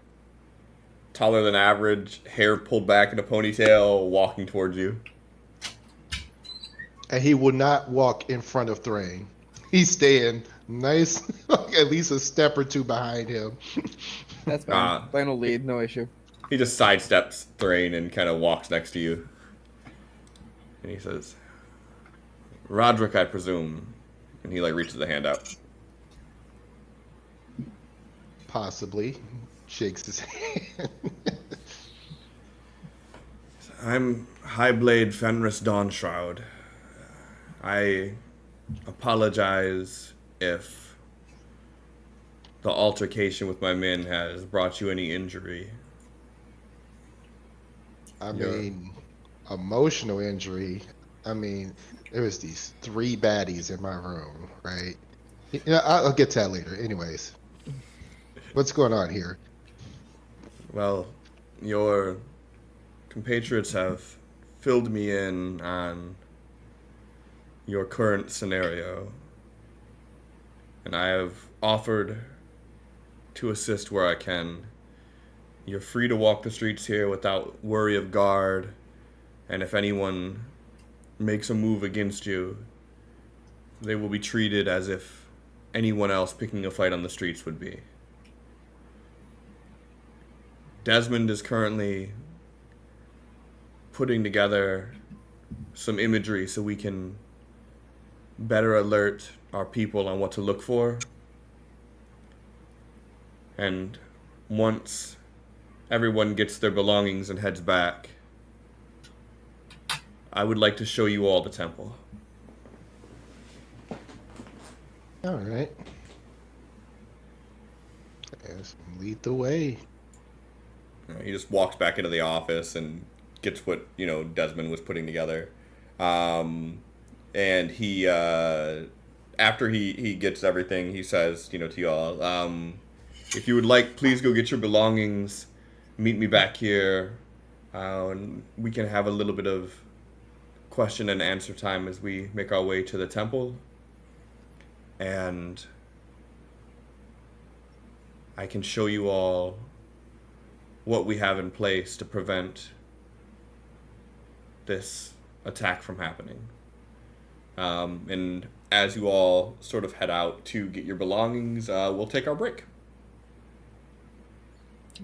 taller than average, hair pulled back in a ponytail, walking towards you. And he will not walk in front of Thrain. He's staying nice, at least a step or two behind him. That's fine. Final lead, no issue. He just sidesteps Thrain and kind of walks next to you. And he says, "Roderick, I presume." And he like reaches a hand out. Possibly. Shakes his hand. I'm Highblade Fenris Dawnshroud. I apologize if the altercation with my men has brought you any injury. I mean, emotional injury. I mean, there was these 3 baddies in my room, right? I'll get to that later. Anyways, what's going on here? Well, your compatriots have filled me in on your current scenario, and I have offered to assist where I can. You're free to walk the streets here without worry of guard, and if anyone makes a move against you, they will be treated as if anyone else picking a fight on the streets would be. Desmond is currently putting together some imagery so we can better alert our people on what to look for. And once everyone gets their belongings and heads back, I would like to show you all the temple. All right. Yes, lead the way. He just walks back into the office and gets what Desmond was putting together, and he after he gets everything, he says to y'all, if you would like, please go get your belongings, meet me back here, and we can have a little bit of question and answer time as we make our way to the temple, and I can show you all what we have in place to prevent this attack from happening. And as you all sort of head out to get your belongings, we'll take our break.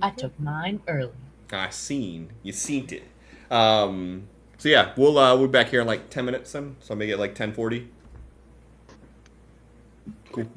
I took mine early. You seen it. So yeah, we'll be back here in like 10 minutes then. So I'll make it like 10:40. Cool.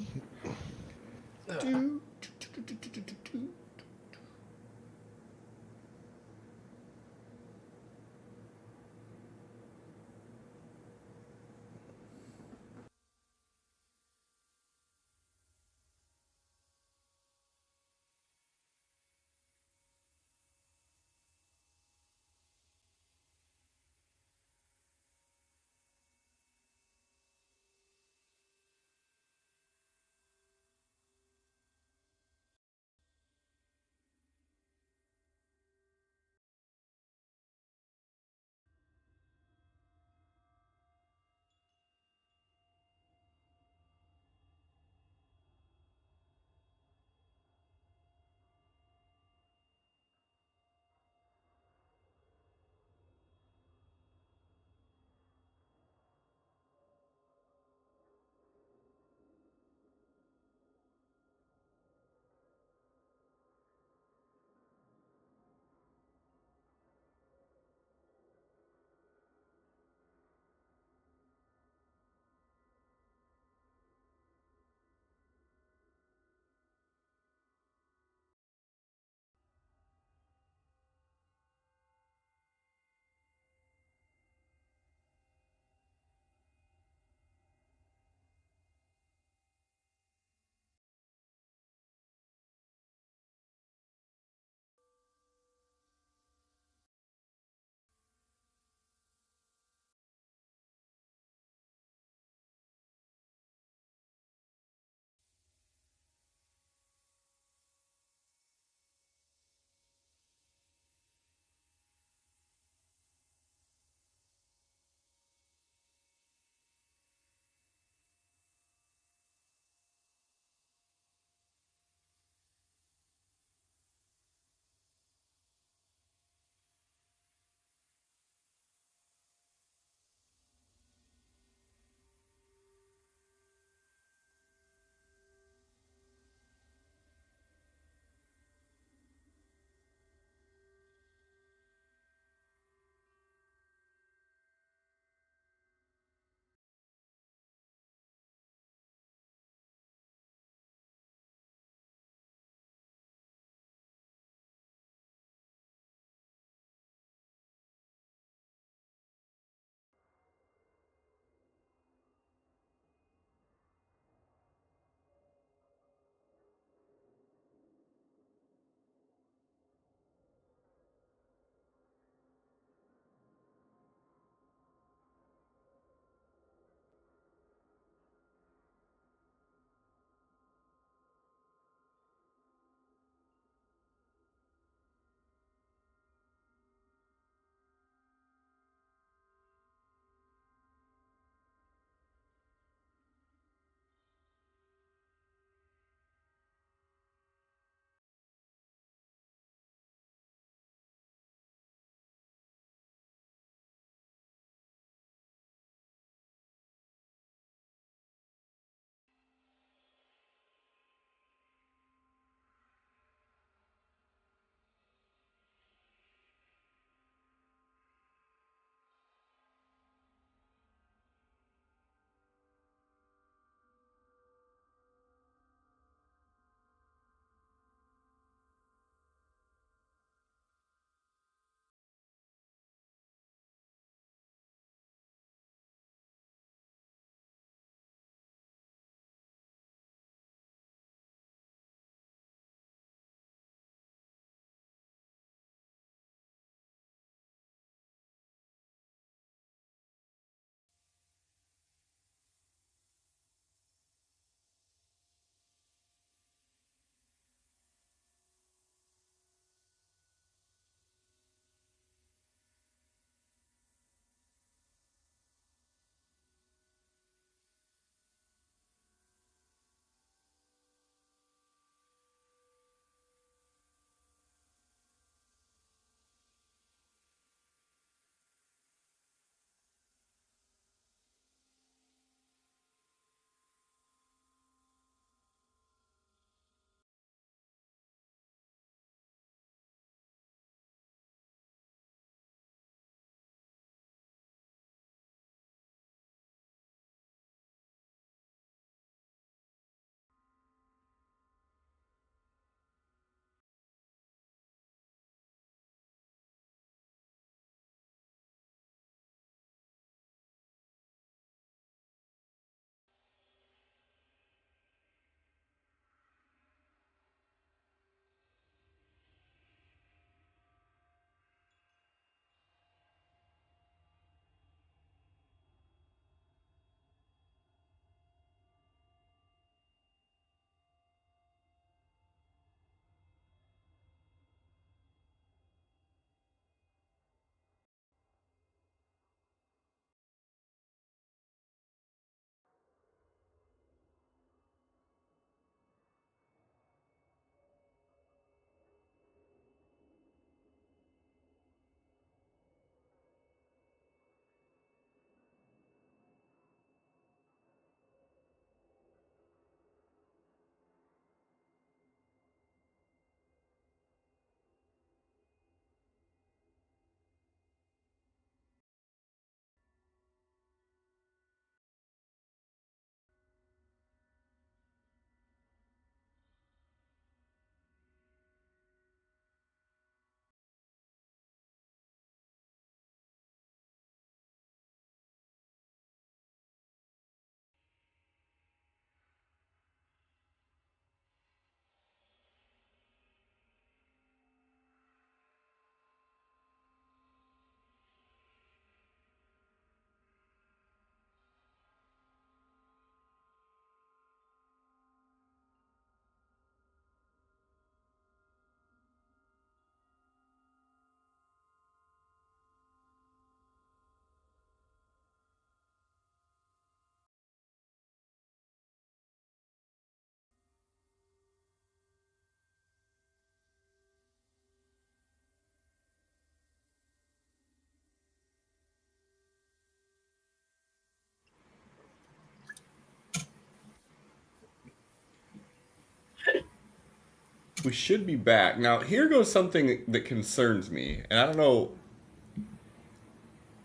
We should be back. Now, here goes something that concerns me, and I don't know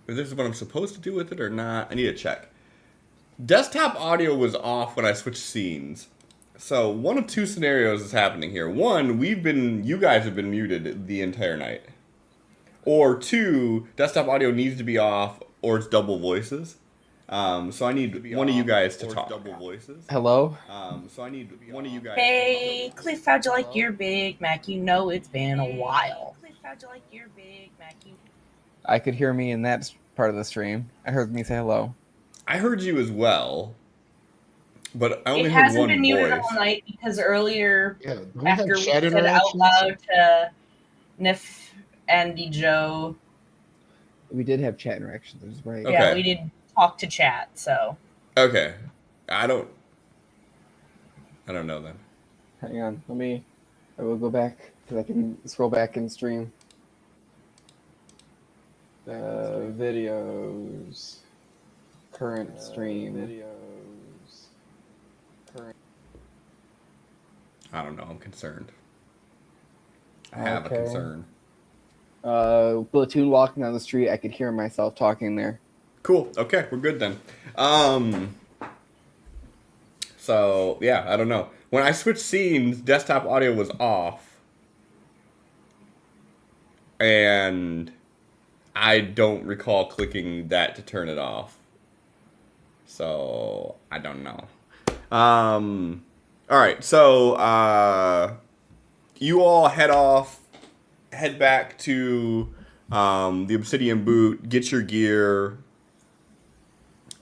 if this is what I'm supposed to do with it or not. I need to check. Desktop audio was off when I switched scenes. So, one of two scenarios is happening here. One, you guys have been muted the entire night. Or two, desktop audio needs to be off, or it's double voices. So I need one of you guys to talk. Double voices. Hello? So I need one of you guys. Hey, Cliff, how'd you like your Big Mac? You know it's been a while. Cliff, how'd you like your Big Mac? I could hear me in that part of the stream. I heard me say hello. I heard you as well, but I only It heard hasn't one been muted voice. all night because earlier, Yeah, do we after have we chat said out interactions? loud to Nif, Andy, Joe, We did have chat interactions, right? Okay. yeah, we did talk to chat, so. Okay, I don't know then. Hang on, I will go back because I can scroll back and stream. Videos, current stream. I don't know. I'm concerned. I have a Okay. concern. Platoon walking down the street. I could hear myself talking there. Cool. Okay, we're good then. So yeah, I don't know. When I switched scenes, desktop audio was off, and I don't recall clicking that to turn it off. So I don't know. All right. So you all head back to the Obsidian Boot. Get your gear.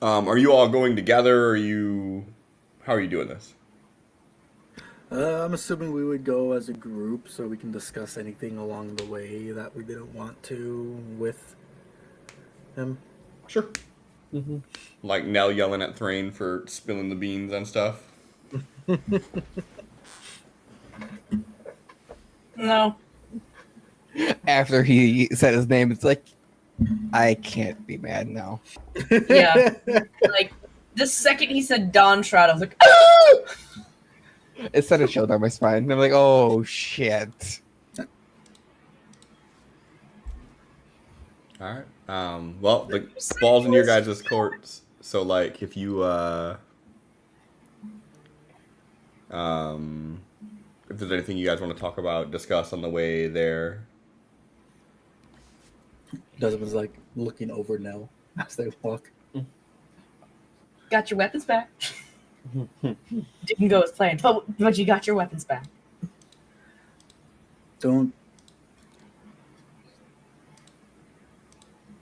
Are you all going together? How are you doing this? I'm assuming we would go as a group so we can discuss anything along the way that we didn't want to with him. Sure. Mm-hmm. Like Nell yelling at Thrain for spilling the beans and stuff. No. After he said his name, it's like, I can't be mad now. Yeah. Like, the second he said Dawn Shroud, I was like, ah! It sent a chill down my spine. And I'm like, oh shit. All right. Well, the ball's in your guys' courts. So, like, if you if there's anything you guys want to talk about, discuss on the way there. Desmond's like looking over Nell as they walk. Got your weapons back. Didn't go as planned, but you got your weapons back.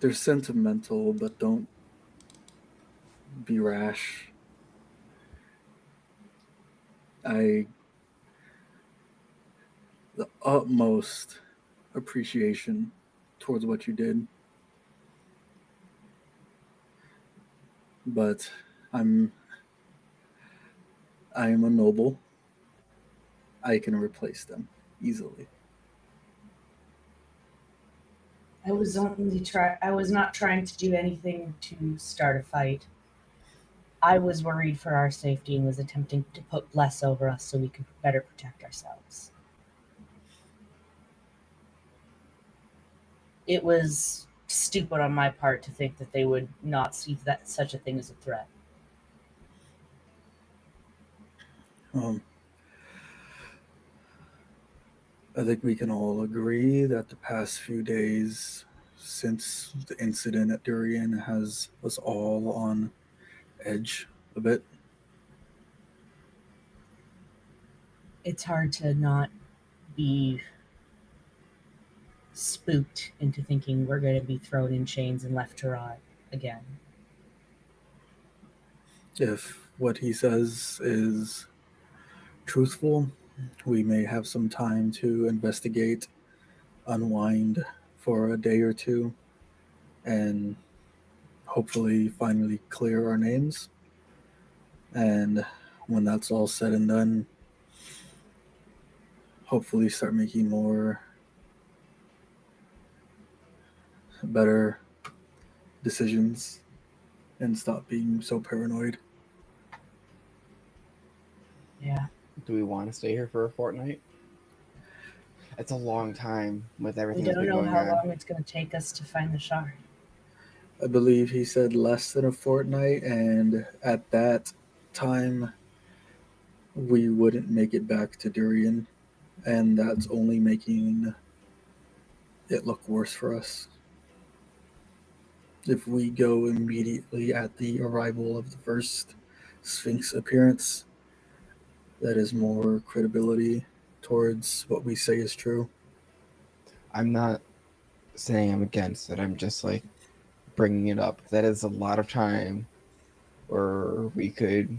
They're sentimental, but don't be rash. The utmost appreciation towards what you did. But I am a noble. I can replace them easily. I was not trying to do anything to start a fight. I was worried for our safety and was attempting to put Bless over us so we could better protect ourselves. It was stupid on my part to think that they would not see that such a thing as a threat. I think we can all agree that the past few days since the incident at Durian has us all on edge a bit. It's hard to not be spooked into thinking we're going to be thrown in chains and left to rot again. If what he says is truthful, we may have some time to investigate, unwind for a day or two, and hopefully finally clear our names. And when that's all said and done, hopefully start making better decisions and stop being so paranoid. Yeah. Do we want to stay here for a fortnight? It's a long time with We everything that's don't been know going how on. long it's going to take us to find the shard. I believe he said less than a fortnight, and at that time, we wouldn't make it back to Durian, and that's only making it look worse for us. If we go immediately at the arrival of the first Sphinx appearance, that is more credibility towards what we say is true. I'm not saying I'm against it. I'm just like bringing it up. That is a lot of time where we could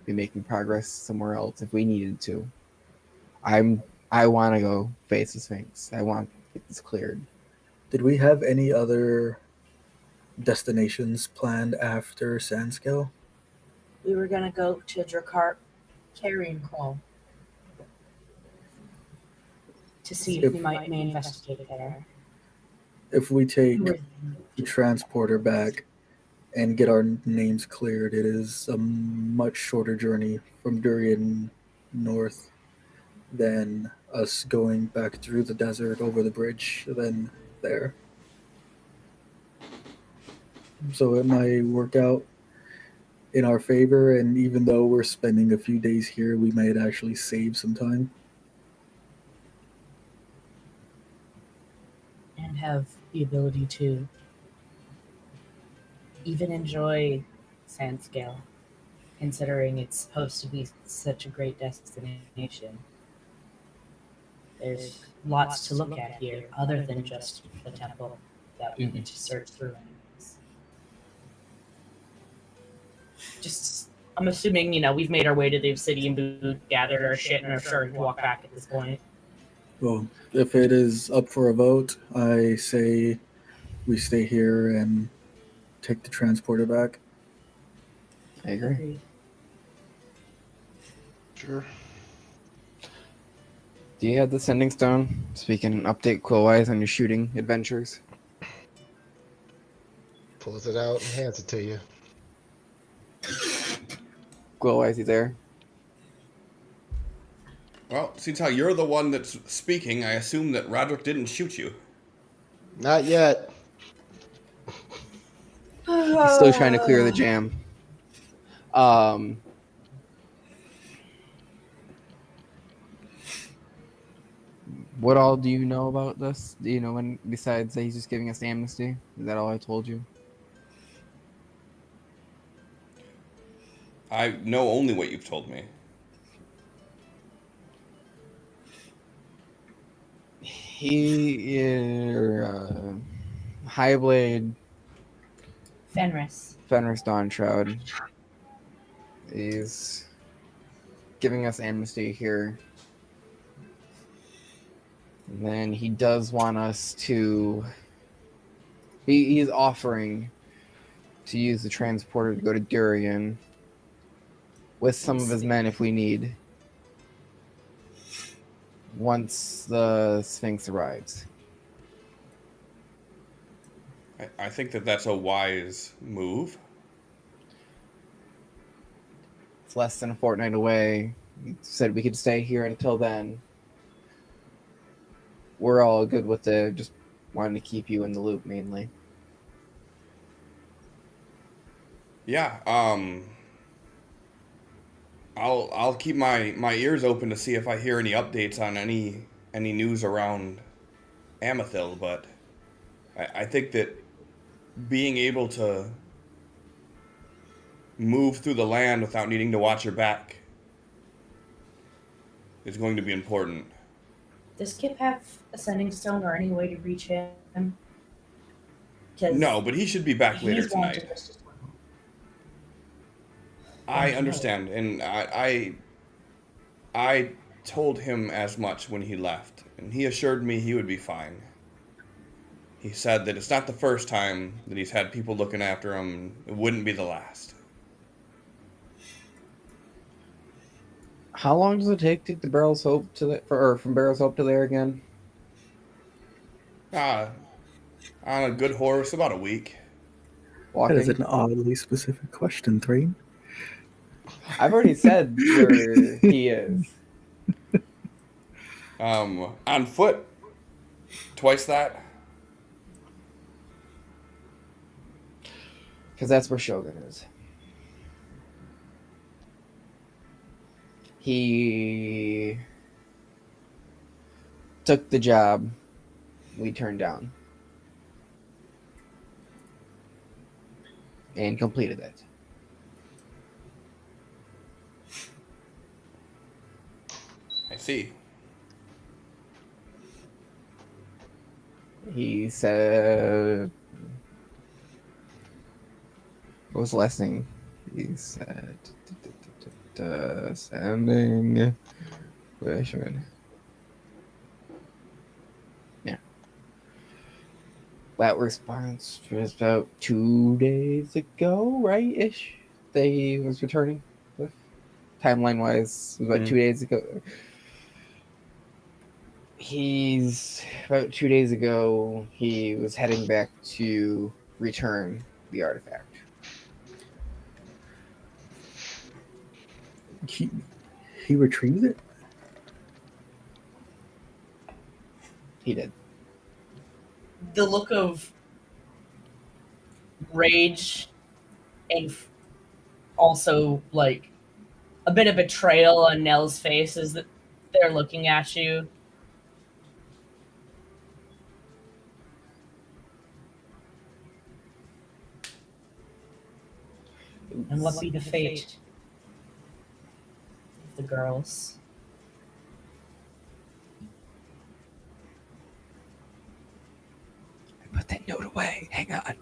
be making progress somewhere else if we needed to. I want to go face the Sphinx. I want to get this cleared. Did we have any other destinations planned after Sandscale? We were going to go to Drakkar Carrion Crawl to see if we may investigate there. If we take We were- the transporter back and get our names cleared, it is a much shorter journey from Durian north than us going back through the desert over the bridge than there. So it might work out in our favor, and even though we're spending a few days here, we might actually save some time. and have the ability to even enjoy Sandscale, considering it's supposed to be such a great destination. There's lots to look at here, other than just the temple that we need to search through. Anyways. Just, I'm assuming we've made our way to the obsidian boot, gathered our shit, and are starting to walk back at this point. Well, if it is up for a vote, I say we stay here and take the transporter back. I agree. Agreed. Sure. Do you have the sending stone so we can update Quillwise on your shooting adventures? Pulls it out and hands it to you. Quillwise, you there? Well, since how you're the one that's speaking, I assume that Roderick didn't shoot you. Not yet. He's still trying to clear the jam. What all do you know about this? Do you know when, besides that he's just giving us amnesty? Is that all I told you? I know only what you've told me. He is Highblade Fenris. Dawn Shroud. He's giving us amnesty here. And then he does want us to. He's offering to use the transporter to go to Durian with some of his men if we need. Once the Sphinx arrives. I think that that's a wise move. It's less than a fortnight away. He said we could stay here until then. We're all good with it. Just wanting to keep you in the loop mainly. Yeah, I'll keep my ears open to see if I hear any updates on any news around Amethil, but I think that being able to move through the land without needing to watch your back is going to be important. Does Kip have a sending stone or any way to reach him? 'Cause No, but he should be back later he's wanted tonight. us as well. I understand, and I told him as much when he left, and he assured me he would be fine. He said that it's not the first time that he's had people looking after him. It wouldn't be the last. How long does it take to get the Barrel's Hope to from Barrel's Hope to there again? On a good horse, about a week. Walking. That is an oddly specific question, Thrain. I've already said where he is. On foot, twice that. Because that's where Shogun is. He took the job we turned down and completed it. I see. He said, what was the last thing he said? Sending. Wait, Shogun. Yeah. That response was about 2 days ago, right? Ish. They was returning. Timeline wise, it was about 2 days ago. He's about 2 days ago. He was heading back to return the artifact. He retrieved it. He did. The look of rage and also like a bit of betrayal on Nell's face is that they're looking at you. And what be the fate of the girls? Put that note away. Hang on.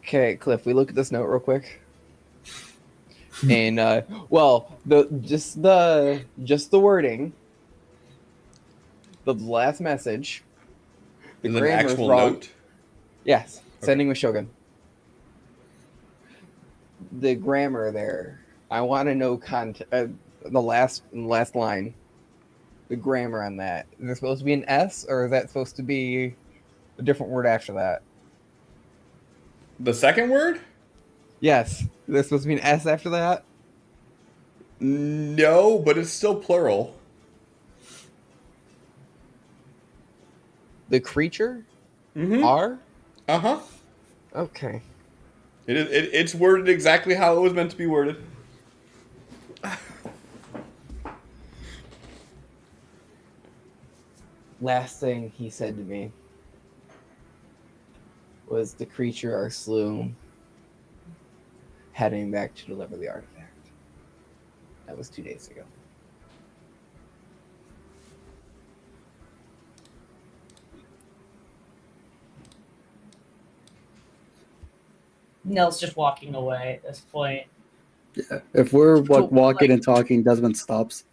Okay, Cliff, we look at this note real quick. And well, just the wording, the last message, the Is it an grammar's actual wrong. note? Yes, sending with Shogun. The grammar there, I want to know the last line. The grammar on that. Is there supposed to be an S, or is that supposed to be a different word after that? The second word? Yes. Is there supposed to be an S after that? No, but it's still plural. The creature? Mm-hmm. R? Uh-huh. Okay. It's worded exactly how it was meant to be worded. Last thing he said to me was the creature are slew, heading back to deliver the artifact. That was 2 days ago. Nell's just walking away at this point. Yeah. If we're walking and talking, Desmond stops.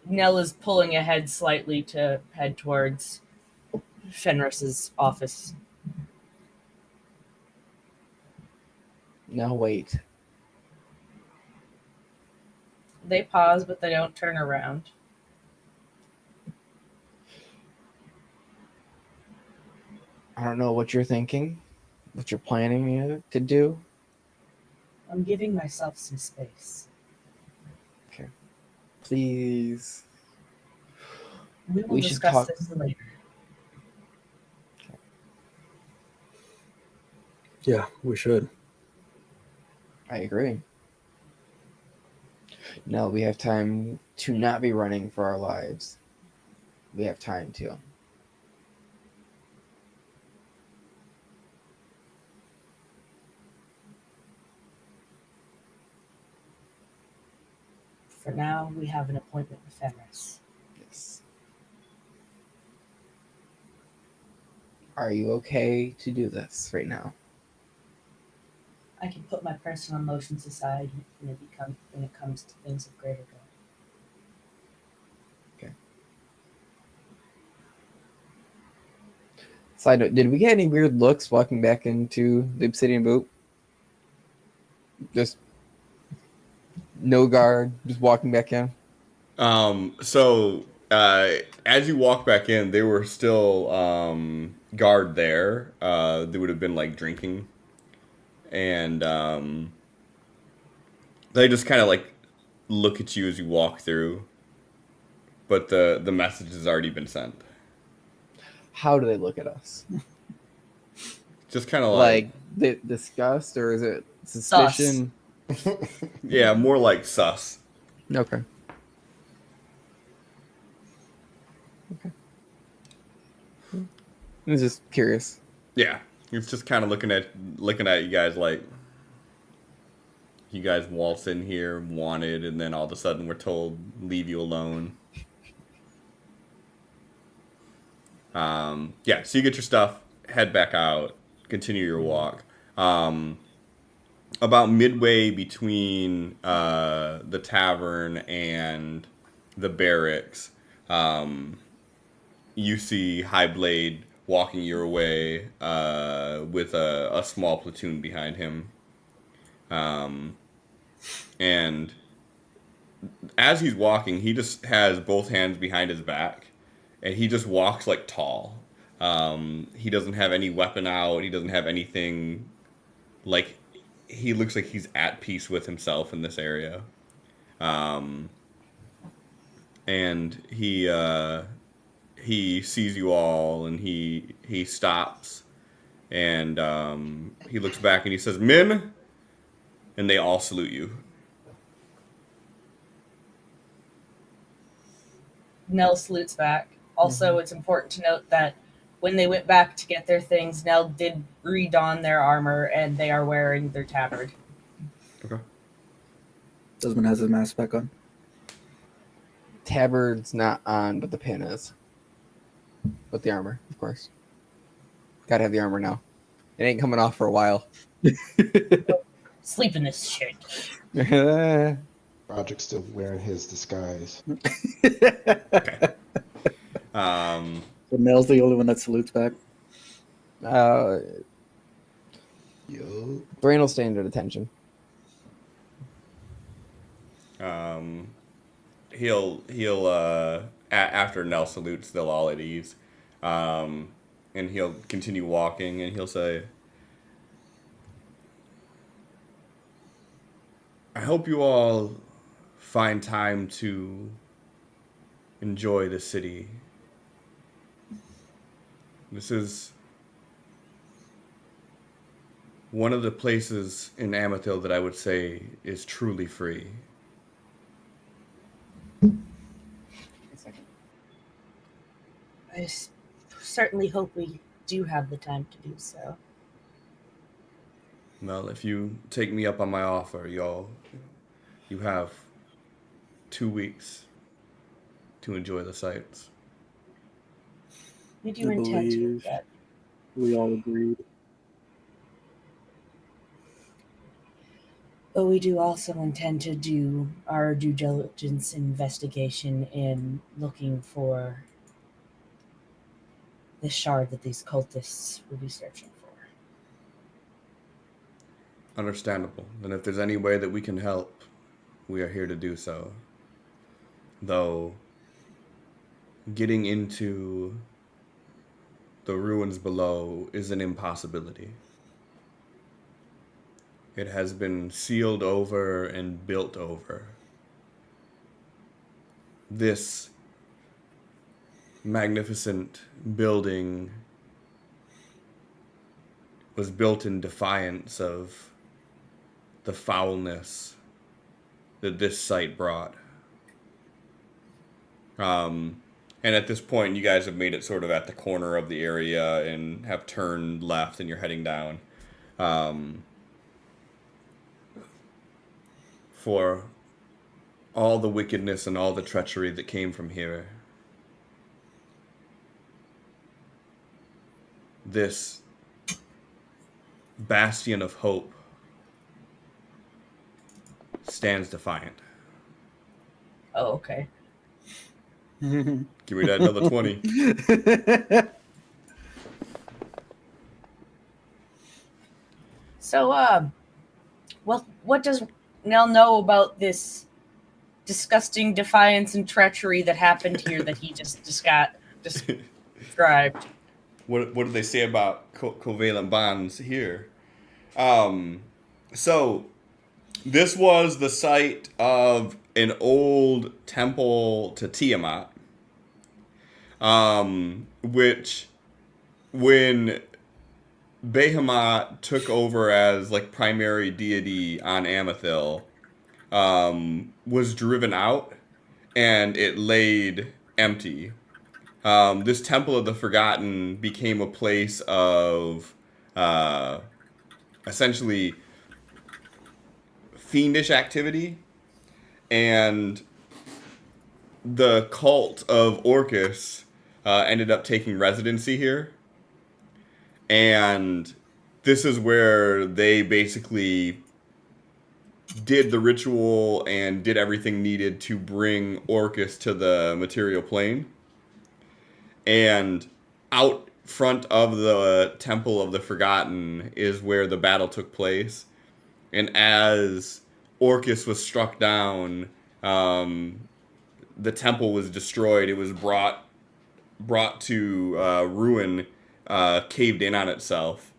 Nell is pulling ahead slightly to head towards Fenris's office. Now wait. They pause, but they don't turn around. I don't know what you're thinking, what you're planning to do. I'm giving myself some space. Okay. Please. We will We should discuss talk. this later. Yeah, we should. I agree. No, we have time to not be running for our lives. We have time to. For now, we have an appointment with Fenris. Yes. Are you okay to do this right now? I can put my personal emotions aside when it comes to things of greater good. Side note, did we get any weird looks walking back into the Obsidian Boot? Just no guard, just walking back in? So as you walk back in, they were still guard there. They would have been like drinking. And They just kind of like look at you as you walk through, but the message has already been sent. How do they look at us? Just kind of Like disgust, or is it suspicion? yeah, more like sus. Okay. I'm just curious. Yeah, it's just kind of looking at you guys like you guys waltz in here wanted, and then all of a sudden we're told leave you alone. Yeah, so you get your stuff, head back out, continue your walk. About midway between the tavern and the barracks, you see Highblade walking your way with a small platoon behind him. And as he's walking, he just has both hands behind his back, and he just walks like tall. He doesn't have any weapon out. He doesn't have anything. Like, he looks like he's at peace with himself in this area. And he sees you all, and he stops, and he looks back and he says, "Men," and they all salute you. Nell salutes back. Also, it's important to note that when they went back to get their things, Nell did redon their armor, and they are wearing their tabard. Okay. Desmond has his mask back on. Tabard's not on, but the pin is. But the armor, of course. Gotta have the armor now. It ain't coming off for a while. Sleep in this shit. Roderick's still wearing his disguise. Okay. So Nell's the only one that salutes back. Yo. Thrain will stand at attention. He'll after Nell salutes, they'll all at ease, and he'll continue walking, and he'll say, "I hope you all find time to enjoy the city. This is one of the places in Amethil that I would say is truly free." I certainly hope we do have the time to do so. Well, if you take me up on my offer, you have 2 weeks to enjoy the sights. We do intend to do that. We all agreed. But we do also intend to do our due diligence investigation in looking for the shard that these cultists will be searching for. Understandable. And if there's any way that we can help, we are here to do so. Though, getting into the ruins below is an impossibility. It has been sealed over and built over. This magnificent building was built in defiance of the foulness that this site brought. And at this point, you guys have made it sort of at the corner of the area and have turned left and you're heading down. For all the wickedness and all the treachery that came from here, this bastion of hope stands defiant. Oh, okay. Give me that another 20. So, well, what does Nell know about this disgusting defiance and treachery that happened here that he just got described? What did they say about covalent bonds here? So This was the site of an old temple to Tiamat, which when Behemoth took over as like primary deity on Amethil, was driven out and it laid empty. This Temple of the Forgotten became a place of essentially fiendish activity, and the cult of Orcus ended up taking residency here. And this is where they basically did the ritual and did everything needed to bring Orcus to the material plane. And out front of the Temple of the Forgotten is where the battle took place. And as Orcus was struck down, the temple was destroyed. It was brought to ruin, caved in on itself.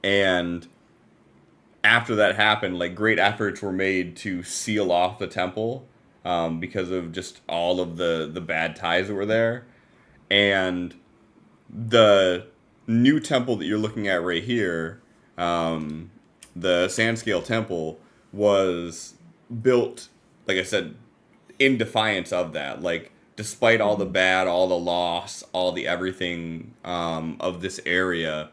And after that happened, like great efforts were made to seal off the temple because of just all of the bad ties that were there. And the new temple that you're looking at right here, the Sandscale temple, was built, like I said, in defiance of that. Like, despite all the bad, all the loss, all the everything of this area,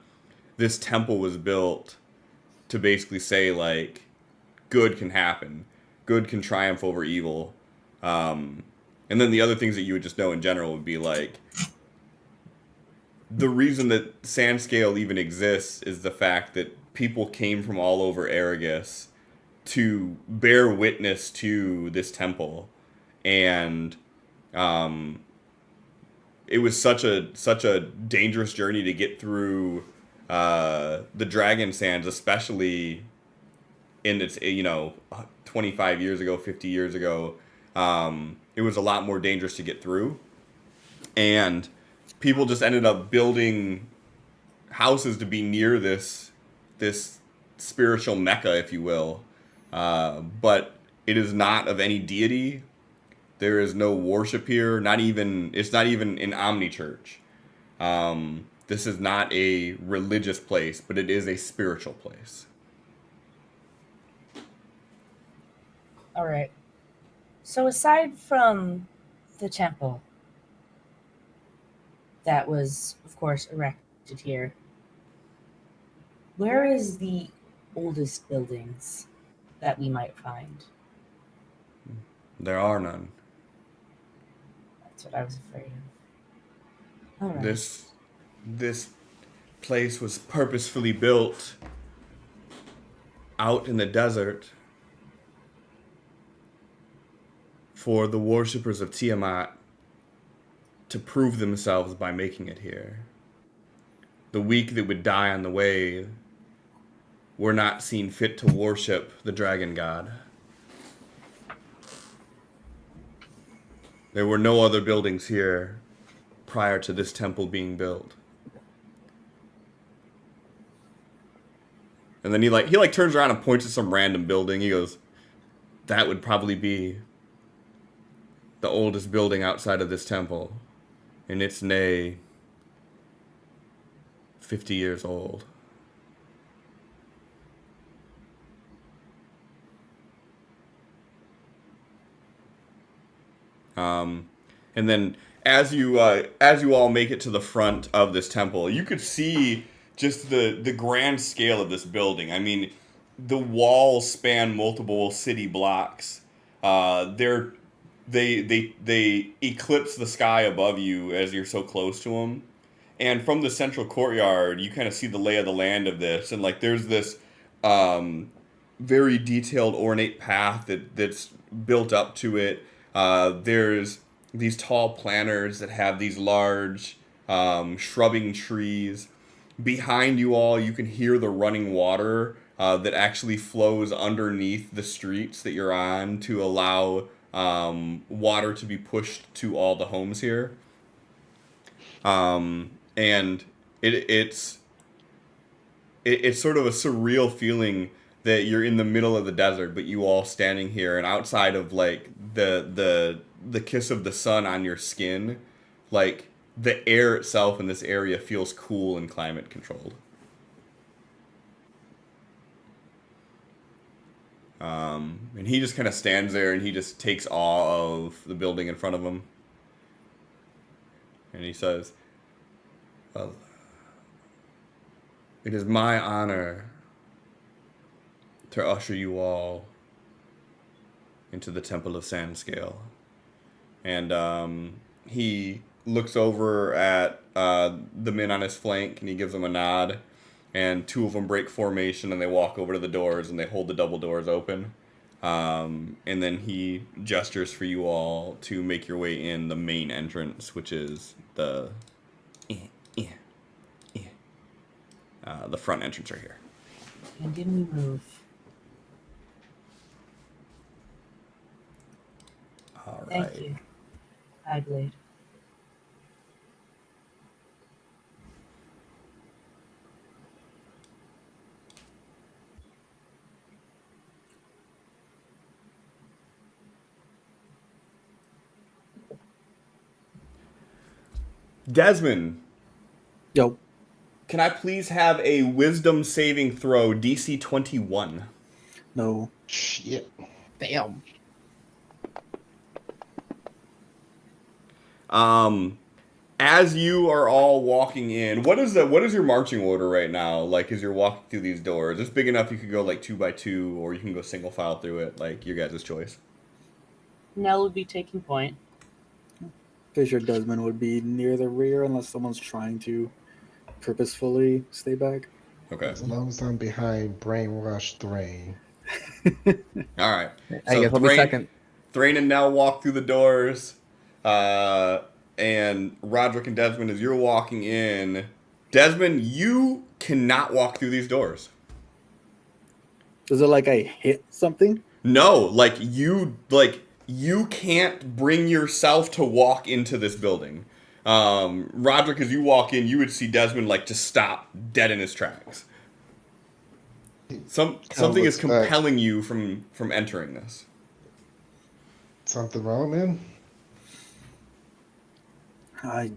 this temple was built to basically say, like, good can happen. Good can triumph over evil. And then the other things that you would just know in general would be, like, the reason that Sandscale even exists is the fact that people came from all over Erebus to bear witness to this temple. And it was such a dangerous journey to get through the Dragon Sands, especially in its 25 years ago, 50 years ago. It was a lot more dangerous to get through, and people just ended up building houses to be near this spiritual mecca, if you will. But it is not of any deity. There is no worship here. It's not even an Omni church. This is not a religious place, but it is a spiritual place. All right. So aside from the temple that was, of course, erected here, where is the oldest buildings that we might find? There are none. That's what I was afraid of. All right. This place was purposefully built out in the desert for the worshippers of Tiamat to prove themselves by making it here. The weak that would die on the way were not seen fit to worship the dragon god. There were no other buildings here prior to this temple being built. And then he turns around and points at some random building. He goes, that would probably be the oldest building outside of this temple. And it's 50 years old. And then as you all make it to the front of this temple, you could see just the grand scale of this building. I mean, the walls span multiple city blocks. They eclipse the sky above you as you're so close to them. And from the central courtyard, you kind of see the lay of the land of this. And like, there's this very detailed, ornate path that's built up to it. There's these tall planters that have these large shrubbing trees. Behind you all, you can hear the running water that actually flows underneath the streets that you're on to allow water to be pushed to all the homes here. And it's sort of a surreal feeling that you're in the middle of the desert, but you all standing here, and outside of like the kiss of the sun on your skin, like the air itself in this area feels cool and climate controlled. And he just kind of stands there and he just takes awe of the building in front of him. And he says, well, it is my honor to usher you all into the Temple of Sandscale. And he looks over at the men on his flank and he gives them a nod. And two of them break formation and they walk over to the doors and they hold the double doors open. And then he gestures for you all to make your way in the main entrance, which is the front entrance right here. And didn't we move? All right. Thank you, Adelaide. Desmond, Yo. can I please have a wisdom saving throw, DC 21? No. Shit. Damn. As you are all walking in, what is your marching order right now? Like, as you're walking through these doors, it's big enough you could go like 2 by 2, or you can go single file through it. Like, your guys' choice. Nell would be taking point. Pretty sure Desmond would be near the rear unless someone's trying to purposefully stay back. Okay. As long as I'm behind brainwashed Thrain. All right. I guess I'll be second. Thrain and Nell walk through the doors, and Roderick and Desmond, as you're walking in, Desmond, you cannot walk through these doors. Is it like I hit something? No, like you can't bring yourself to walk into this building. Roderick, as you walk in, you would see Desmond like just stop dead in his tracks. Something is compelling you from entering this. Something wrong, man? I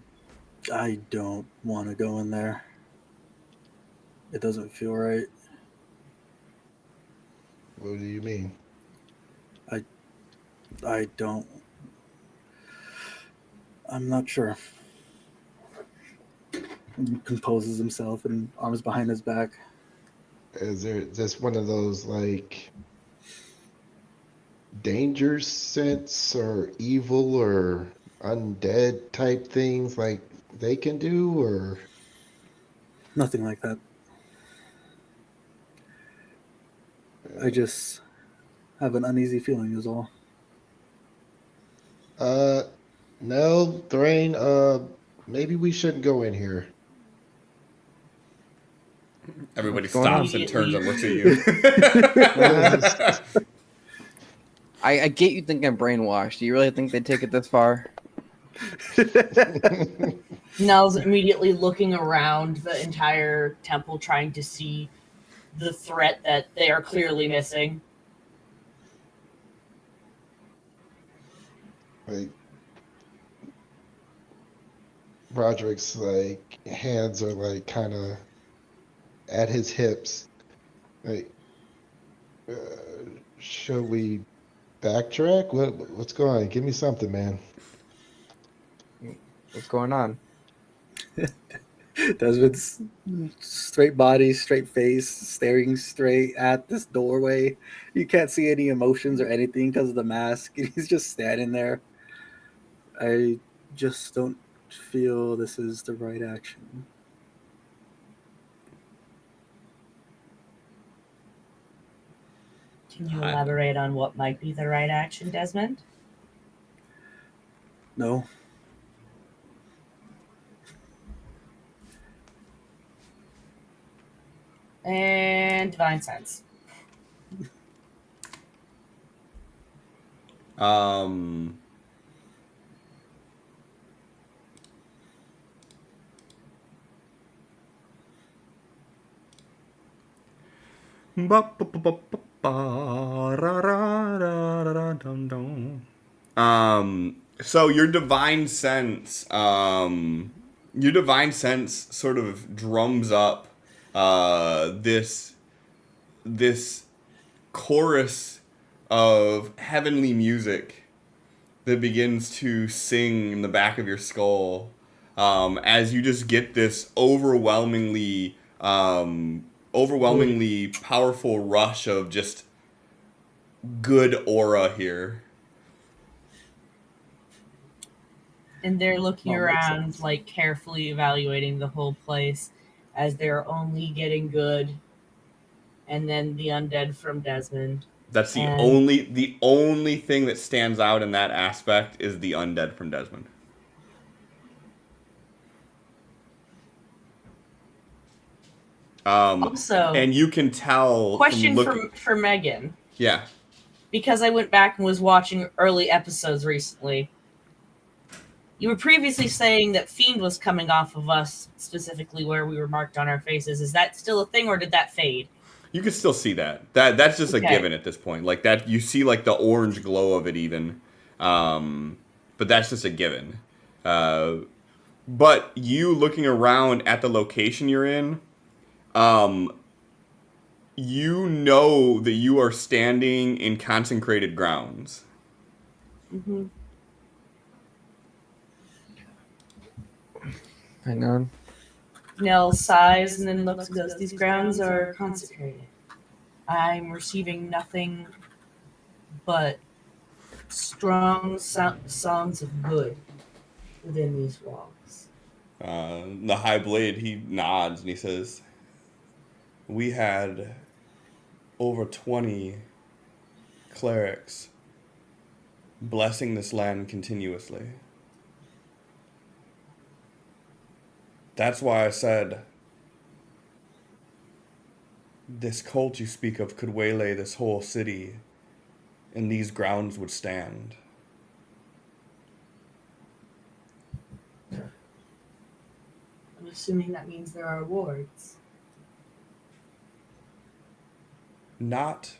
don't want to go in there. It doesn't feel right. What do you mean? I don't. I'm not sure. He composes himself and arms behind his back. Is there just one of those like danger sense or evil or undead type things like they can do, or Nothing like that. I just have an uneasy feeling is all. no, Thrain, maybe we shouldn't go in here. Everybody What's going stops on? and turns and looks at you. I get you think I'm brainwashed. Do you really think they'd take it this far? Nell's immediately looking around the entire temple, trying to see the threat that they are clearly missing. Like Roderick's like hands are like kind of at his hips. Like, shall we backtrack? What's going on? Give me something, man. What's going on? Desmond's straight body, straight face, staring straight at this doorway. You can't see any emotions or anything because of the mask. He's just standing there. I just don't feel this is the right action. Can you elaborate on what might be the right action, Desmond? No. And divine sense. So your divine sense sort of drums up this chorus of heavenly music that begins to sing in the back of your skull, as you just get this overwhelmingly powerful rush of just good aura here. And they're looking Oh, makes around, sense. like carefully evaluating the whole place as they're only getting good. And then the undead from Desmond. That's the And only thing that stands out in that aspect is the undead from Desmond. also, And you can tell question from looking. for Megan, Yeah. because I went back and was watching early episodes recently. You were previously saying that Fiend was coming off of us, specifically where we were marked on our faces. Is that still a thing, or did that fade? You can still see that. That's just a Okay. given at this point. Like that, you see like the orange glow of it even, but that's just a given. But you looking around at the location you're in, you know that you are standing in consecrated grounds. Mm-hmm. Hang on. Nell sighs and then looks and goes, "These grounds are consecrated. I'm receiving nothing but strong songs of good within these walls." The High Blade, he nods and he says, "We had over 20 clerics blessing this land continuously. That's why I said this cult you speak of could waylay this whole city and these grounds would stand." I'm assuming that means there are wards. Not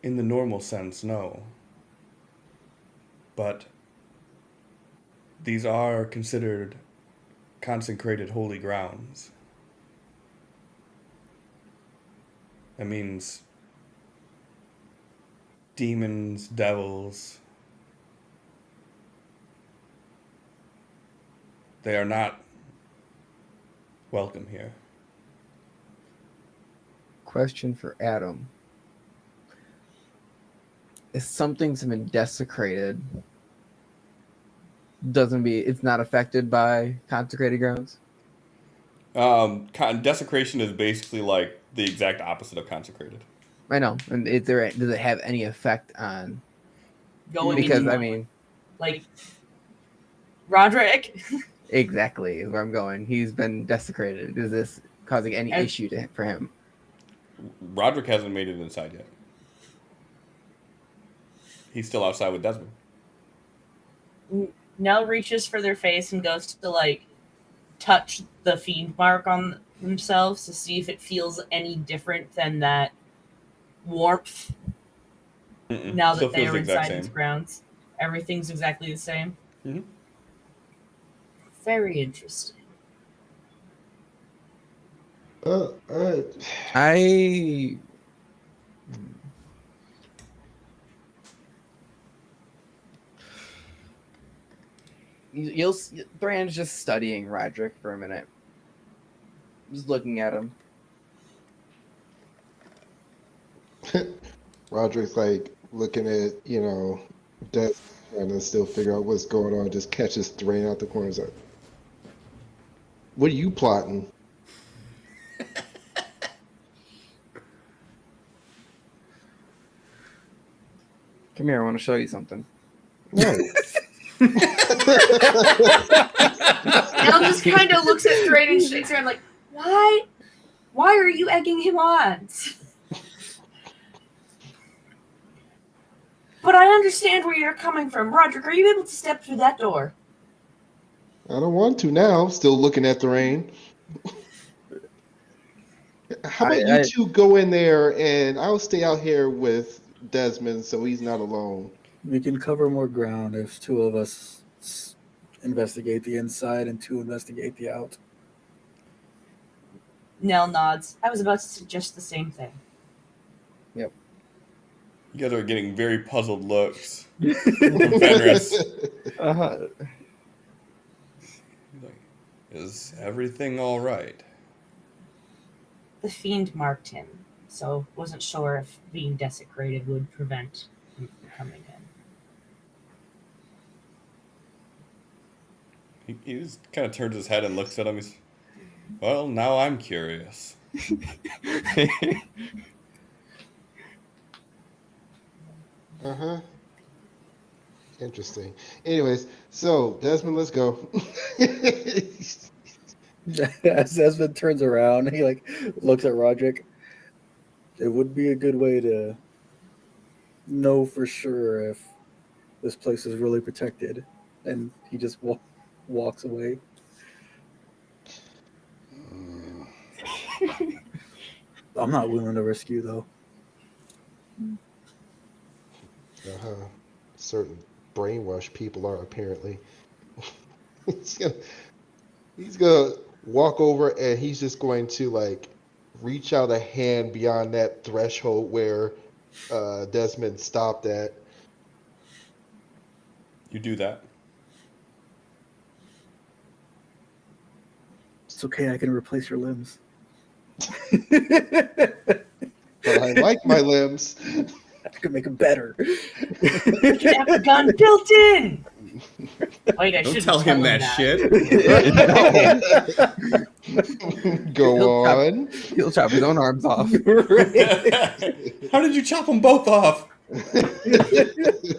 in the normal sense, no. But these are considered consecrated holy grounds. That means demons, devils, they are not welcome here. Question for Adam. If something's been desecrated, it's not affected by consecrated grounds? Desecration is basically like the exact opposite of consecrated. I know. And does it have any effect on? Going Because into I mean, like Roderick. exactly is where I'm going. He's been desecrated. Is this causing any And- issue for him? Roderick hasn't made it inside yet. He's still outside with Desmond. Nell reaches for their face and goes to like touch the fiend mark on themselves to see if it feels any different than that warmth. Mm-mm. Now Still that they feels are the exact inside these same. grounds, everything's exactly the same. Mhm. Very interesting. I Thran's just studying Roderick for a minute. Just looking at him. Roderick's like looking at, Death, trying to still figure out what's going on, just catches Thrain out the corner. He's like, "What are you plotting?" Come here, I want to show you something. No. Nell just kind of looks at Thrain and shakes her head like, why are you egging him on? But I understand where you're coming from. Roderick, are you able to step through that door? I don't want to now. Still looking at the rain. How about you two go in there and I'll stay out here with Desmond so he's not alone. We can cover more ground if two of us investigate the inside and two investigate the out. Nell nods. I was about to suggest the same thing. You guys are getting very puzzled looks from Fenris. Uh-huh. Is everything all right? The fiend marked him, so wasn't sure if being desecrated would prevent him from coming in. He just kind of turns his head and looks at him. He's, well, now I'm curious. Uh-huh. Interesting. Anyways, so Desmond, let's go. As Desmond turns around, he like looks at Roderick. It would be a good way to know for sure if this place is really protected, and he just walks away. I'm not willing to risk you though. Uh-huh. Certain brainwash people are apparently. He's gonna walk over and he's just going to like reach out a hand beyond that threshold where Desmond stopped at. You do that. It's okay, I can replace your limbs. But I like my limbs. I can make them better. We can have the gun built in! Wait, I Don't shouldn't tell him that shit. Go on. He'll chop his own arms off. How did you chop them both off?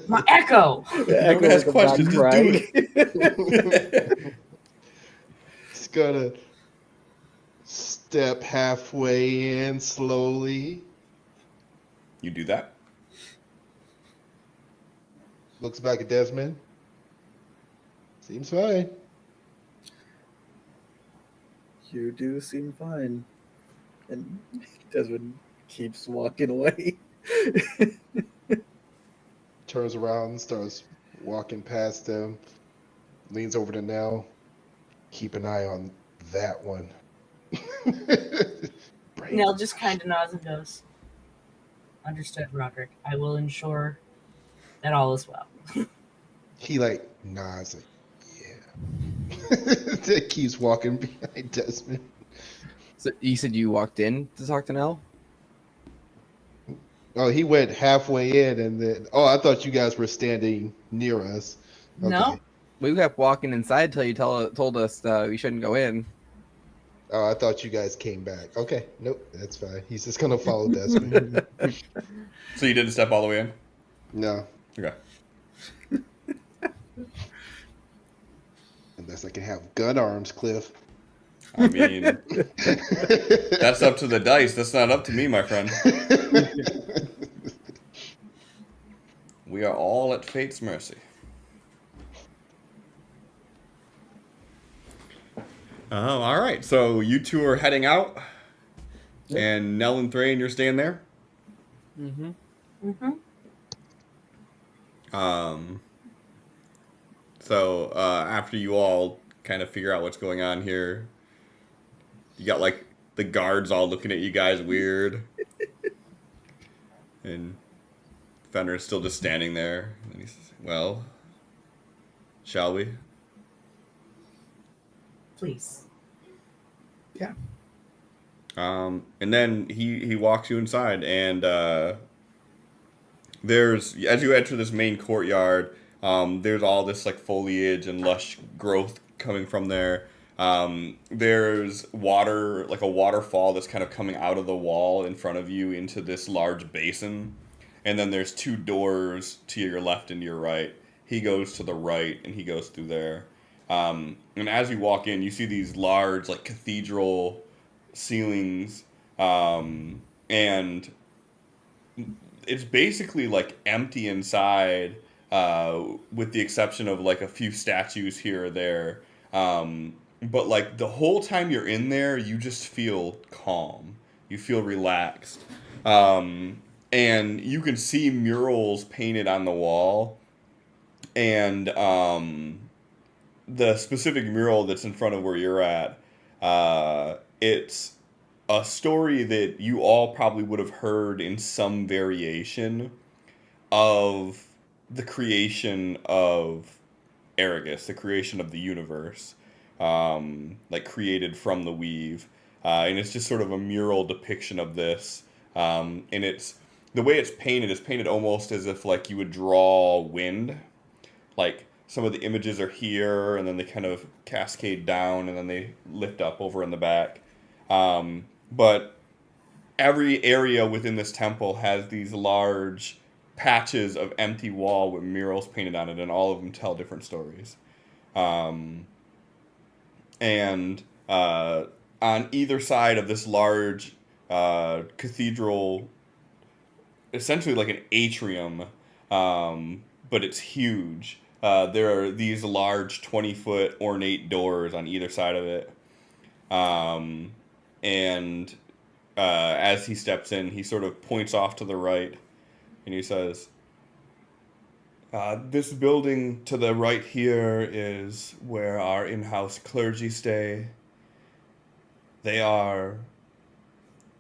My echo! Nobody has questions. Just do it. He's gonna step halfway in slowly. You do that. Looks back at Desmond. Seems fine. You do seem fine. And Desmond keeps walking away. Turns around and starts walking past him. Leans over to Nell. Keep an eye on that one. Nell just kind of nods and goes, understood, Roderick. I will ensure that all is well. He like nods like, yeah. That keeps walking behind Desmond. So you said you walked in to talk to Nell? Oh, he went halfway in and then I thought you guys were standing near us. Okay. No? We kept walking inside till you told us we shouldn't go in. Oh, I thought you guys came back. Okay, nope, that's fine. He's just gonna follow Desmond. So you didn't step all the way in? No, Okay. unless I can have gun arms, Cliff. I mean, that's up to the dice. That's not up to me, my friend. We are all at fate's mercy. Oh, all right. So you two are heading out, and Nell and Thrain, you're staying there. Mm-hmm. Mm-hmm. So after you all kind of figure out what's going on here, you got like the guards all looking at you guys weird, and Fenrir's still just standing there. And he says, "Well, shall we?" Please. And then he walks you inside, and there's, as you enter this main courtyard, there's all this like foliage and lush growth coming from there. There's water, like a waterfall that's kind of coming out of the wall in front of you into this large basin. And then there's two doors to your left and your right. He goes to the right, and he goes through there. And as you walk in, you see these large, like, cathedral ceilings, and it's basically, like, empty inside, with the exception of, like, a few statues here or there. But, like, the whole time you're in there, you just feel calm. You feel relaxed. And you can see murals painted on the wall. And the specific mural that's in front of where you're at, it's a story that you all probably would have heard in some variation of the creation of Aragus, the creation of the universe, like created from the weave. And it's just sort of a mural depiction of this. And it's the way it's painted almost as if like you would draw wind. Like some of the images are here, and then they kind of cascade down, and then they lift up over in the back. But every area within this temple has these large patches of empty wall with murals painted on it, and all of them tell different stories. And on either side of this large cathedral, essentially like an atrium, but it's huge. There are these large 20-foot ornate doors on either side of it. And as he steps in, he sort of points off to the right, and he says, this building to the right here is where our in-house clergy stay. They are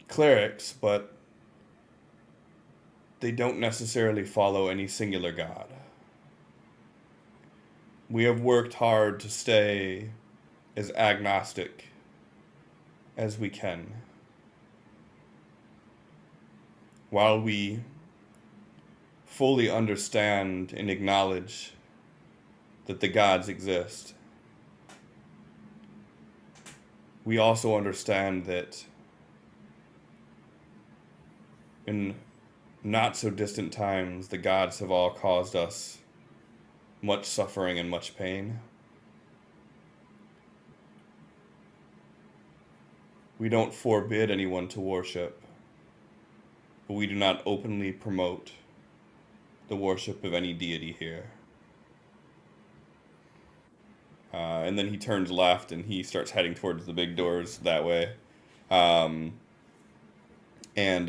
clerics, but they don't necessarily follow any singular god. We have worked hard to stay as agnostic as we can, while we fully understand and acknowledge that the gods exist. We also understand that in not so distant times, the gods have all caused us much suffering and much pain. We don't forbid anyone to worship, but we do not openly promote the worship of any deity here. And then he turns left and he starts heading towards the big doors that way. And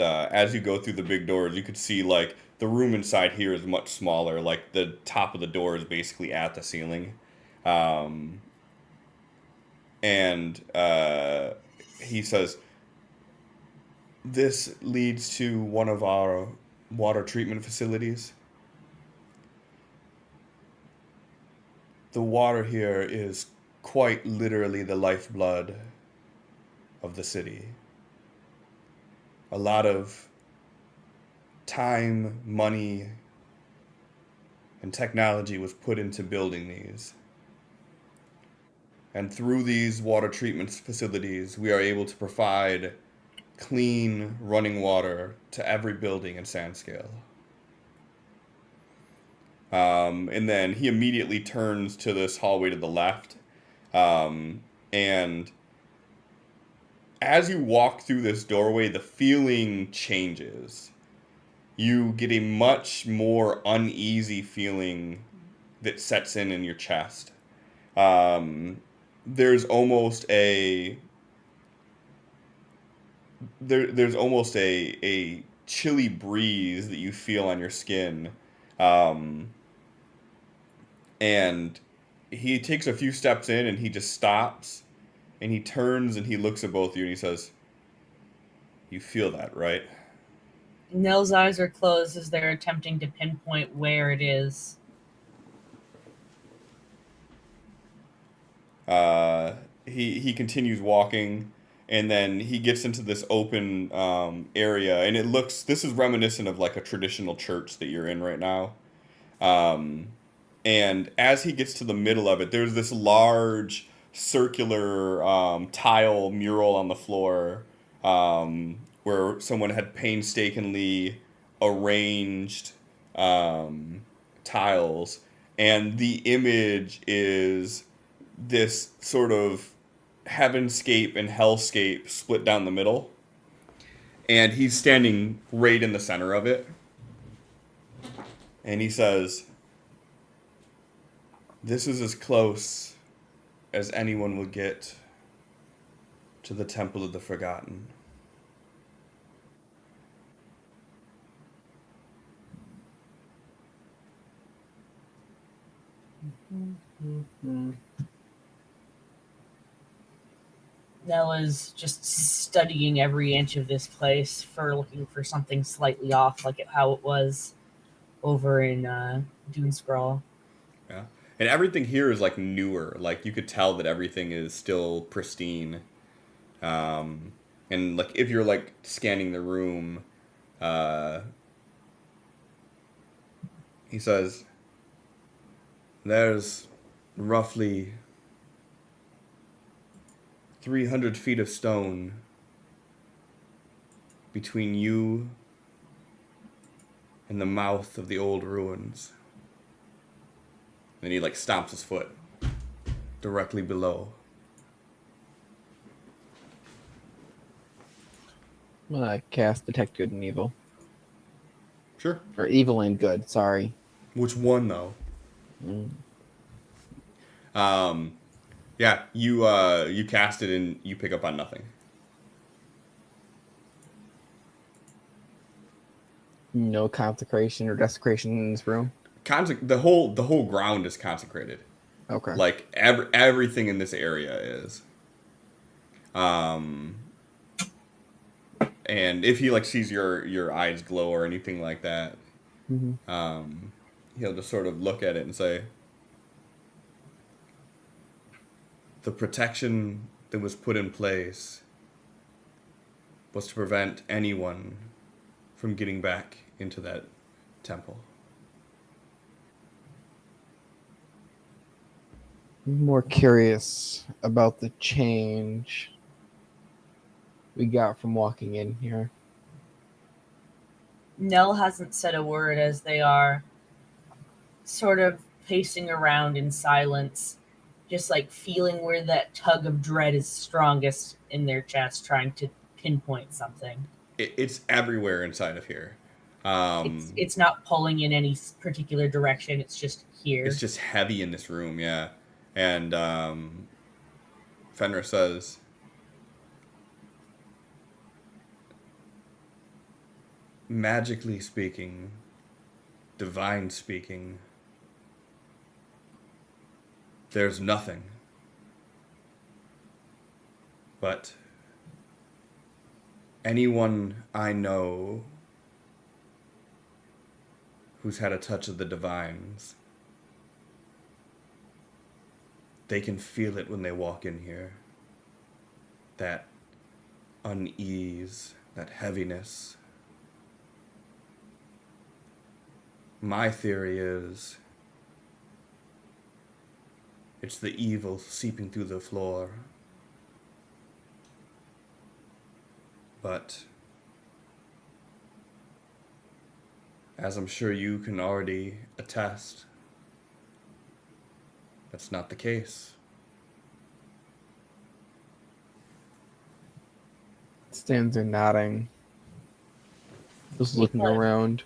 as you go through the big doors, you could see like the room inside here is much smaller. Like the top of the door is basically at the ceiling. He says, this leads to one of our water treatment facilities. The water here is quite literally the lifeblood of the city. A lot of time, money, and technology was put into building these. And through these water treatment facilities, we are able to provide clean running water to every building in Sandscale. And then he immediately turns to this hallway to the left. And as you walk through this doorway, the feeling changes. You get a much more uneasy feeling that sets in your chest. There's almost a chilly breeze that you feel on your skin. And he takes a few steps in and he just stops and he turns and he looks at both of you and he says, you feel that, right? Nell's eyes are closed as they're attempting to pinpoint where it is. He continues walking, and then he gets into this open area, and this is reminiscent of like a traditional church that you're in right now. And as he gets to the middle of it, there's this large circular tile mural on the floor where someone had painstakingly arranged tiles, and the image is this sort of heavenscape and hellscape split down the middle, and he's standing right in the center of it, and he says, this is as close as anyone will get to the Temple of the Forgotten. Nella's just studying every inch of this place for looking for something slightly off, like how it was over in Dune Scroll. Yeah. And everything here is like newer. Like you could tell that everything is still pristine. And like if you're like scanning the room, uh, he says, there's roughly 300 feet of stone between you and the mouth of the old ruins. Then he like stomps his foot directly below. I'm gonna cast Detect Good and Evil. Sure. Or Evil and Good, sorry. Which one though? Yeah, you cast it and you pick up on nothing. No consecration or desecration in this room. The whole ground is consecrated. Okay. Like everything in this area is. And if he like sees your eyes glow or anything like that, he'll just sort of look at it and say, the protection that was put in place was to prevent anyone from getting back into that temple. I'm more curious about the change we got from walking in here. Nell hasn't said a word as they are sort of pacing around in silence, just like feeling where that tug of dread is strongest in their chest, trying to pinpoint something. It's everywhere inside of here. It's not pulling in any particular direction. It's just here. It's just heavy in this room, yeah. And Fenrir says, magically speaking, divine speaking, there's nothing. But anyone I know who's had a touch of the divines, they can feel it when they walk in here. That unease, that heaviness. My theory is it's the evil seeping through the floor. But as I'm sure you can already attest, that's not the case. Stands there nodding. Just looking around.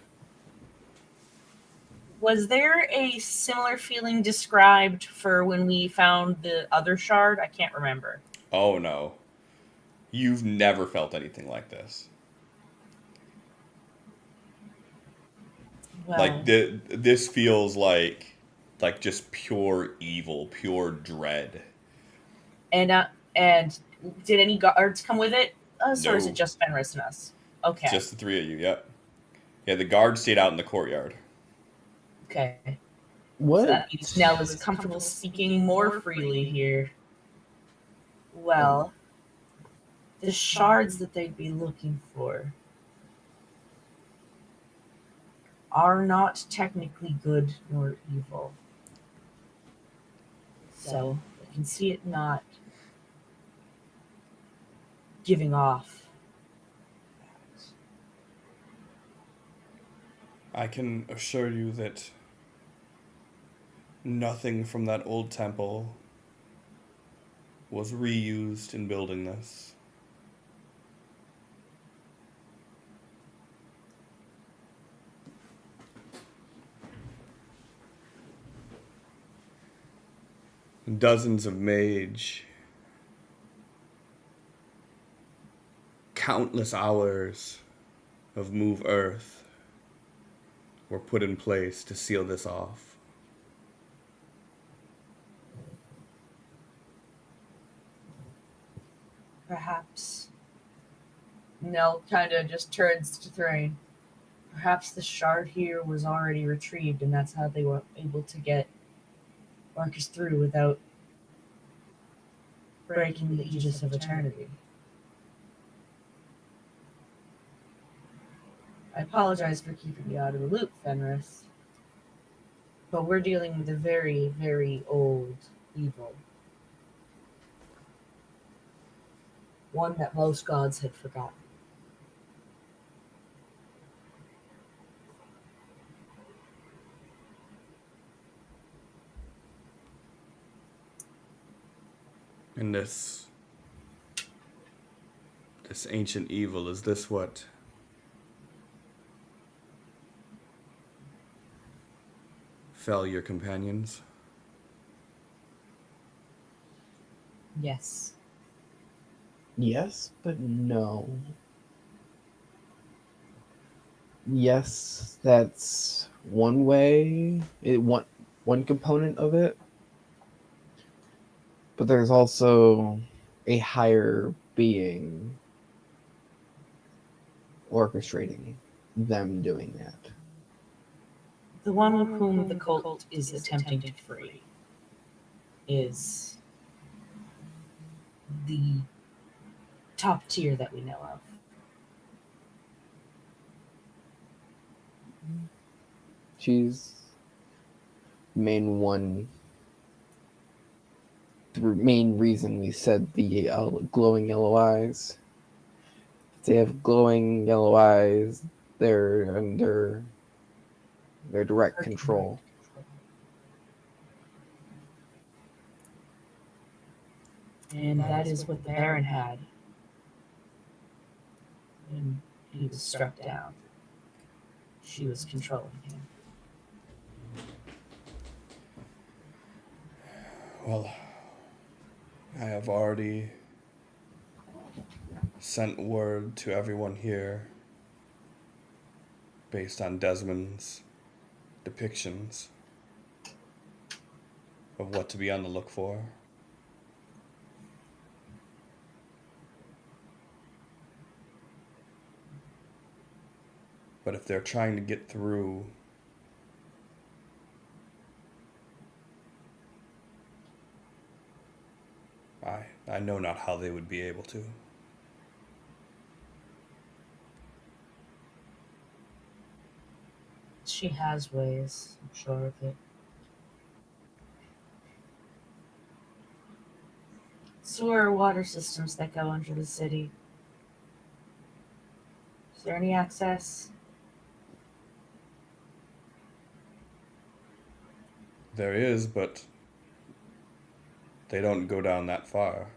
Was there a similar feeling described for when we found the other shard? I can't remember. Oh no. You've never felt anything like this. Well, Like this feels like just pure evil, pure dread. and did any guards come with it? Us, or is No. it just Fenris and us? Okay. Just the three of you, yep. Yeah, the guard stayed out in the courtyard. Okay. What? So that means Nell is comfortable speaking more freely here. Well, the shards that they'd be looking for are not technically good nor evil. So I can see it not giving off. I can assure you that nothing from that old temple was reused in building this. Dozens of mage, countless hours of move earth were put in place to seal this off. Perhaps Nell kind of just turns to Thrain. Perhaps the shard here was already retrieved, and that's how they were able to get Marcus through without breaking the Aegis of Eternity. I apologize for keeping you out of the loop, Fenris. But we're dealing with a very, very old evil. One that most gods had forgotten. And this ancient evil, is this what fell your companions? Yes. Yes, but no. Yes, that's one way, one component of it. But there's also a higher being orchestrating them doing that. The one whom the cult is attempting to free is the top tier that we know of. She's main reason we said the glowing yellow eyes. If they have glowing yellow eyes, they're under their direct control. And that is what the Baron had. When he was struck down, she was controlling him. Well, I have already sent word to everyone here based on Desmond's depictions of what to be on the look for. But if they're trying to get through, I know not how they would be able to. She has ways, I'm sure of it. Sewer water systems that go under the city. Is there any access? There is, but they don't go down that far.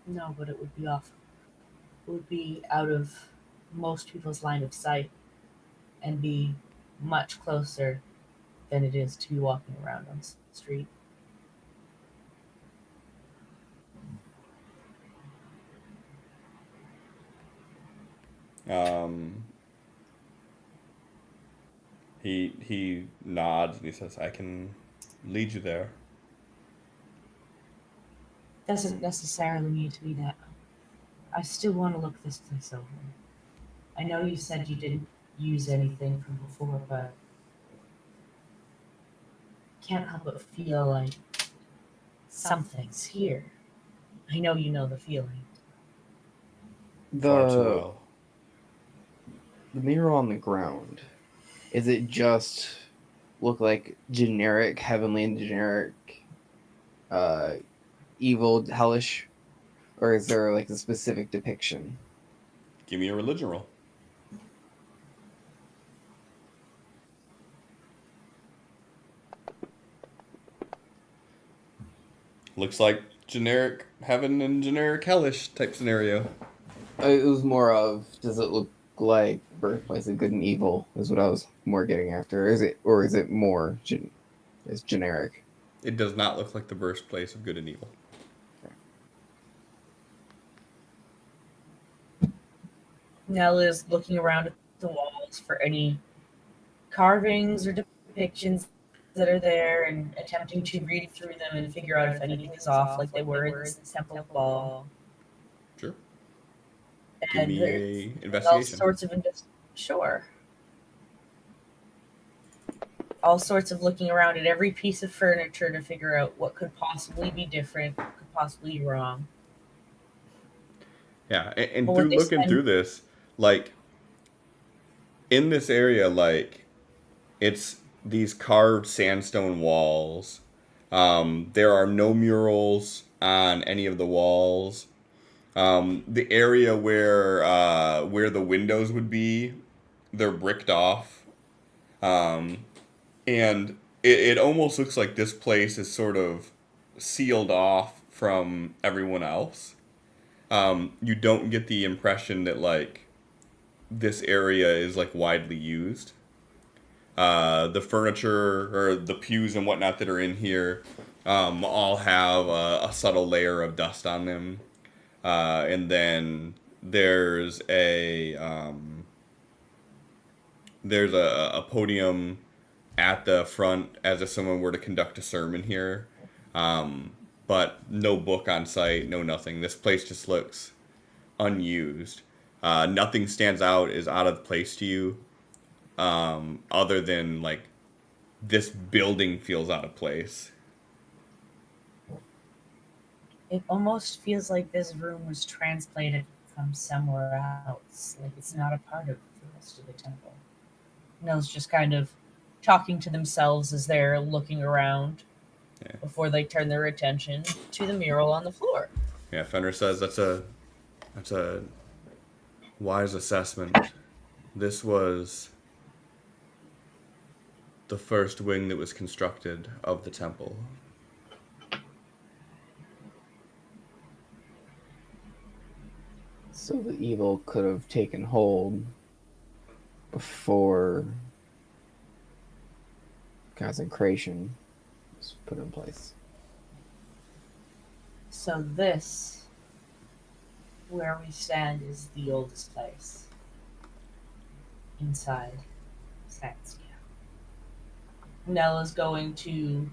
No, but it would be off. It would be out of most people's line of sight and be much closer than it is to be walking around on the street. He nods and he says, "I can lead you there." Doesn't necessarily need to be that. I still want to look this place over. I know you said you didn't use anything from before, but can't help but feel like something's here. I know you know the feeling. Far too The well. mirror on the ground, is it just look like generic heavenly and generic evil hellish, or is there like a specific depiction? Give me a religion roll. Looks like generic heaven and generic hellish type scenario. It was more of, does it look like birthplace of good and evil is what I was more getting after. Is it more it's generic? It does not look like the birthplace of good and evil. Nell is looking around at the walls for any carvings or depictions that are there and attempting to read through them and figure out if anything is off, like they were in the Temple of Ball. give And me a there's all investigation. sorts of sure. All sorts of looking around at every piece of furniture to figure out what could possibly be different, what could possibly be wrong. Yeah, and But when through they looking spend through this, like in this area, like it's these carved sandstone walls. There are no murals on any of the walls. The area where the windows would be, they're bricked off. Um, and it almost looks like this place is sort of sealed off from everyone else. You don't get the impression that like this area is like widely used. The furniture or the pews and whatnot that are in here all have a subtle layer of dust on them. And then there's a podium at the front as if someone were to conduct a sermon here. But no book on site, no nothing. This place just looks unused. Nothing stands out as out of place to you, other than like this building feels out of place. it almost feels like this room was transplanted from somewhere else. Like it's not a part of the rest of the temple. Nell's just kind of talking to themselves as they're looking around Yeah. before they turn their attention to the mural on the floor. Yeah, Fenrir says that's a wise assessment. This was the first wing that was constructed of the temple. So the evil could have taken hold before consecration was put in place. So this, where we stand, is the oldest place inside Sandscale. Nella's going to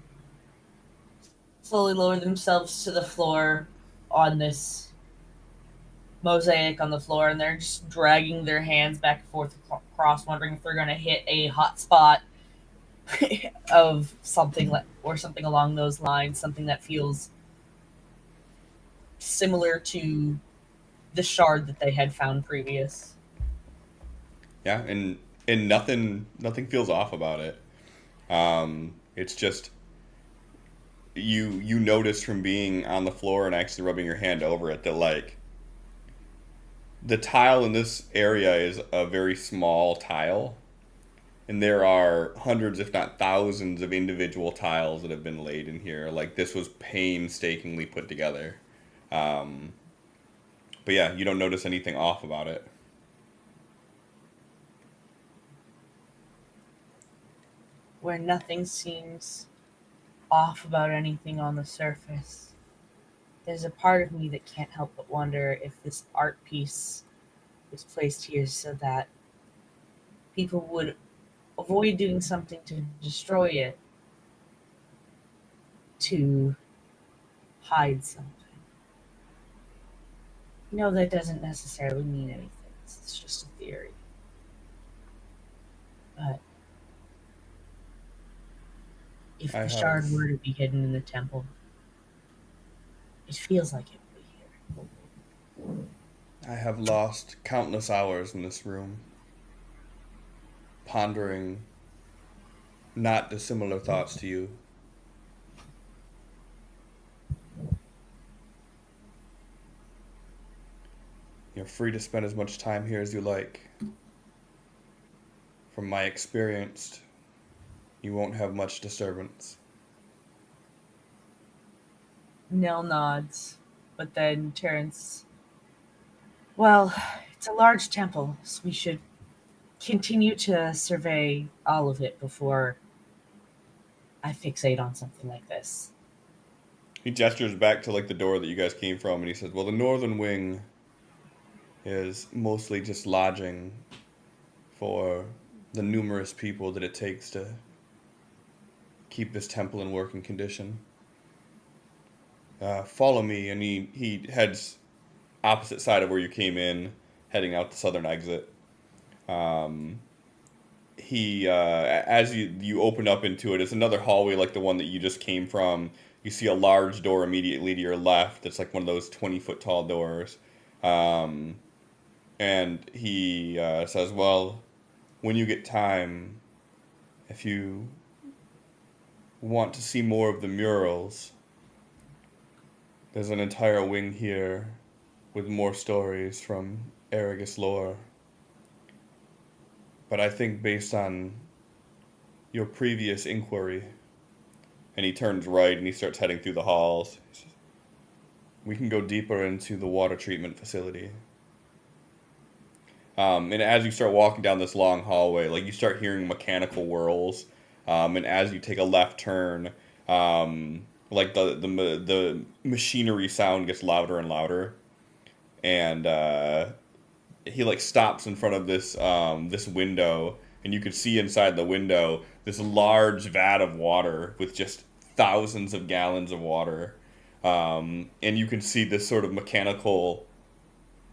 slowly lower themselves to the floor on this mosaic on the floor, and they're just dragging their hands back and forth across, wondering if they're going to hit a hot spot of something or something along those lines, something that feels similar to the shard that they had found previous. Yeah, and nothing feels off about it. It's just you notice from being on the floor and actually rubbing your hand over it that like the tile in this area is a very small tile, and there are hundreds if not thousands of individual tiles that have been laid in here. Like this was painstakingly put together. But yeah, you don't notice anything off about it. Where nothing seems off about anything on the surface, there's a part of me that can't help but wonder if this art piece was placed here so that people would avoid doing something to destroy it to hide something. No, that doesn't necessarily mean anything. It's just a theory. But if I the shard have- were to be hidden in the temple, it feels like it would be here. I have lost countless hours in this room, pondering not dissimilar thoughts to you. You're free to spend as much time here as you like. From my experience, you won't have much disturbance. Nell nods, but then Terrence, well, it's a large temple, so we should continue to survey all of it before I fixate on something like this. He gestures back to like the door that you guys came from, and he says, "Well, the northern wing is mostly just lodging for the numerous people that it takes to keep this temple in working condition. Follow me," and he heads opposite side of where you came in, heading out the southern exit. As you open up into it, it's another hallway like the one that you just came from. You see a large door immediately to your left. It's like one of those 20-foot tall doors. And he says, well, when you get time, if you want to see more of the murals, there's an entire wing here with more stories from Aragus lore. But I think based on your previous inquiry, and he turns right and he starts heading through the halls, he says, we can go deeper into the water treatment facility. And as you start walking down this long hallway, like you start hearing mechanical whirls, and as you take a left turn, like the machinery sound gets louder and louder, and he like stops in front of this this window, and you can see inside the window this large vat of water with just thousands of gallons of water, and you can see this sort of mechanical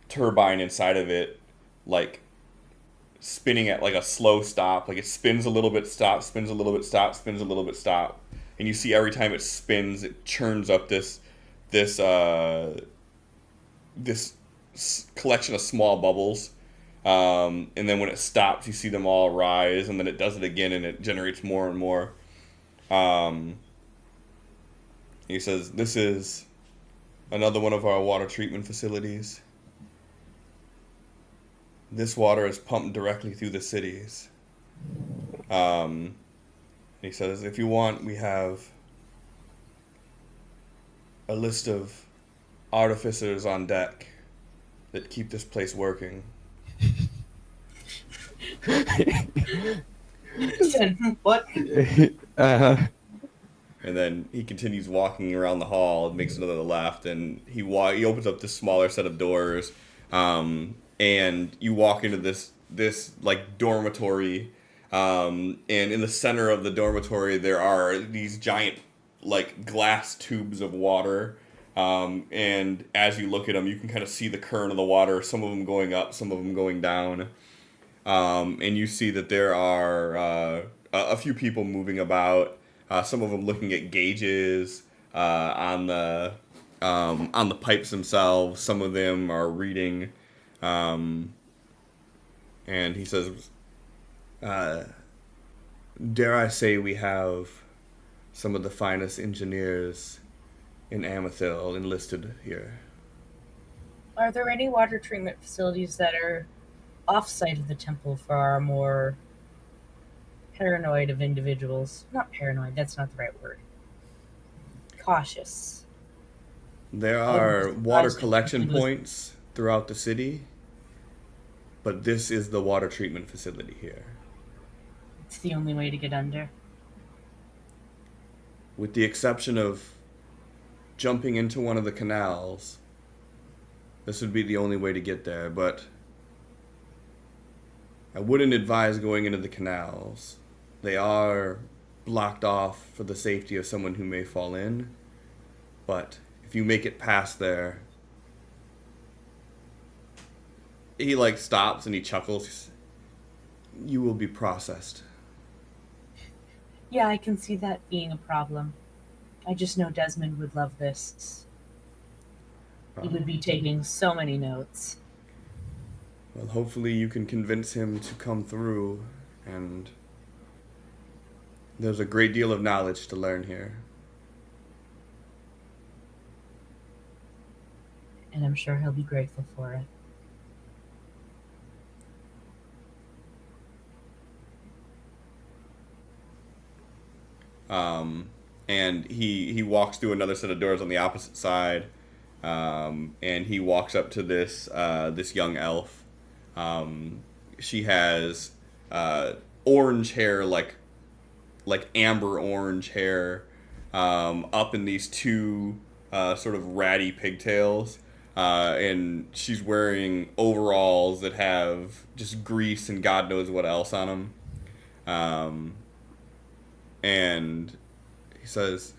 turbine inside of it, like spinning at like a slow stop. Like it spins a little bit, stops, spins a little bit, stops, spins a little bit, stop, and you see every time it spins, it churns up this collection of small bubbles, and then when it stops, you see them all rise, and then it does it again, and it generates more and more. He says, "This is another one of our water treatment facilities. This water is pumped directly through the cities." He says, "If you want, we have a list of artificers on deck that keep this place working." What? And then he continues walking around the hall, makes another left, and he opens up this smaller set of doors, and you walk into this like dormitory, and in the center of the dormitory there are these giant like glass tubes of water, and as you look at them, you can kind of see the current of the water, some of them going up, some of them going down, and you see that there are a few people moving about. Some of them looking at gauges on the pipes themselves. Some of them are reading, and he says, "Dare I say we have some of the finest engineers in Amethil enlisted here." Are there any water treatment facilities that are off-site of the temple for our more paranoid of individuals? Not paranoid, that's not the right word. Cautious. There I are wouldn't be water surprised if collection it was- points throughout the city, but this is the water treatment facility here. It's the only way to get under. With the exception of jumping into one of the canals, this would be the only way to get there, but I wouldn't advise going into the canals. They are blocked off for the safety of someone who may fall in, but if you make it past there... He like stops and he chuckles. "You will be processed." Yeah, I can see that being a problem. I just know Desmond would love this. He would be taking so many notes. Well, hopefully you can convince him to come through, and there's a great deal of knowledge to learn here. And I'm sure he'll be grateful for it. And he walks through another set of doors on the opposite side, and he walks up to this young elf. She has orange hair, like amber orange hair, up in these two sort of ratty pigtails, and she's wearing overalls that have just grease and God knows what else on them. And he says,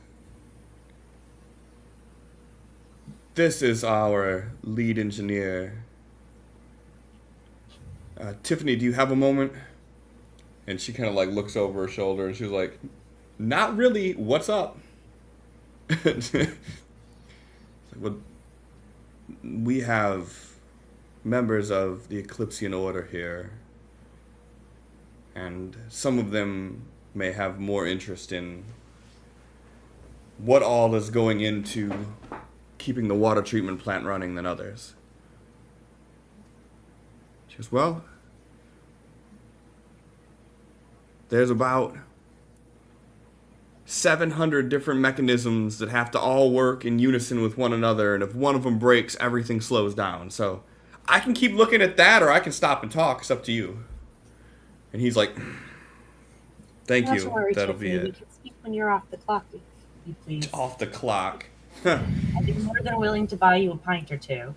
"This is our lead engineer. Tiffany, do you have a moment? And she kind of like looks over her shoulder and she's like, not really. What's up? Well, we have members of the Eclipsean Order here, and some of them may have more interest in what all is going into keeping the water treatment plant running than others. She goes, well, there's about 700 different mechanisms that have to all work in unison with one another, and if one of them breaks, everything slows down. So I can keep looking at that, or I can stop and talk. It's up to you. And he's like, thank Not you. to worry, That'll Tiffany. be We it. can speak when you're off the clock, if you please. Off the clock. I'd be more than willing to buy you a pint or two.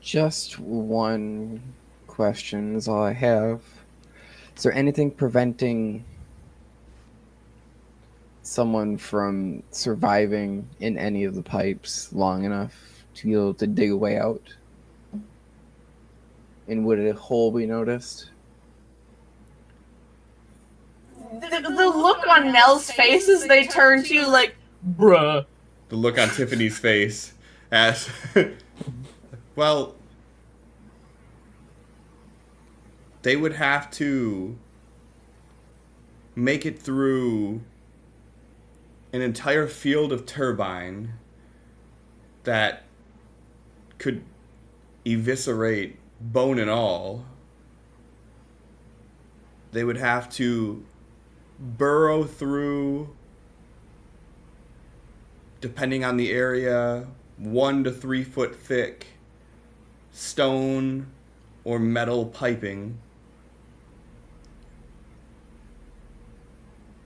Just one question is all I have. Is there anything preventing someone from surviving in any of the pipes long enough to be able to dig a way out? And would a hole be noticed? The look on Nell's face as they turn to you like, bruh. The look on Tiffany's face as, well, they would have to make it through an entire field of turbine that could eviscerate bone and all. They would have to burrow through, depending on the area, 1 to 3 foot thick stone or metal piping.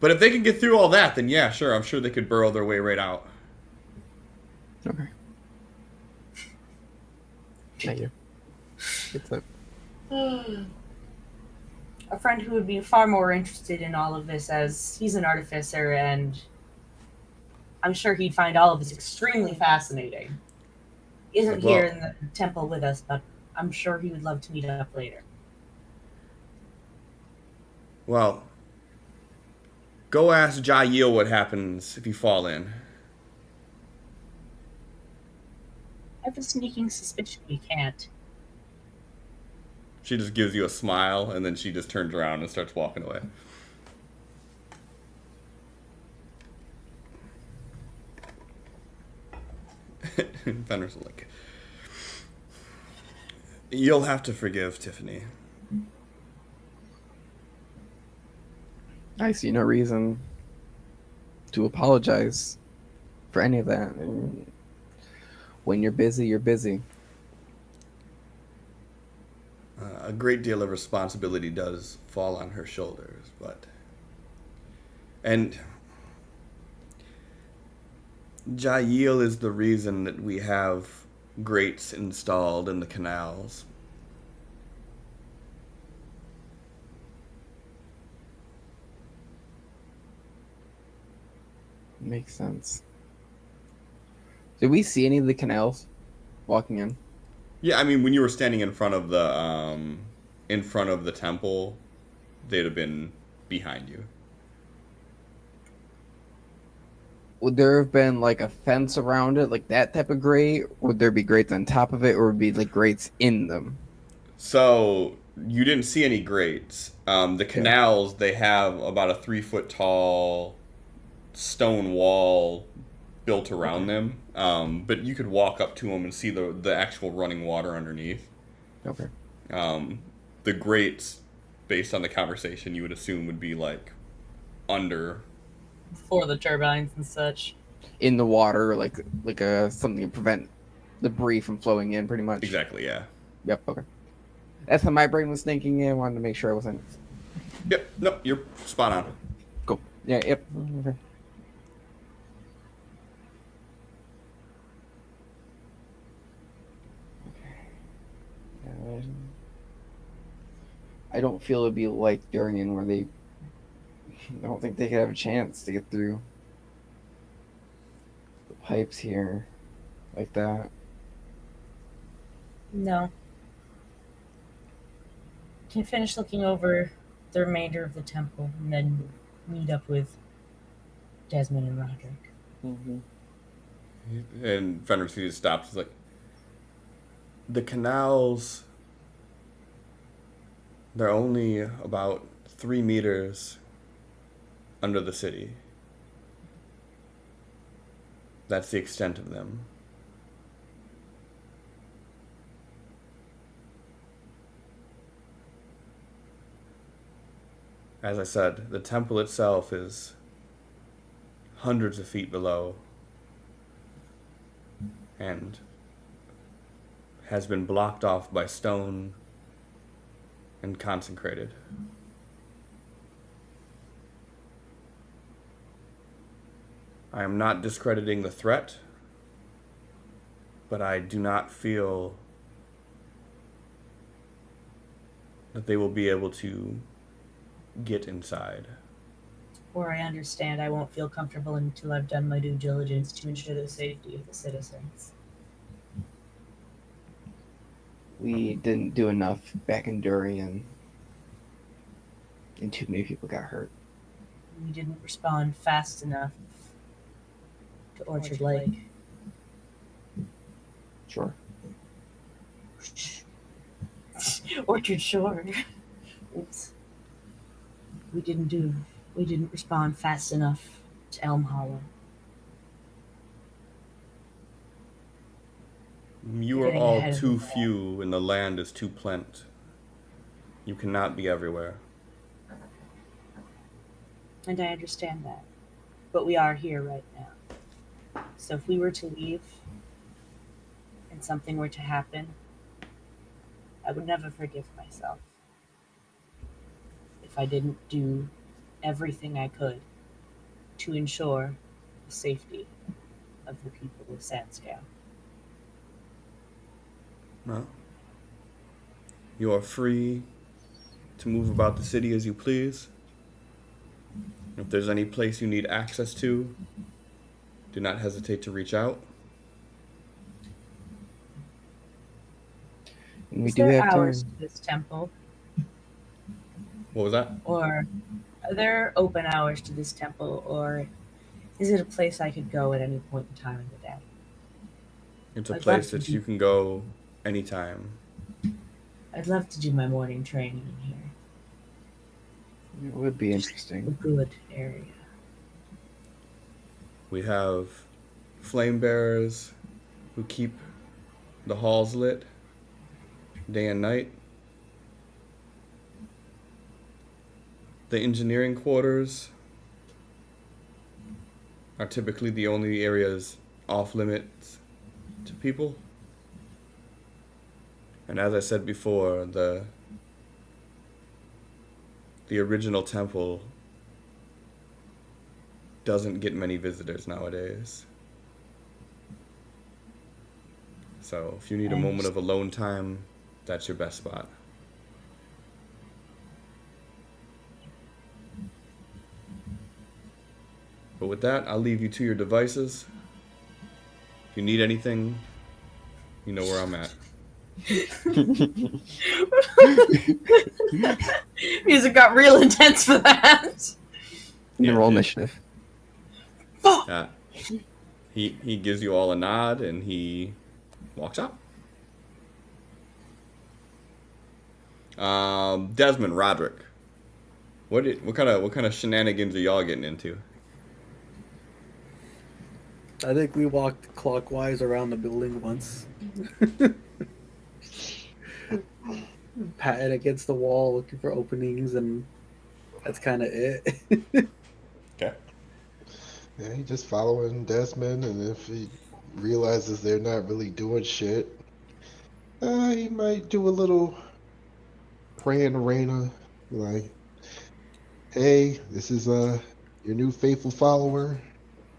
But if they can get through all that, then yeah, sure, I'm sure they could burrow their way right out. Okay. Thank you. Good tip. A friend who would be far more interested in all of this, as he's an artificer, and I'm sure he'd find all of this extremely fascinating. Isn't Well- here in the temple with us, but I'm sure he would love to meet up later. Well, go ask Jael what happens if you fall in. I have a sneaking suspicion we can't. She just gives you a smile, and then she just turns around and starts walking away. Fenrir's like, you'll have to forgive Tiffany. I see no reason to apologize for any of that. When you're busy, you're busy. A great deal of responsibility does fall on her shoulders, and Jael is the reason that we have grates installed in the canals. Makes sense. Did we see any of the canals walking in? Yeah, I mean, when you were standing in front of the temple, they'd have been behind you. Would there have been like a fence around it, like that type of grate? Would there be grates on top of it, or would it be like grates in them? So you didn't see any grates. The canals, they have about a 3-foot tall stone wall built around them. But you could walk up to them and see the actual running water underneath. Okay. The grates, based on the conversation, you would assume would be like under. For the turbines and such. In the water, like something to prevent debris from flowing in, pretty much. Exactly, yeah. Yep. Okay. That's how my brain was thinking. I wanted to make sure I wasn't. Yep, no, you're spot on. Cool. Yeah. Yep. Okay. I don't feel it'd be like Durian where I don't think they could have a chance to get through the pipes here like that. No. can finish looking over the remainder of the temple and then meet up with Desmond and Roderick. Mm-hmm. And Fenrir stops. He's like, the canals, they're only about 3 meters under the city. That's the extent of them. As I said, the temple itself is hundreds of feet below and has been blocked off by stone and consecrated. I am not discrediting the threat, but I do not feel that they will be able to get inside. Or I understand I won't feel comfortable until I've done my due diligence to ensure the safety of the citizens. We didn't do enough back in Durian, and too many people got hurt. We didn't respond fast enough to Orchard Lake. Sure. Orchard Shore. Oops. We didn't respond fast enough to Elm Hollow. You are Getting all ahead of too the ball. few and the land is too plenty. You cannot be everywhere. And I understand that. But we are here right now. So if we were to leave and something were to happen, I would never forgive myself if I didn't do everything I could to ensure the safety of the people of Sandscale. Well, you are free to move about the city as you please. If there's any place you need access to, do not hesitate to reach out. And we Is do there have hours time. to this temple? What was that? Or are there open hours to this temple? Or is it a place I could go at any point in time of the day? It's a I'd place love that to you can go anytime. I'd love to do my morning training in here. It would be A interesting. good area. We have flame bearers who keep the halls lit day and night. The engineering quarters are typically the only areas off limits to people. And as I said before, the original temple doesn't get many visitors nowadays. So if you need a moment of alone time, that's your best spot. But with that, I'll leave you to your devices. If you need anything, you know where I'm at. Music got real intense for that. And Yeah, roll yeah. initiative. He gives you all a nod and he walks out. Desmond, Roderick, what kind of shenanigans are y'all getting into? I think we walked clockwise around the building once. Patted against the wall looking for openings, and that's kind of it. Okay. Yeah, he just following Desmond, and if he realizes they're not really doing shit, he might do a little praying arena, like, "Hey, this is your new faithful follower.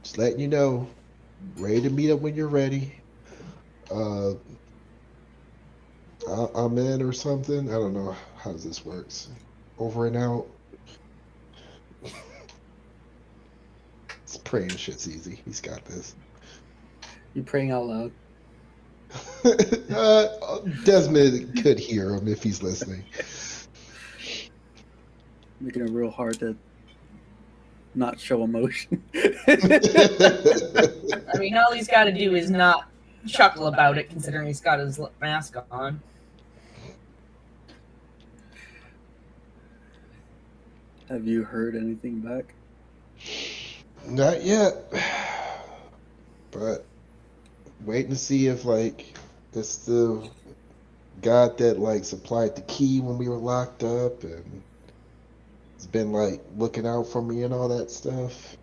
Just letting you know, ready to meet up when you're ready. I'm in or something. I don't know how this works. Over and out." It's praying shit's easy. He's got this. You praying out loud? Desmond could hear him if he's listening. Making it real hard to not show emotion. I mean, all he's got to do is not chuckle about it, considering he's got his mask on. Have you heard anything back? Not yet. But waiting to see if like it's the God that like supplied the key when we were locked up and it's been like looking out for me and all that stuff.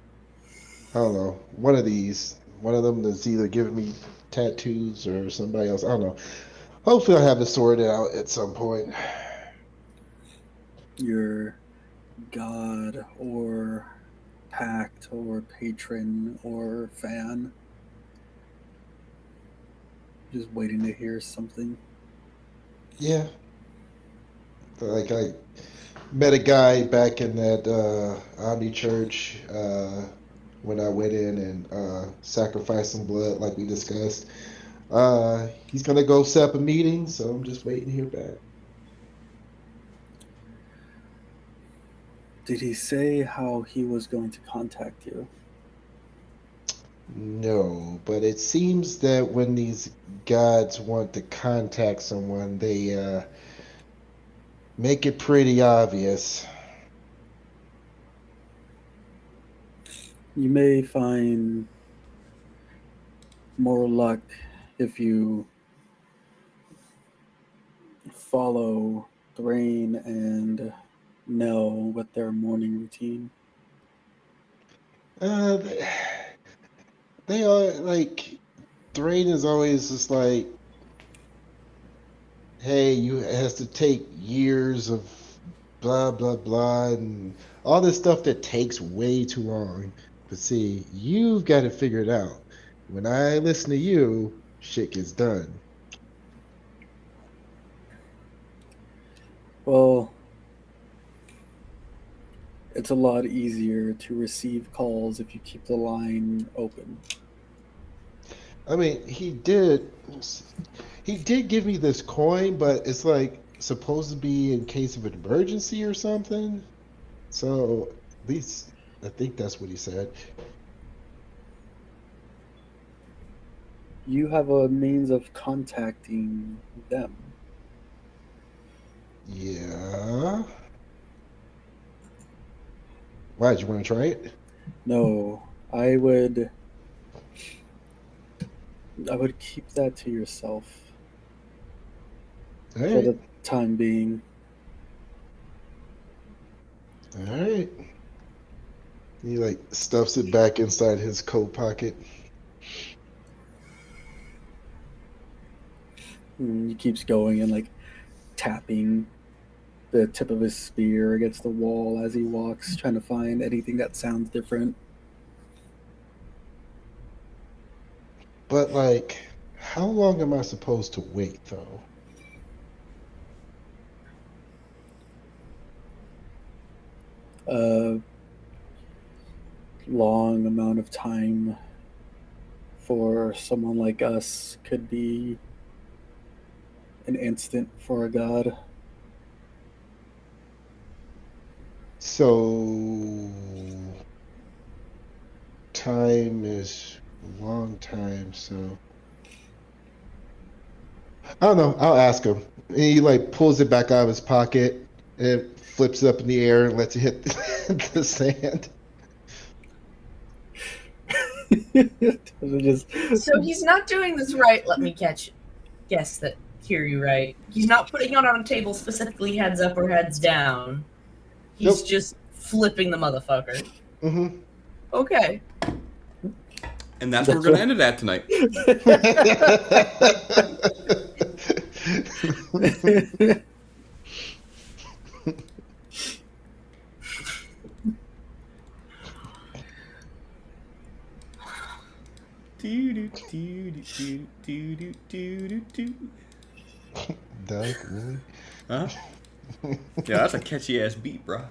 I don't know. One of them is either giving me tattoos or somebody else. I don't know. Hopefully I'll have it sorted out at some point. Your god or pact or patron or fan? Just waiting to hear something. Yeah. Like I met a guy back in that Omni Church when I went in and sacrificed some blood like we discussed. He's gonna go set up a meeting, so I'm just waiting to hear back. Did he say how he was going to contact you? No, but it seems that when these gods want to contact someone, they make it pretty obvious. You may find more luck if you follow Thrain and Nell with their morning routine. Uh, they are like Thrain is always just like, hey, you it has to take years of blah blah blah and all this stuff that takes way too long. But see, you've got to figure it out. When I listen to you, shit gets done. Well, it's a lot easier to receive calls if you keep the line open. I mean, he did give me this coin, but it's like supposed to be in case of an emergency or something. So at least I think that's what he said. You have a means of contacting them. Yeah. Why, did you want to try it? No, I would keep that to yourself All for right. the time being. All right. He like stuffs it back inside his coat pocket. And he keeps going and like tapping the tip of his spear against the wall as he walks, trying to find anything that sounds different. But like, how long am I supposed to wait though? A long amount of time for someone like us could be an instant for a god. So time is a long time, so I don't know. I'll ask him. And he like pulls it back out of his pocket and flips it up in the air and lets it hit the sand. Just, So he's not doing this right. Let me guess that. Hear you right. He's not putting it on a table specifically heads up or heads down. He's Nope. just flipping the motherfucker. Mm-hmm. Okay. And that's where we're going to end it at tonight. Doug, really? Huh? Yeah, that's a catchy ass beat, bro.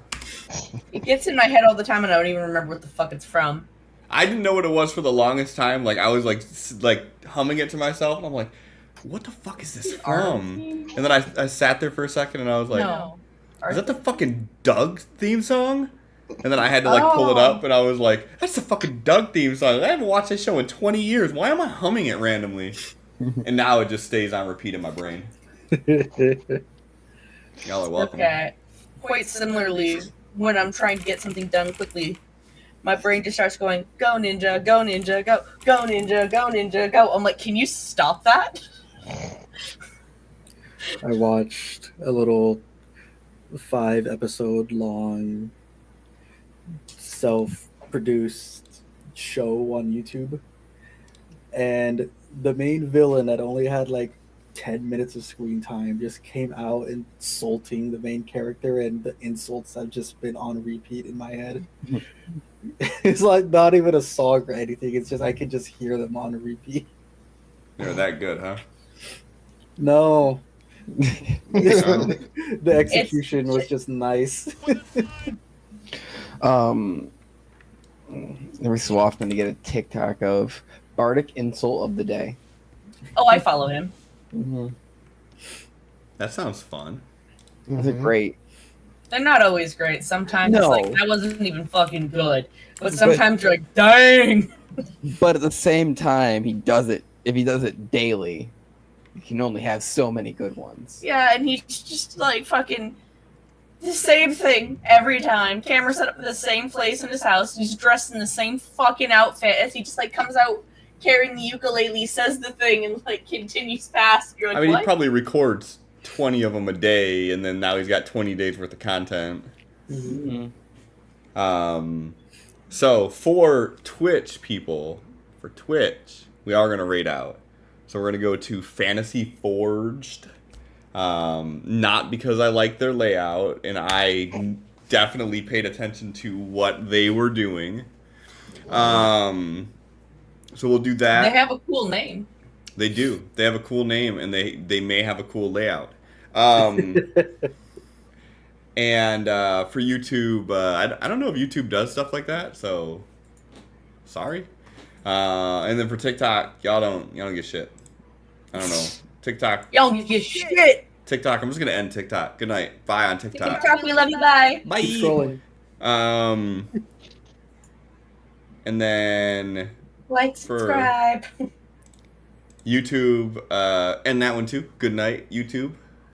It gets in my head all the time, and I don't even remember what the fuck it's from. I didn't know what it was for the longest time. Like I was like humming it to myself, and I'm like, "What the fuck is this from?" And then I sat there for a second, and I was like, No. is that the fucking Doug theme song? And then I had to like pull it up, and I was like, that's the fucking Doug theme song. I haven't watched this show in 20 years. Why am I humming it randomly? And now it just stays on repeat in my brain. Y'all are welcome. Okay. Quite similarly, when I'm trying to get something done quickly, my brain just starts going, go ninja, go ninja, go ninja, go ninja, go. I'm like, can you stop that? I watched a little 5-episode long self-produced show on YouTube, and the main villain that only had like 10 minutes of screen time just came out insulting the main character, and the insults have just been on repeat in my head. It's like not even a song or anything, it's just I can just hear them on repeat. They're that good, huh? No. The execution was just nice. Every so often to get a TikTok of Bardic insult of the day. Oh, I follow him. Mm-hmm. That sounds fun. Those are great. They're not always great. Sometimes No. it's like, that wasn't even fucking good. But sometimes you're like, dang! But at the same time, he does it. If he does it daily, you can only have so many good ones. Yeah, and he's just like fucking the same thing every time. Camera set up in the same place in his house. He's dressed in the same fucking outfit as he just like comes out carrying the ukulele, says the thing, and like continues past. You're like, I mean, what? he probably records 20 of them a day, and then now he's got 20 days worth of content. Mm-hmm. So for Twitch people, we are gonna raid out. So we're gonna go to Fantasy Forged. Not because I like their layout, and I definitely paid attention to what they were doing. So we'll do that. They have a cool name. They do. They have a cool name, and they may have a cool layout. And for YouTube, I don't know if YouTube does stuff like that, so sorry. And then for TikTok, y'all don't get shit. I don't know. TikTok. Y'all get shit. TikTok. I'm just gonna end TikTok. Good night. Bye on TikTok. TikTok, we love you. Bye. Bye. Keep scrolling. And then Like, For- subscribe. YouTube, and that one too. Good night, YouTube.